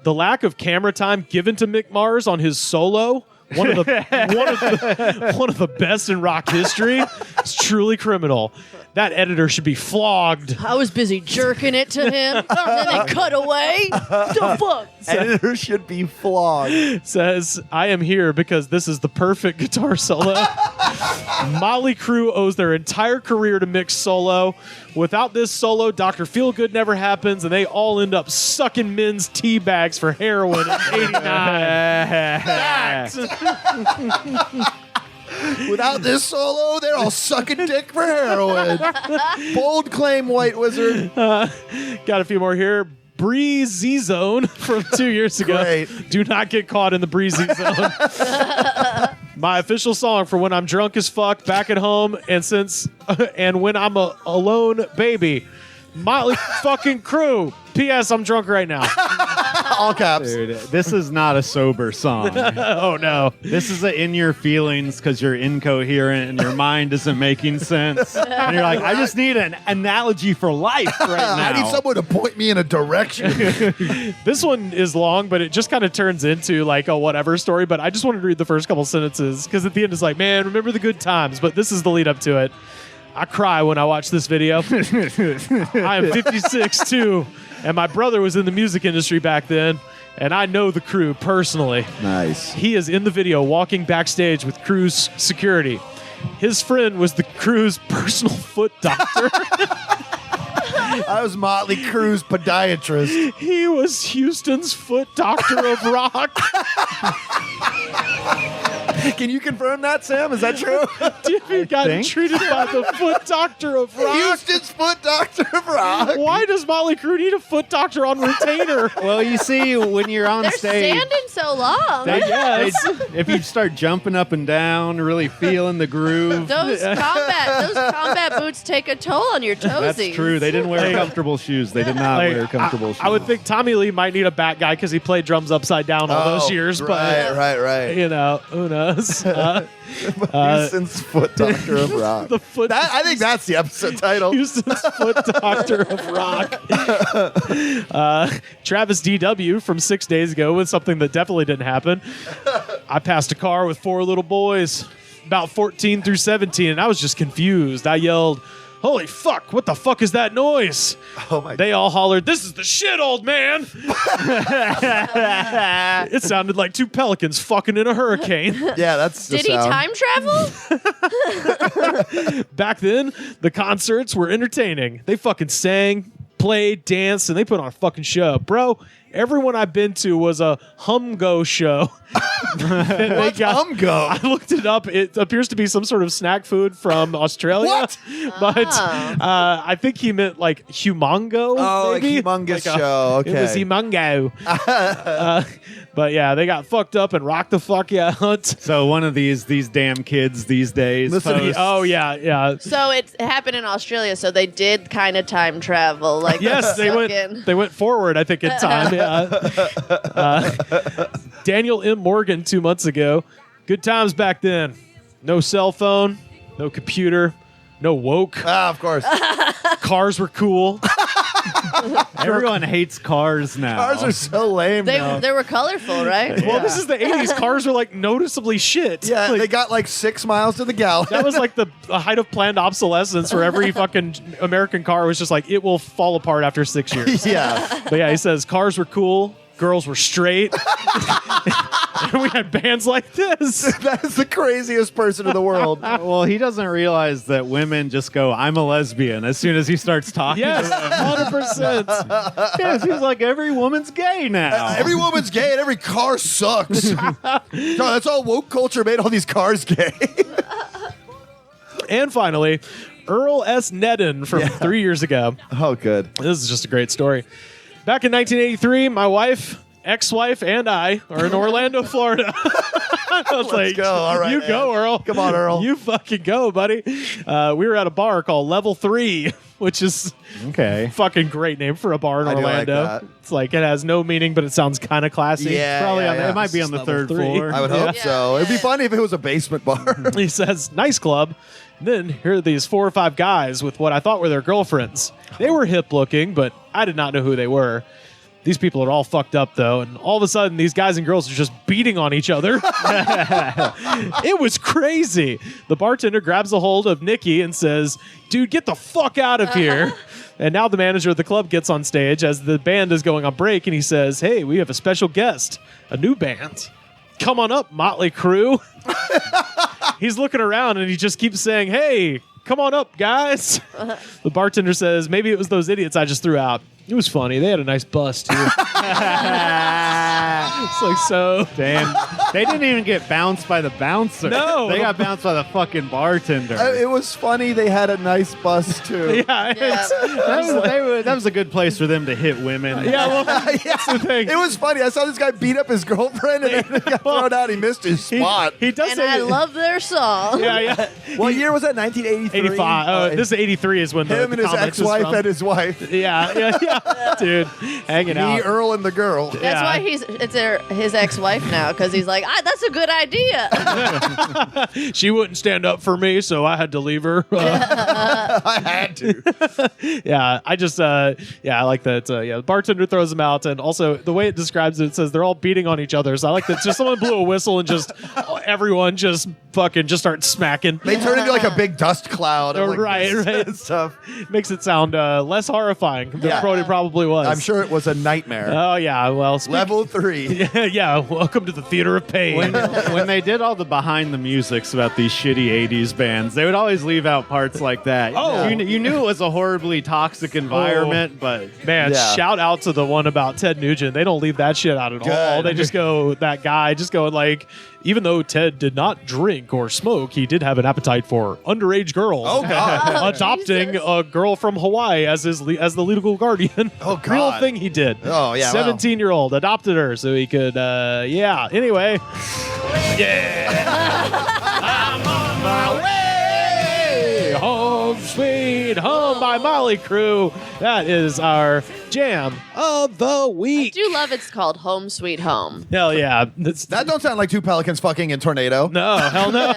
The lack of camera time given to Mick Mars on his solo, one of the best in rock history, is truly criminal. That editor should be flogged.
I was busy jerking it to him, and then they cut away. The fuck?
Editor should be flogged.
Says, I am here because this is the perfect guitar solo. Mötley Crüe owes their entire career to Mick's solo. Without this solo, Dr. Feelgood never happens, and they all end up sucking men's tea bags for heroin in 89.
Without this solo, they're all sucking dick for heroin. Bold claim, White Wizard.
Got a few more here. Breezy Zone from 2 years ago.
Great.
Do not get caught in the breezy zone. My official song for when I'm drunk as fuck, back at home, and when I'm a alone baby. Mötley fucking Crüe. P.S. I'm drunk right now.
All caps.
Dude, this is not a sober song.
Oh, no.
This is in your feelings because you're incoherent and your mind isn't making sense. And you're like, I just need an analogy for life right now.
I need someone to point me in a direction.
This one is long, but it just kind of turns into like a whatever story. But I just wanted to read the first couple sentences because at the end it's like, man, remember the good times. But this is the lead up to it. I cry when I watch this video. I am 56 too, and my brother was in the music industry back then, and I know the Crüe personally.
Nice.
He is in the video walking backstage with Crüe's security. His friend was the Crüe's personal foot doctor.
I was Mötley Crüe's podiatrist.
He was Houston's foot doctor of rock.
Can you confirm that, Sam? Is that true?
He got treated by the foot doctor of rock.
Houston's foot doctor of rock.
Why does Mötley Crüe need a foot doctor on retainer?
Well, you see, when you're on
They're
stage,
standing so long.
if you start jumping up and down, really feeling the groove.
Those combat boots take a toll on your toesies.
That's true. They didn't wear comfortable shoes. They did not wear comfortable shoes.
I would think Tommy Lee might need a back guy because he played drums upside down all those years. But
Right.
you know, who knows?
Houston's foot doctor of rock. I think that's the episode title.
Houston's foot doctor of rock. Travis DW from 6 days ago with something that definitely didn't happen. I passed a car with 4 little boys, about 14 through 17, and I was just confused. I yelled, "Holy fuck, what the fuck is that noise?"
Oh my!
They all hollered, "This is the shit, old man." It sounded like 2 pelicans fucking in a hurricane.
Yeah, that's
Did he time travel?
Back then, the concerts were entertaining. They fucking sang, played, danced, and they put on a fucking show. Bro, everyone I've been to was a Humgo show.
What's Humgo?
I looked it up. It appears to be some sort of snack food from Australia.
What?
But I think he meant like humongo.
Oh,
maybe?
like humongous
Like
show. Okay.
It was humongo. But yeah, they got fucked up and rocked the fuck out.
So one of these damn kids these days.
Listen,
Oh yeah.
So it happened in Australia. So they did kind of time travel. Like
Yes, they went forward, I think, in time. Yeah. Daniel M. Morgan 2 months ago. Good times back then. No cell phone, no computer, no woke.
Of course.
Cars were cool.
Everyone hates cars now.
Cars are so lame now.
They were colorful, right?
Well, this is the 80s. Cars were like noticeably shit.
Yeah,
Like,
they got like 6 miles to the gallon.
that was like the height of planned obsolescence where every fucking American car was just like, it will fall apart after 6 years.
Yeah.
But yeah, he says cars were cool, girls were straight. And we had bands like this.
That is the craziest person in the world.
Well, he doesn't realize that women just go, "I'm a lesbian," as soon as he starts talking.
Yes, 100%.
Yes, he's like, every woman's gay now.
Every woman's gay and every car sucks. No, that's all woke culture made all these cars gay.
And finally, Earl S. Nedden from 3 years ago.
Oh, good.
This is just a great story. Back in 1983, my wife, ex-wife, and I are in Orlando, Florida. I was like,
go. All right,
you
man.
go, Earl.
Come on, Earl.
You fucking go, buddy. We were at a bar called Level 3, which is
Okay.
fucking great name for a bar in
I do like
Orlando.
that.
It's like, it has no meaning, but it sounds kind of classy.
Yeah,
Probably on
yeah.
it might be on the
Level
third
3.
floor.
I would hope so. It'd be funny if it was a basement bar.
He says, nice club. And then here are these 4 or 5 guys with what I thought were their girlfriends. They were hip looking, but I did not know who they were. These people are all fucked up, though, and all of a sudden, these guys and girls are just beating on each other. It was crazy. The bartender grabs a hold of Nikki and says, dude, get the fuck out of here. And now the manager of the club gets on stage as the band is going on break, and he says, hey, we have a special guest, a new band. Come on up, Mötley Crüe. He's looking around, and he just keeps saying, hey, come on up, guys. The bartender says, maybe it was those idiots I just threw out. It was funny. They had a nice bus, too. It's like, so.
Damn. They didn't even get bounced by the bouncer.
No.
They got bounced by the fucking bartender.
It was funny. They had a nice bus, too.
Yeah.
That was a good place for them to hit women.
Yeah, well, that's the thing.
It was funny. I saw this guy beat up his girlfriend and then he got thrown out. He missed his spot.
He does
And
say
I love their song.
Yeah.
What year was that? 1983?
85. This is 83 is when
Him and his ex-wife and his wife.
Yeah. Dude, hanging out.
Me, Earl, and the girl.
That's why it's his ex-wife now, because he's like, that's a good idea.
She wouldn't stand up for me, so I had to leave her.
I had to.
Yeah, I just, I like that. The bartender throws them out, and also the way it describes it, it says they're all beating on each other. So I like that just someone blew a whistle and just everyone just fucking just starts smacking.
They turn into like a big dust cloud.
Oh, right.
Stuff.
Makes it sound less horrifying than what it probably was.
I'm sure it was a nightmare.
Oh, yeah. Well,
Level 3.
Yeah. Welcome to the theater of pain.
When they did all the behind the musics about these shitty 80s bands, they would always leave out parts like that.
Oh.
You knew it was a horribly toxic environment, but
Man, shout out to the one about Ted Nugent. They don't leave that shit out at all. They just go, that guy just going like, even though Ted did not drink or smoke, he did have an appetite for underage girls.
Oh, God.
Adopting a girl from Hawaii as the legal guardian.
Oh, God.
Real thing he did.
Oh, yeah.
17-year-old adopted her so he could, Anyway. I'm on my way. Home sweet home by Mötley Crüe. That is our jam of the week.
I do love it's called Home Sweet Home.
Hell yeah.
That don't sound like two pelicans fucking in tornado.
No, hell no.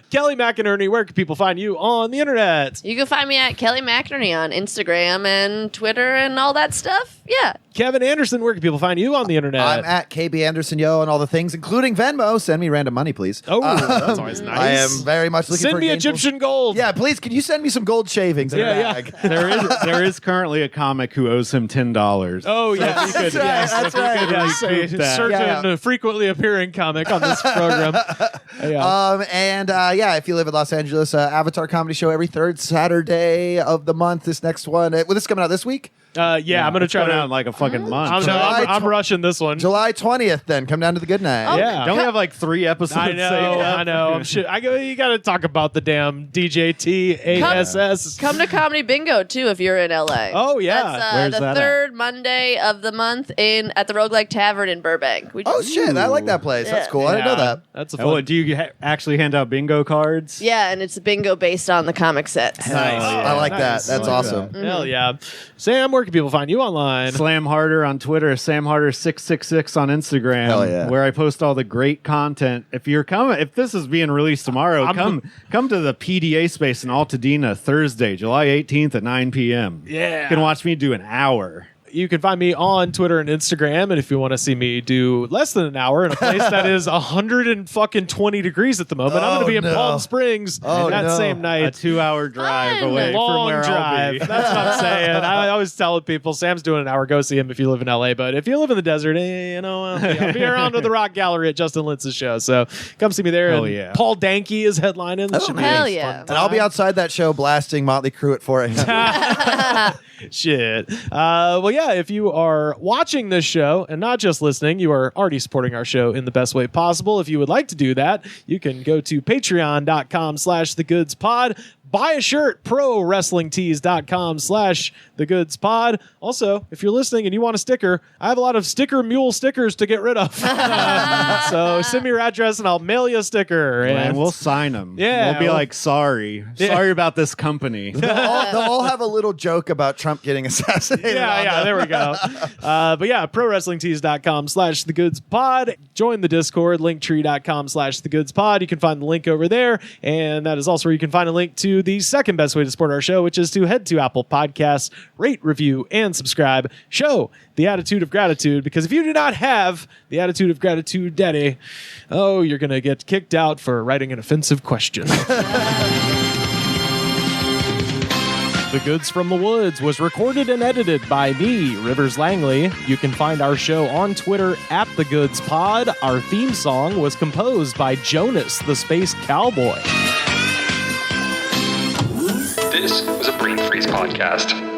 Kelly McInerney, where can people find you on the internet?
You can find me at Kelly McInerney on Instagram and Twitter and all that stuff. Yeah.
Kevin Anderson, where can people find you on the internet?
I'm at KB Anderson Yo and all the things, including Venmo. Send me random money, please.
Oh, that's always nice.
I am very much looking for
Send me
gainful-
Egyptian gold.
Yeah, please. Can you send me some gold shavings? In a bag?
there is currently apparently a comic who owes him $10.
Oh, yeah.
That's right. That's right.
Yes, a certain frequently appearing comic on this program.
If you live in Los Angeles, Avatar Comedy Show every third Saturday of the month. This next one, will this coming out this week?
I'm going to try to
out in like a fucking month.
I'm rushing this one.
July 20th. Then come down to the Good Night.
Yeah,
don't we have like 3 episodes?
I know. You got to talk about the damn DJTASS.
Come to Comedy Bingo too if you're in LA.
Oh yeah,
that's
where's
the
that
third Monday of the month at the Roguelike Tavern in Burbank.
Shit, I like that place. That's cool. I didn't know that.
That's a fun.
Do you actually hand out bingo cards?
Yeah, and it's a bingo based on the comic sets.
Nice. I like that. That's awesome.
Hell yeah, Sam. Where can people find you online?
Slam Harder on Twitter, Sam Harder 666 on Instagram.
Hell yeah.
Where I post all the great content. If this is being released tomorrow, come to the PDA space in Altadena Thursday, July 18th at 9 p.m.
Yeah,
you can watch me do an hour.
You can find me on Twitter and Instagram, and if you want to see me do less than an hour in a place that is 120 degrees at the moment, I'm going to be in Palm Springs that same night.
A 2-hour drive away from where I'll be.
That's what I'm saying. I always tell people, Sam's doing an hour. Go see him if you live in LA. But if you live in the desert, I'll be around at the Rock Gallery at Justin Lintz's show. So come see me there.
Hell
and
yeah.
Paul Danke is headlining.
Hell yeah.
And I'll be outside that show blasting Mötley Crüe at 4 a.m.
Shit. If you are watching this show and not just listening, you are already supporting our show in the best way possible. If you would like to do that, you can go to patreon.com/thegoodspod. Buy a shirt, prowrestlingtees.com/thegoodspod. Also, if you're listening and you want a sticker, I have a lot of sticker mule stickers to get rid of. So send me your address and I'll mail you a sticker.
And we'll sign them.
Yeah.
We'll be like, sorry about this company.
They'll all have a little joke about Trump getting assassinated.
Yeah, there we go. prowrestlingtees.com/thegoodspod. Join the Discord, linktree.com/thegoodspod. You can find the link over there. And that is also where you can find a link to the second best way to support our show, which is to head to Apple Podcasts, rate, review, and subscribe. Show the attitude of gratitude, because if you do not have the attitude of gratitude, Daddy, you're going to get kicked out for writing an offensive question. The Goods from the Woods was recorded and edited by me, Rivers Langley. You can find our show on Twitter at The Goods Pod. Our theme song was composed by Jonas, the Space Cowboy.
This was a Brain Freeze podcast.